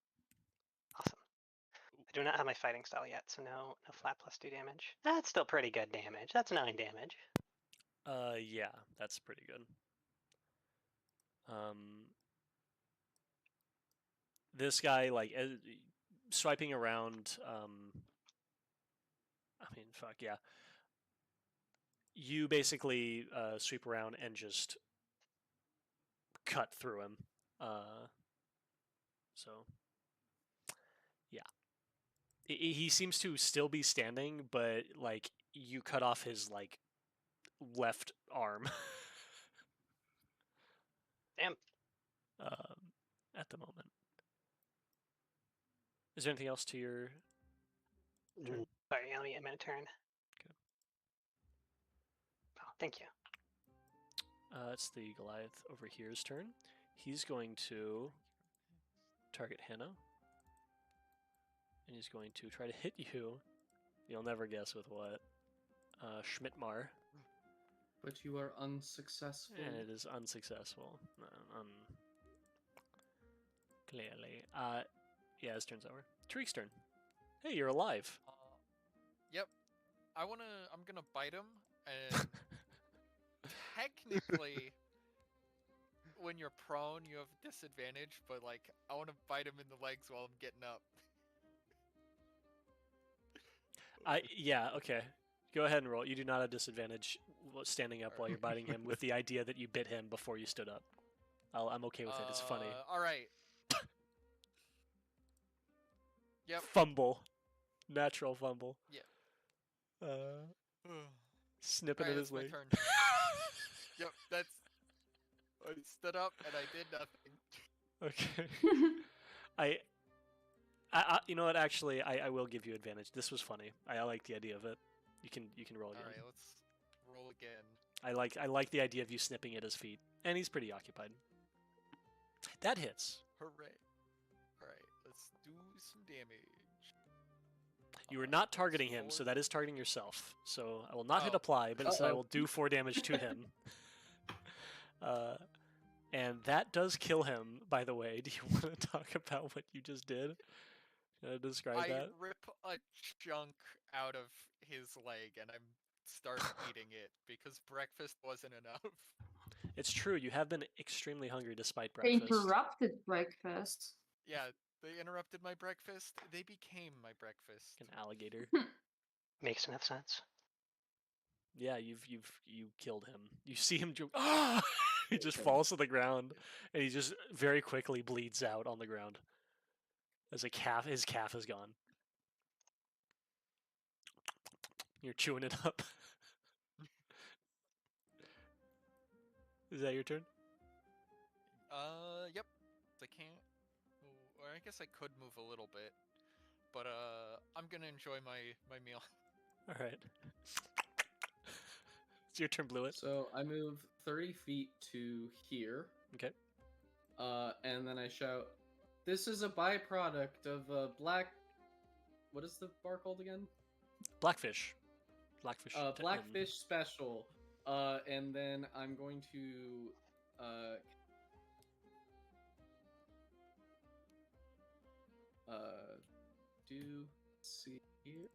Awesome. I do not have my fighting style yet, so no flat +2 damage. That's still pretty good damage. That's 9 damage. Yeah, that's pretty good. This guy, like, swiping around, I mean, fuck, yeah. You basically sweep around and just cut through him. So, yeah. He seems to still be standing, but, like, you cut off his, like, left arm. Damn. At the moment. Is there anything else to your turn? Sorry, let me get my turn. Okay. Oh, thank you. It's the Goliath over here's turn. He's going to target Hannah. And he's going to try to hit you. You'll never guess with what. Schmidtmar. But you are unsuccessful. And it is unsuccessful. Clearly. Yeah, his turn's over. Tariq's turn. Hey, you're alive. Yep. I'm gonna bite him, and technically, when you're prone, you have disadvantage. But like, I want to bite him in the legs while I'm getting up. Yeah, okay. Go ahead and roll. You do not have disadvantage standing up while you're biting him with the idea that you bit him before you stood up. I'm okay with it. It's funny. All right. Yep. Fumble. Natural fumble. Yeah. Snipping Alright, at his that's my leg. turn. Yep, that's. I stood up and I did nothing. Okay. you know what? Actually, I will give you advantage. This was funny. I like the idea of it. You can roll again. Alright, let's roll again. I like the idea of you snipping at his feet, and he's pretty occupied. That hits. Hooray. Alright, let's do some damage. You are not targeting him, so that is targeting yourself. So I will not hit apply, but instead I will do 4 damage to him. And that does kill him, by the way. Do you want to talk about what you just did? Describe that? I rip a chunk out of his leg and I'm start eating it because breakfast wasn't enough. It's true. You have been extremely hungry despite They breakfast. interrupted breakfast. Yeah, they interrupted my breakfast. They became my breakfast. An alligator. Makes enough sense. Yeah, you killed him. You see him he just falls to the ground and he just very quickly bleeds out on the ground. As his calf is gone. You're chewing it up. Is that your turn? Yep. I can't. Or I guess I could move a little bit, but I'm gonna enjoy my meal. All right. It's your turn, Blewett. So I move 30 feet to here. Okay. And then I shout, "This is a byproduct of black. What is the bar called again? Blackfish. Blackfish. Blackfish special." And then I'm going to see here.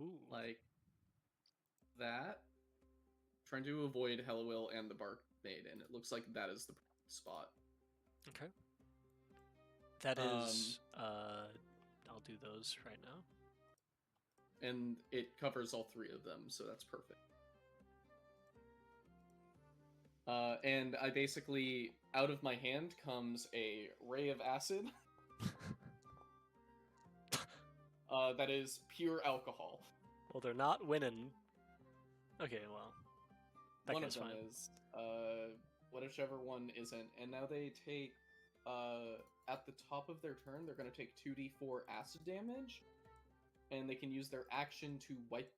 Ooh. Like that. Trying to avoid Hellowill and the Barkmaid, and it looks like that is the spot. Okay. That is. I'll do those right now. And it covers all three of them, so that's perfect. And I basically, out of my hand comes a ray of acid. That is pure alcohol. Well, they're not winning. Okay, well, that One of guy's them fine. is. Whichever one isn't. And now they take, at the top of their turn, they're going to take 2d4 acid damage. And they can use their action to wipe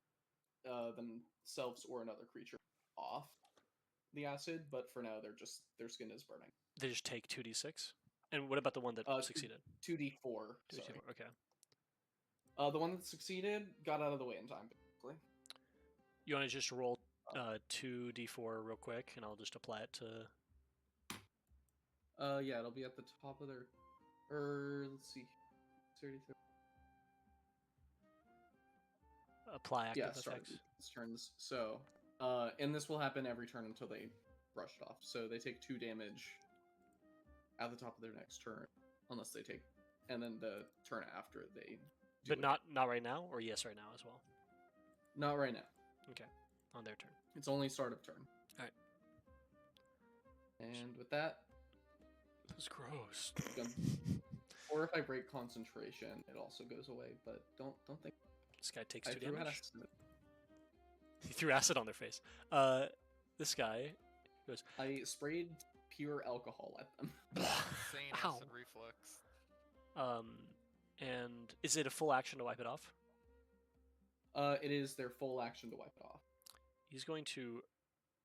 themselves or another creature off the acid. But for now, their skin is burning. They just take 2d6. And what about the one that succeeded? 2d4. 2d4. Sorry. Okay. The one that succeeded got out of the way in time, basically. You want to just roll 2d4 real quick, and I'll just apply it to. Yeah, it'll be at the top of their. Let's see. 30. Apply active Yeah, start effects. these turns. So, and this will happen every turn until they brush it off. So they take 2 damage at the top of their next turn, unless they take, and then the turn after they. But not right now, or yes, right now as well. Not right now. Okay, on their turn. It's only start of turn. All right. And with that, That's gross. or if I break concentration, it also goes away. But don't think. This guy takes I 2 threw damage. acid. He threw acid on their face. This guy goes. I sprayed pure alcohol at them. Insane Ow. acid reflux. And is it a full action to wipe it off? It is their full action to wipe it off. He's going to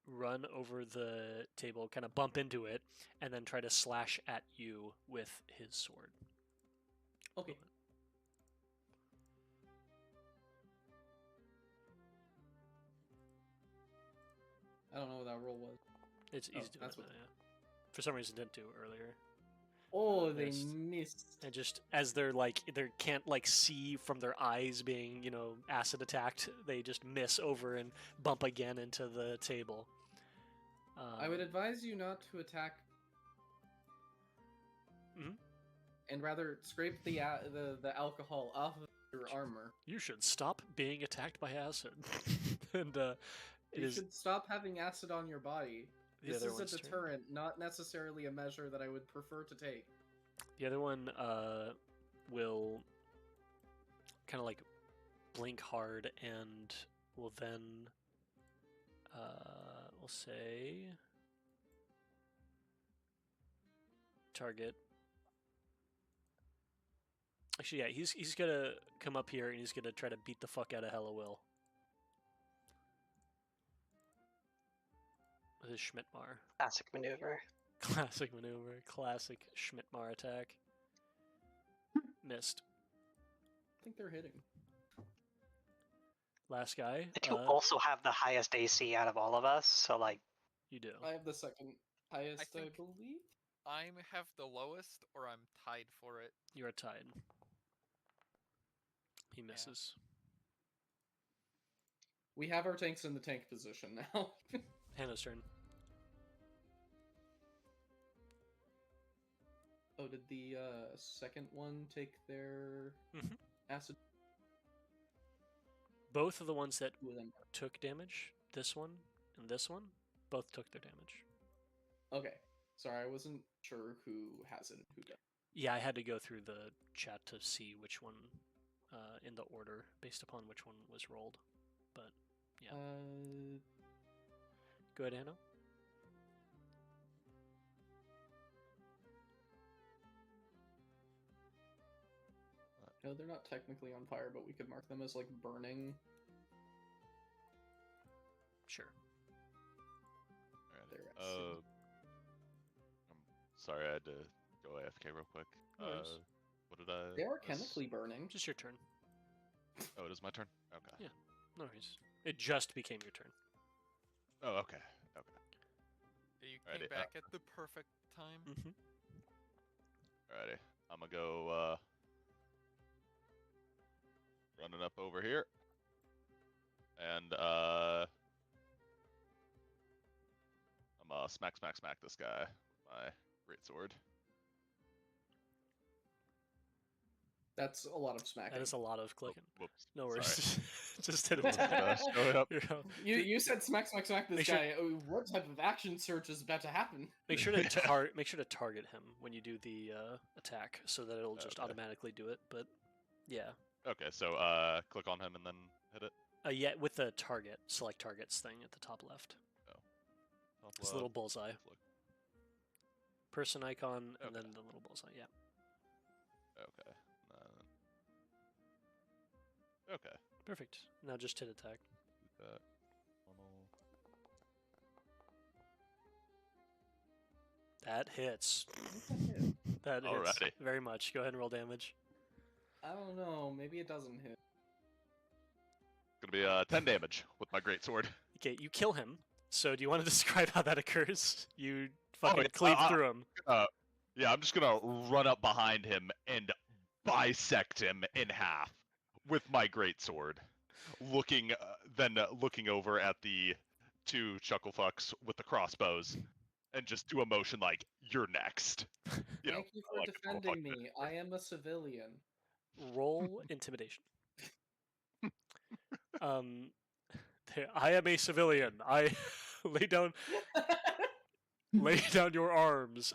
run over the table, kind of bump into it, and then try to slash at you with his sword. Okay. I don't know what that roll was. It's Oh, easy to do that's it now, what- yeah. For some reason, didn't do earlier. Oh, they Missed. missed. And just as they can't see from their eyes being acid attacked, they just miss over and bump again into the table. I would advise you not to attack. Mhm. And rather scrape the alcohol off of your armor. You should stop being attacked by acid. And You should stop having acid on your body. the This other is a one's turn. deterrent, not necessarily a measure that I would prefer to take. The other one will kind of blink hard and will then we'll say target. Actually, yeah, he's gonna come up here and he's gonna try to beat the fuck out of Hellowill with his Schmidtmar. Classic maneuver. Classic maneuver. Classic Schmidtmar attack. Missed. I think they're hitting. Last guy. I do also have the highest AC out of all of us, so You do. I have the second highest, I think- believe. I have the lowest, or I'm tied for it. You are tied. He misses. We have our tanks in the tank position now. Hannah's turn. Oh, did the second one take their Mhm. acid? Both of the ones that Two of them. took damage, this one and this one, both took their damage. Okay. Sorry, I wasn't sure who has it and who doesn't. Yeah, I had to go through the chat to see which one in the order based upon which one was rolled. But yeah. Go ahead, Hannah. No, they're not technically on fire, but we could mark them as like burning. Sure. They're Alright. I'm sorry, I had to go AFK real quick. No worries. What did I? They are miss? chemically burning. Just your turn. Oh, it is my turn. Okay. Yeah. No worries. It just became your turn. Oh, okay. Okay. You Alrighty, came back at the perfect time. Mm-hmm. Alrighty. I'm gonna go running up over here. And I'm smack this guy with my greatsword. That's a lot of smacking. That is a lot of Oh, clicking. whoops. No worries. Sorry. Just hit him. Show it up. You said smack this Make sure- guy. What type of action search is about to happen? Make sure to target him when you do the attack, so that it'll just Okay. automatically do it. But yeah, Okay, so click on him and then hit it. yeah, with the target select targets thing at the top left. Top It's a little left, bullseye. click. Person icon and Okay. then the little bullseye. Yeah. Okay. Okay. Perfect. Now just hit attack. Do that. Normal. That hits. That hits Alrighty. very much. Go ahead and roll damage. I don't know. Maybe it doesn't hit. Gonna be 10 damage with my greatsword. Okay, you kill him. So do you want to describe how that occurs? You fucking yeah, cleave through him. Yeah, I'm just gonna run up behind him and bisect him in half with my greatsword, looking over at the two chucklefucks with the crossbows, and just do a motion like "You're next." Thank you for like, oh, fuck defending me. I am a civilian. Roll intimidation. I am a civilian. I lay down your arms.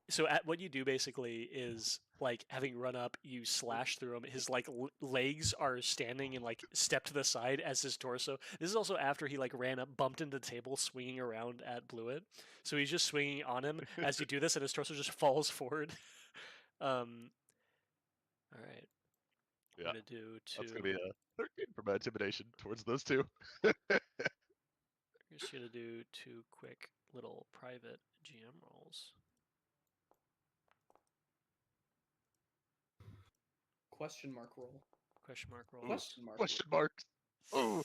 So what you do basically is like having run up, you slash through him. His like legs are standing and like step to the side as his torso. This is also after he like ran up, bumped into the table, swinging around at Bluet. So he's just swinging on him as you do this, and his torso just falls forward. All right. Yeah, I'm gonna do two. That's gonna be a 13 for my intimidation towards those two. We're just gonna do two quick little private GM rolls. Question mark roll. Question mark rolls. Question mark. Question marks. Oh.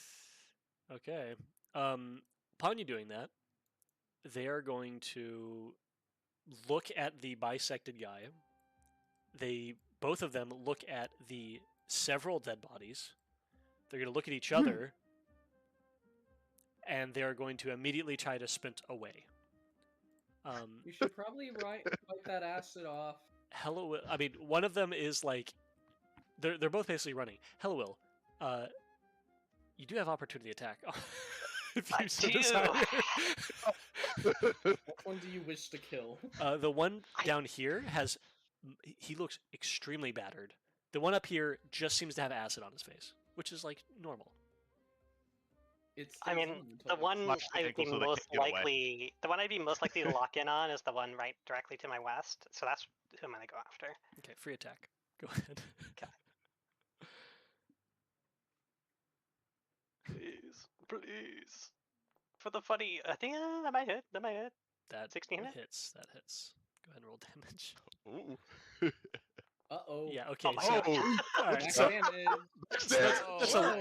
Okay. Upon you doing that, they are going to look at the bisected guy. Both of them look at the several dead bodies. They're going to look at each other, and they're going to immediately try to sprint away. You should probably wipe that acid off. Hello, I mean, one of them is like, they're both basically running. Hello, Will. You do have opportunity attack. If you I so do. desire. What one do you wish to kill? The one down here he looks extremely battered. The one up here just seems to have acid on his face, which is like normal. I mean, the one Slash the I'd be ankle so they most can't get away. likely, the one I'd be most likely to lock in on is the one right directly to my west. So that's who I'm gonna go after. Okay, free attack. Go ahead. Please. For the funny, I think that might hit. That might hit. That 16 hit? hits. That hits. Go ahead and roll damage. Ooh. Uh-oh. Yeah. Okay. Oh my so, god. all right, Max so damage. that's a- Oh,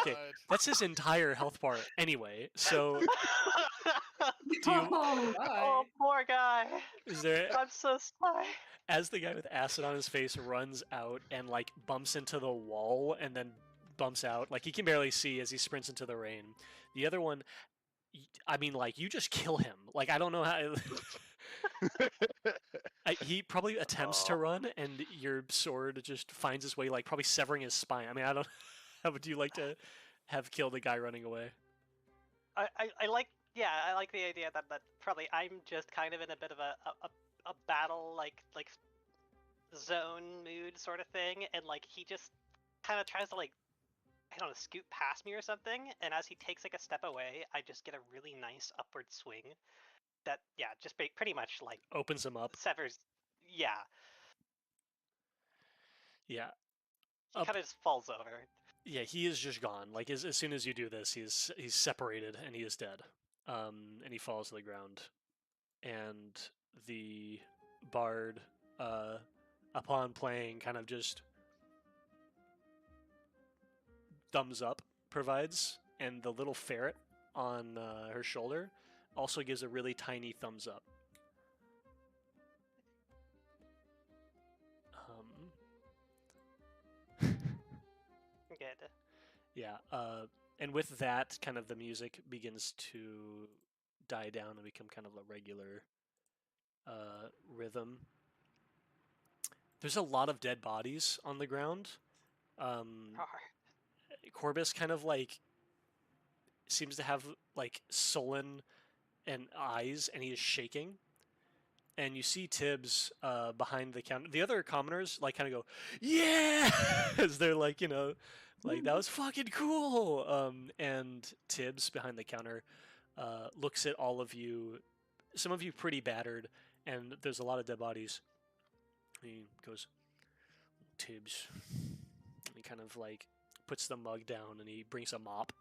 okay. God. that's his entire health bar anyway. So do you, Oh, Oh, poor guy. is there I'm so sorry. as the guy with acid on his face runs out and like bumps into the wall and then bumps out, like he can barely see as he sprints into the rain. The other one, I mean, like you just kill him. Like I don't know how. He probably attempts to run, and your sword just finds its way, like probably severing his spine. I mean, I don't. How would you like to have killed a guy running away? I like, yeah, I like the idea that probably I'm just kind of in a bit of a battle like zone mood sort of thing, and like he just kind of tries to like, I don't know, scoot past me or something, and as he takes like a step away, I just get a really nice upward swing that, yeah, just pretty much like Opens him up. severs, yeah. Yeah. He Up- kind of just falls over. Yeah, he is just gone. Like as soon as you do this, he's separated and he is dead. And he falls to the ground. And the bard, upon playing, kind of just thumbs up provides, and the little ferret on her shoulder also gives a really tiny thumbs up. Good. Yeah, and with that, kind of the music begins to die down and become kind of a regular rhythm. There's a lot of dead bodies on the ground. Rawr. Corbus kind of like seems to have like sullen and eyes, and he is shaking. And you see Tibbs behind the counter. The other commoners like kind of go, "Yeah!" as they're like, like that was fucking cool. And Tibbs behind the counter looks at all of you, some of you pretty battered, and there's a lot of dead bodies. He goes, "Tibbs," and he kind of like puts the mug down, and he brings a mop,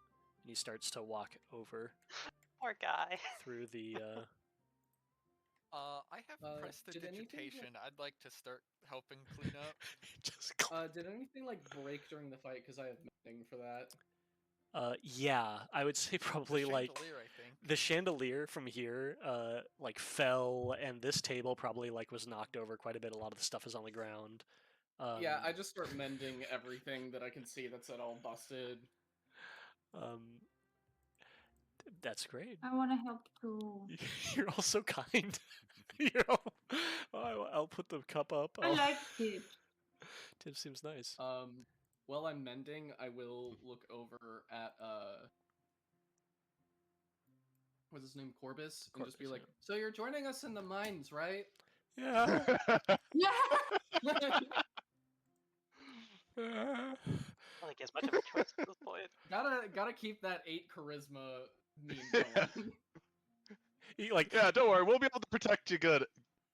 and he starts to walk over Poor guy. through the. I have did anything prestidigitation. I'd like to start helping clean up. just Did anything like break during the fight? Because I have nothing for that. Yeah, I would say probably The like chandelier, I think. the chandelier from here, like fell, and this table probably like was knocked over quite a bit. A lot of the stuff is on the ground. Yeah, I just start mending everything that I can see that's at all busted. That's great. I want to help too. You're all so kind. I'll put the cup up. I like it. Tim seems nice. While I'm mending, I will look over at what's his name, Corbus, and just be Corbus, like, "So you're joining us in the mines, right?" Yeah. Yeah. Like as much of a choice at this point. Gotta keep that 8 charisma meme going. Like Yeah, don't worry, we'll be able to protect you good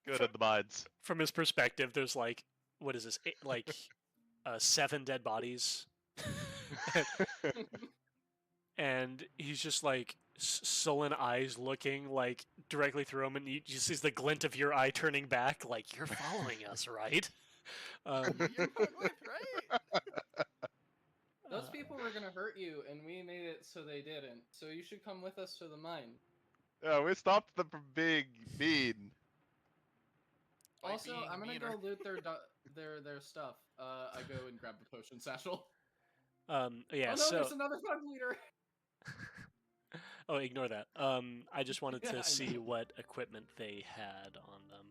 in the mines. from his perspective, there's like, what is this? 7 dead bodies. And he's just like sullen eyes looking like directly through him, and you see the glint of your eye turning back, like you're following us, right? You're fine with, right? Those people were gonna hurt you, and we made it so they didn't. So you should come with us to the mine. Yeah, we stopped them from being mean. By Also, being I'm gonna meaner. go loot their stuff. I go and grab the potion satchel. yeah. Oh no, So there's another fun leader. oh, ignore that. I just wanted Yeah, I to see know. what equipment they had on them.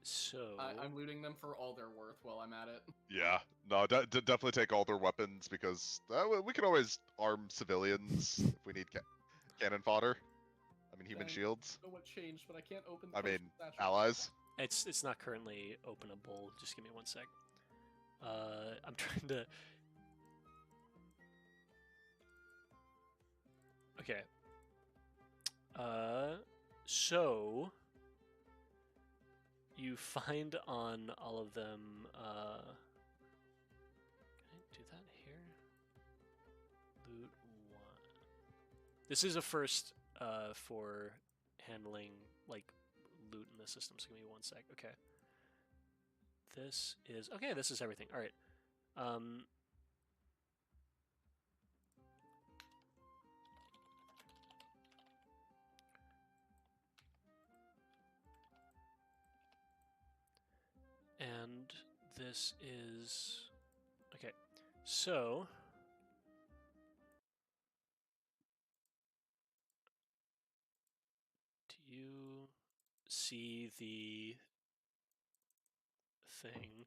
So I'm looting them for all they're worth while I'm at it. Yeah, no, definitely take all their weapons because we can always arm civilians if we need cannon fodder. I mean, human Dang. shields. I don't know what changed, but I can't open the I mean, potion satchel. allies. it's not currently openable. Just give me one sec. I'm trying to. Okay. So you find on all of them. Can I do that here? Loot 1. This is a first for handling like loot in the system. So give me one sec. Okay. This is okay. This is everything. All right. And this is okay. So do you see the thing?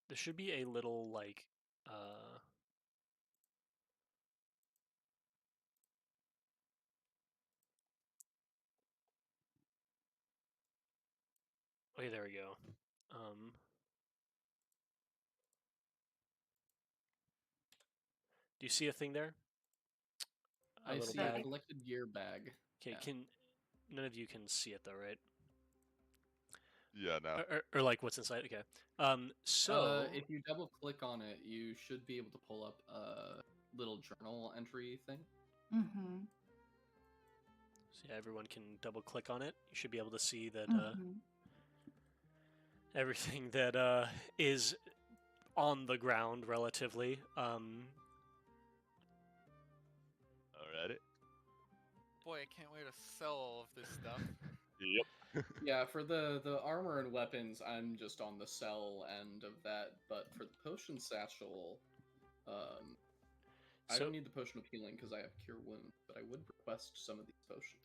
There should be a little like okay, there we go. Do you see a thing there? a I little see bag. a collected gear bag. Okay, Yeah. none of you can see it though, right? Yeah, no. Or like what's inside? Okay. If you double click on it, you should be able to pull up a little journal entry thing. Mm-hmm. So yeah, everyone can double click on it. You should be able to see that Mm-hmm. everything that is on the ground relatively. Alrighty. Boy, I can't wait to sell all of this stuff. Yep. Yeah, for the armor and weapons, I'm just on the sell end of that. But for the potion satchel, I So don't need the potion of healing because I have cure wounds. But I would request some of these potions.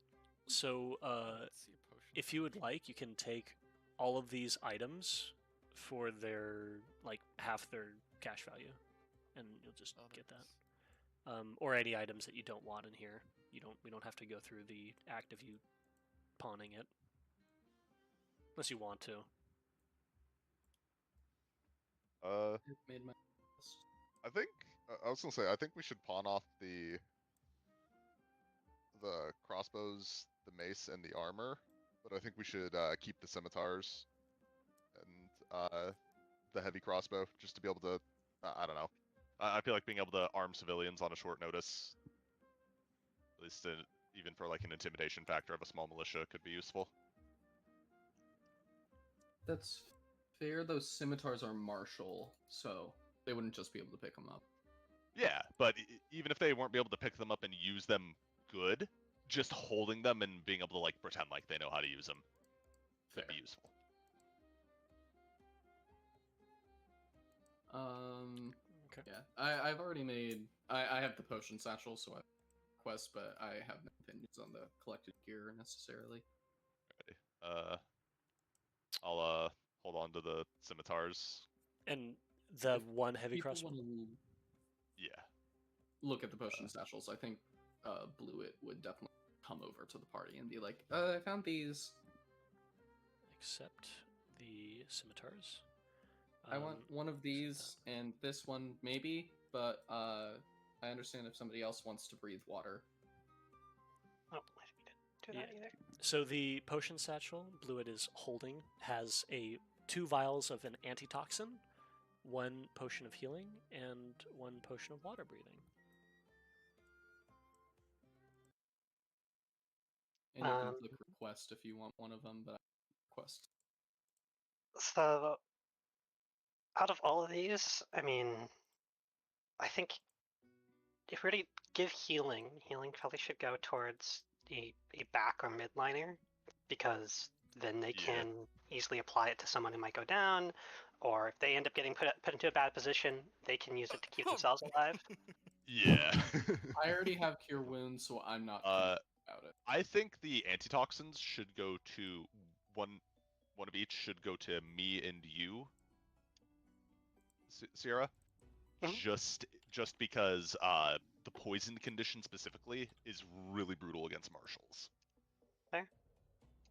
so Let's see a potion. if you would like, you can take all of these items for their like half their cash value, and you'll just get that. Or any items that you don't want in here. We don't have to go through the act of you pawning it, unless you want to. Uh, I've made my list. I think I was gonna say I think we should pawn off the crossbows, the mace, and the armor, but I think we should keep the scimitars and the heavy crossbow just to be able to. I don't know. I feel like being able to arm civilians on a short notice, at least even for like an intimidation factor of a small militia, could be useful. That's fair. Those scimitars are martial, so they wouldn't just be able to pick them up. Yeah, but even if they weren't be able to pick them up and use them good, just holding them and being able to like pretend like they know how to use them could be Fair. useful. Okay. Yeah, I've already made. I have the potion satchel, so I have quests, but I have no opinions on the collected gear necessarily. I'll hold on to the scimitars. And the If one heavy People crossbow. want to Yeah. look at the potion satchels. I think Blueit would definitely come over to the party and be like, "I found these. Except the scimitars. I want one of these and this one maybe, but I understand if somebody else wants to breathe water." Oh, I didn't do that either. So the potion satchel Blueit is holding has 2 vials of an antitoxin, 1 potion of healing, and 1 potion of water breathing. And you can click request if you want one of them, but request. So, out of all of these, I mean, I think if we're to give healing probably should go towards a back or midliner, because then they Yeah. can easily apply it to someone who might go down, or if they end up getting put into a bad position, they can use it to keep themselves alive. Yeah. I already have cure wounds, so I'm not concerned about it. I think the antitoxins should go to one of each should go to me and you, Sierra. Mhm. Just because the poison condition specifically is really brutal against marshals.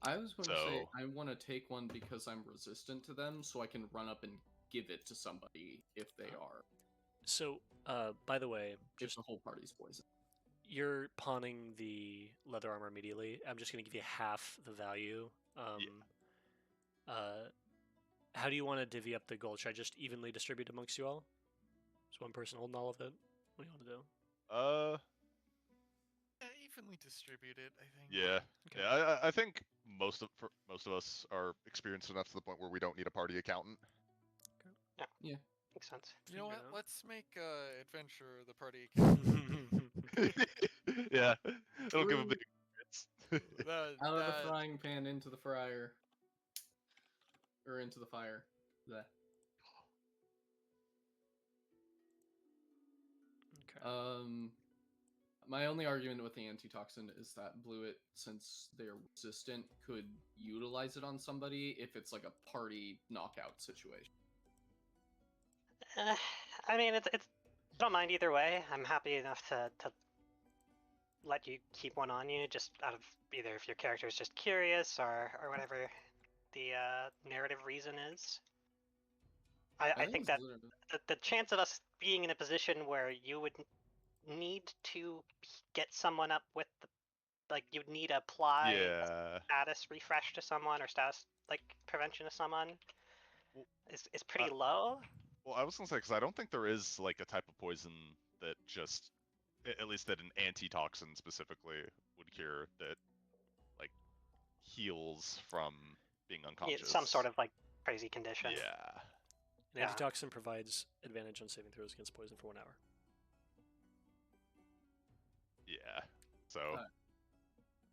I was going to say So- I want to take one because I'm resistant to them, so I can run up and give it to somebody if they are. So, by the way, If the whole party's poison. you're pawning the leather armor immediately. I'm just going to give you half the value. How do you want to divvy up the gold? Should I just evenly distribute amongst you all? Is one person holding all of it? What do you want to do? Evenly distributed, I think. Yeah. Okay. Yeah, I think most of us are experienced enough to the point where we don't need a party accountant. Makes sense. You know what? Figure it out. Let's make adventure the party. Yeah, it'll give a True. big experience. Out of the frying pan into the fryer. Or into the fire. Bleh. Okay. My only argument with the antitoxin is that Blueit, since they're resistant, could utilize it on somebody if it's like a party knockout situation. I mean, it's don't mind either way. I'm happy enough to let you keep one on you, just out of either if your character is just curious or whatever the narrative reason is. I think it's that literally- the chance of us being in a position where you would need to get someone up with the, like, you'd need to apply Yeah. status refresh to someone or status like prevention to someone Well, is pretty low. Well, I was gonna say because I don't think there is like a type of poison that just, at least that an antitoxin specifically would cure that, like, heals from being unconscious. Some sort of like crazy condition. Yeah. An Yeah. antitoxin provides advantage on saving throws against poison for 1 hour. Yeah. So.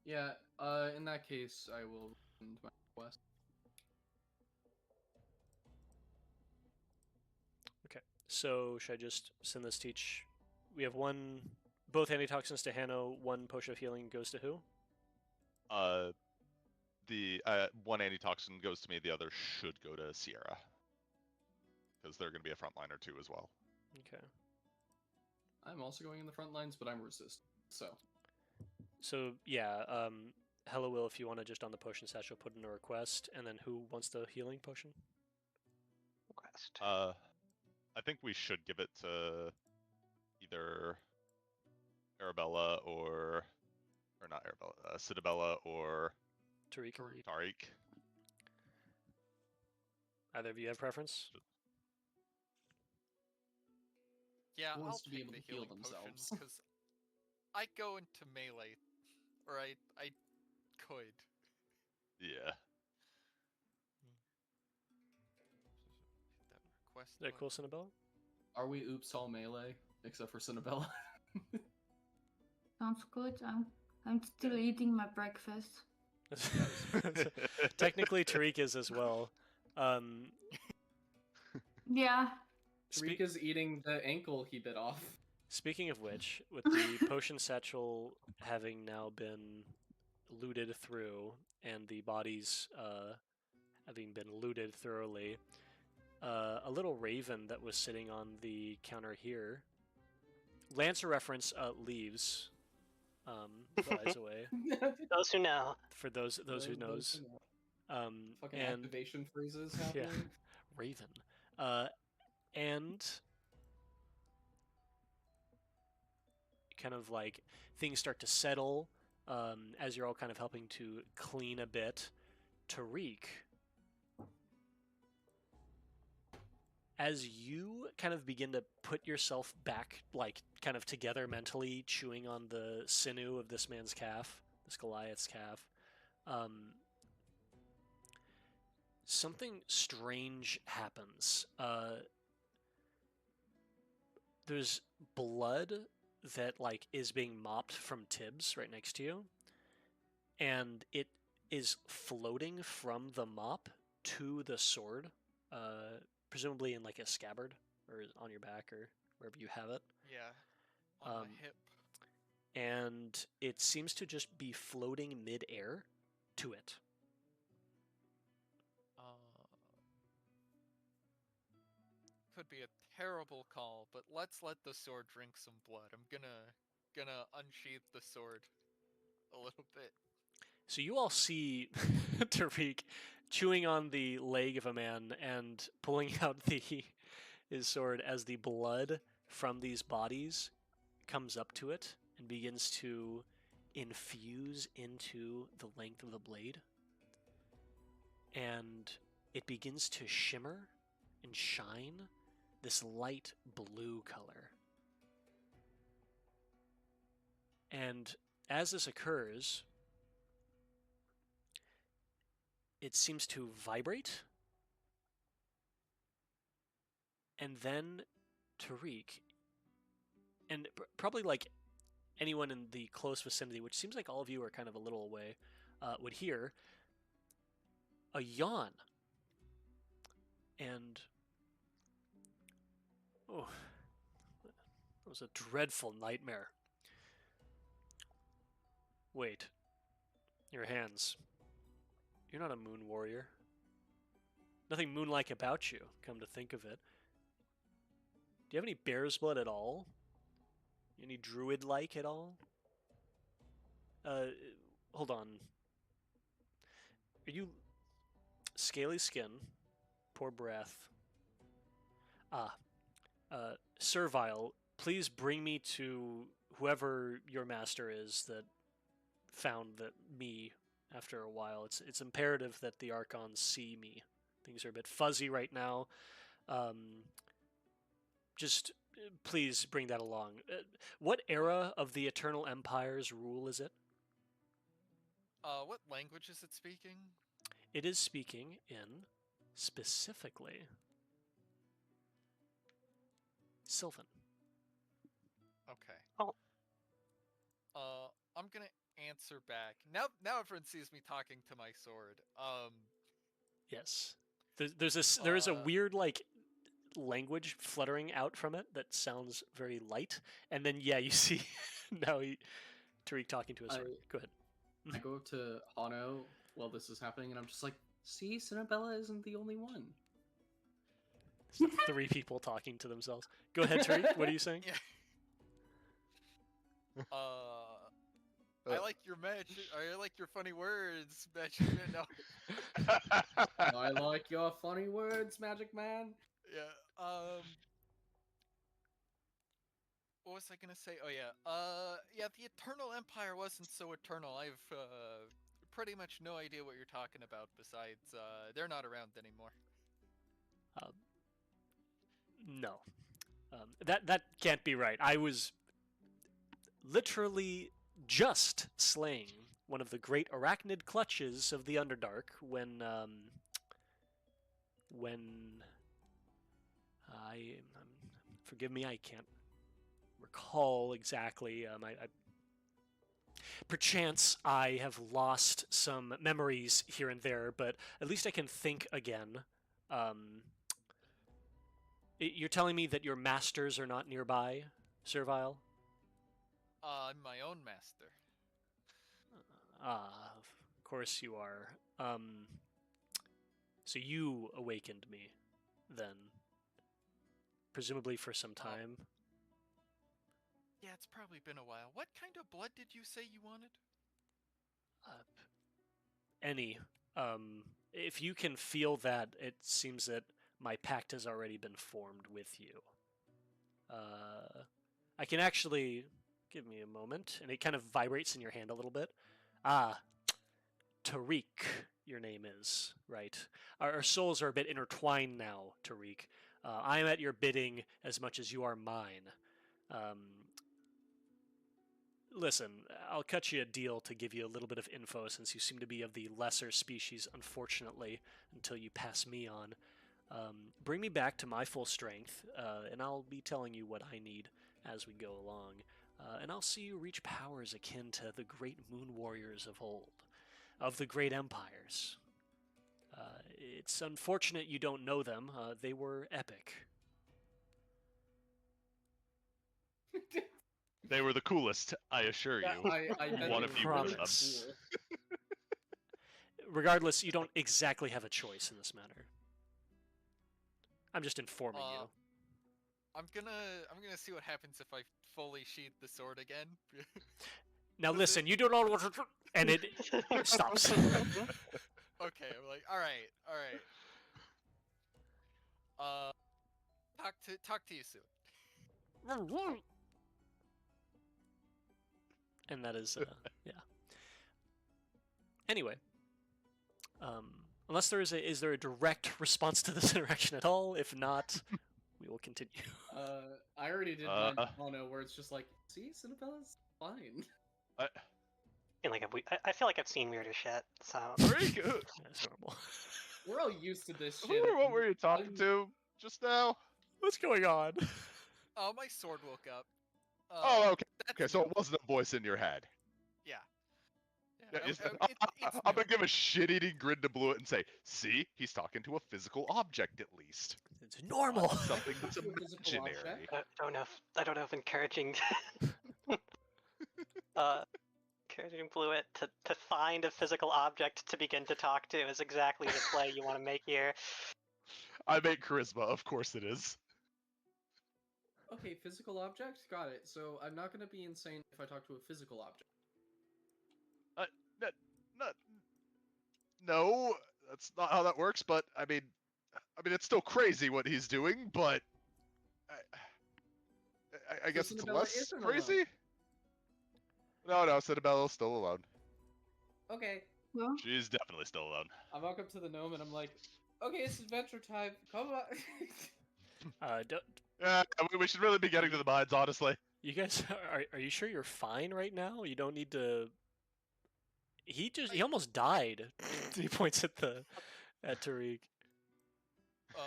Yeah. In that case, I will end my request. Okay. So should I just send this to each? We have both antitoxins to Hanno. One potion of healing goes to who? The one antitoxin goes to me. The other should go to Sierra because they're going to be a frontliner too as well. Okay. I'm also going in the front lines, but I'm resistant. So yeah, Hello Will, if you want to just on the potion satchel put in a request, and then who wants the healing potion? Request. I think we should give it to either Arabella or not Arabella, Citabella or Tariq. Tariq. Either of you have preference? Yeah, Who I'll wants to be take able the to heal healing potion themselves? because I go into melee, or I could. Yeah. Hit that request. Is that cool, Cinnabella? Are we oops all melee except for Cinnabella? Sounds good. I'm still eating my breakfast. Technically, Tariq is as well. Yeah. Tariq is eating the ankle he bit off. Speaking of which, with the potion satchel having now been looted through and the bodies having been looted thoroughly, a little raven that was sitting on the counter here, Lancer reference, leaves, flies away. Those who know. For those who knows, Fucking and activation phrases yeah, happening. raven, and kind of like things start to settle as you're all kind of helping to clean a bit. Tariq, as you kind of begin to put yourself back, like kind of together mentally, chewing on the sinew of this man's calf, this Goliath's calf, something strange happens. There's blood that like is being mopped from Tibbs right next to you, and it is floating from the mop to the sword, presumably in like a scabbard or on your back or wherever you have it. Yeah, on my hip. And it seems to just be floating mid-air to it. Could be a terrible call, but let's let the sword drink some blood. I'm gonna unsheath the sword a little bit. So you all see Tariq chewing on the leg of a man and pulling out his sword as the blood from these bodies comes up to it and begins to infuse into the length of the blade. And it begins to shimmer and shine this light blue color. And as this occurs, it seems to vibrate. And then Tariq, and probably like anyone in the close vicinity, which seems like all of you are kind of a little away, would hear a yawn. And oh, that was a dreadful nightmare. Wait, your hands. You're not a moon warrior. Nothing moon-like about you, come to think of it. Do you have any bear's blood at all? Any druid-like at all? Hold on. Are you scaly skin, poor breath? Servile, please bring me to whoever your master is that found me after a while. It's imperative that the Archons see me. Things are a bit fuzzy right now. Just please bring that along. What era of the Eternal Empire's rule is it? What language is it speaking? It is speaking in, specifically, Sylvan. Okay. Oh. I'm gonna answer back. Now everyone sees me talking to my sword. Yes. There is a weird like language fluttering out from it that sounds very light, and then you see now Tariq talking to his sword. Go ahead. I go up to Hano while this is happening, and I'm just like, see, Cinnabella isn't the only one. It's the 3 people talking to themselves. Go ahead, Tariq. What are you saying? Yeah. I like your magic. I like your funny words, Magic Man. No. I like your funny words, Magic Man. Yeah. What was I gonna say? Oh yeah. Yeah. The Eternal Empire wasn't so eternal. I've pretty much no idea what you're talking about. Besides, they're not around anymore. No. That can't be right. I was literally just slaying one of the great arachnid clutches of the Underdark when forgive me, I can't recall exactly. Perchance I have lost some memories here and there, but at least I can think again. You're telling me that your masters are not nearby, Servile? I'm my own master. Of course you are. So you awakened me, then. Presumably for some time. Yeah, it's probably been a while. What kind of blood did you say you wanted? Any. If you can feel that, it seems that my pact has already been formed with you. I can actually... Give me a moment. And it kind of vibrates in your hand a little bit. Tariq, your name is, right? Our souls are a bit intertwined now, Tariq. I am at your bidding as much as you are mine. Listen, I'll cut you a deal to give you a little bit of info since you seem to be of the lesser species, unfortunately, until you pass me on. Bring me back to my full strength, and I'll be telling you what I need as we go along. And I'll see you reach powers akin to the great moon warriors of old, of the great empires. It's unfortunate you don't know them. They were epic. They were the coolest, I assure you. I bet One they of were you really promise. cool. Regardless, you don't exactly have a choice in this matter. I'm just informing you. I'm gonna see what happens if I fully sheath the sword again. Now listen, you do not want to... And it stops. Okay, I'm like, all right. Talk to you soon. And that is, yeah. Anyway, unless is there a direct response to this interaction at all? If not, we will continue. I already did mine. Oh no, where it's just like, see, Cinnabella's fine. I feel like I've seen weirder shit. So Very good. That's normal. We're all used to this shit. What were you talking to just now? What's going on? Oh, my sword woke up. Oh, okay. Okay, so it wasn't a voice in your head. Yeah. It's new. I'm gonna give a shit-eating grin to Blewett and say, "See, he's talking to a physical object at least. It's normal. Not something that's To a physical imaginary." object? I don't know if encouraging encouraging Blewett to find a physical object to begin to talk to is exactly the play you want to make here. I make charisma, of course it is. Okay, physical object? Got it. So I'm not gonna be insane if I talk to a physical object. No, that's not how that works. But I mean, it's still crazy what he's doing. But I guess it's Cinnabella less isn't crazy. No, Cinnabella's still alone. Okay. Well, She's definitely still alone. I walk up to the gnome and I'm like, okay, it's adventure time. Come on. Yeah, we should really be getting to the mines, honestly. You guys, are you sure you're fine right now? You don't need to. He almost died. He points at Tariq.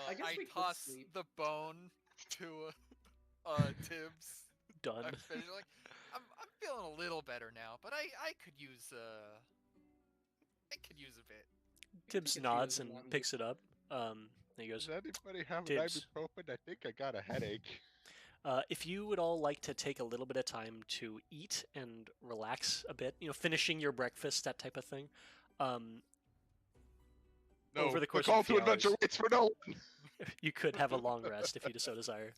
I guess I we could toss sleep. the bone to Tibbs. Done. I'm finished. Like, I'm feeling a little better now, but I could use a bit. Tibbs take a nods few and of them. picks it up. He goes, Does anybody have Tibbs. an ibuprofen? I think I got a headache. if you would all like to take a little bit of time to eat and relax a bit, finishing your breakfast, that type of thing. No, Over the course call of a to few adventure hours, waits for no one. you could have a long rest if you so desire.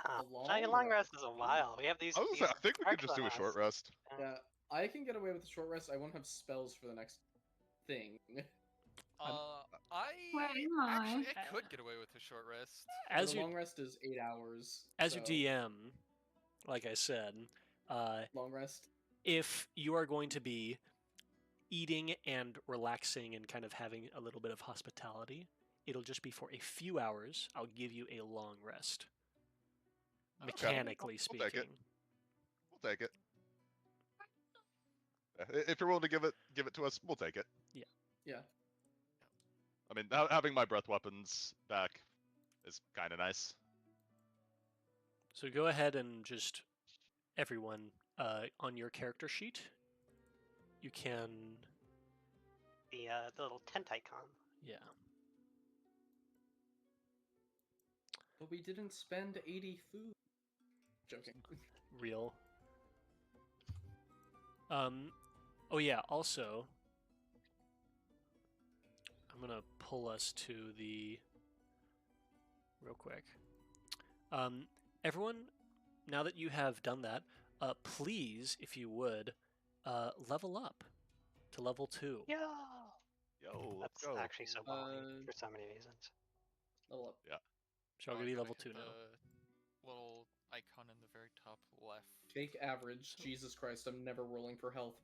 Ah, A long Giant long rest. rest is a while. We have these. I was gonna say, I think we could just do a short rest. Yeah, I can get away with a short rest. I won't have spells for the next thing. Why Actually, not? I could get away with a short rest. As the you long rest is 8 hours. as so your DM, like I said, long rest. if you are going to be eating and relaxing and kind of having a little bit of hospitality, it'll just be for a few hours. I'll give you a long rest. Okay. Mechanically We'll take speaking. it. We'll take it. If you're willing to give it to us, we'll take it. Yeah. I mean, having my breath weapons back is kind of nice. So go ahead and just everyone on your character sheet, you can The little tent icon. yeah. But we didn't spend 80 food. Joking. Real. Oh yeah, also I'm gonna pull us to the real quick. Everyone, now that you have done that, please, if you would, level up to level 2. Yeah. Yo, let's That's go. actually so boring for so many reasons. Level up. So I'll give I you gotta level hit 2 now. the little icon in the very top left. Take average. So- Jesus Christ, I'm never rolling for health.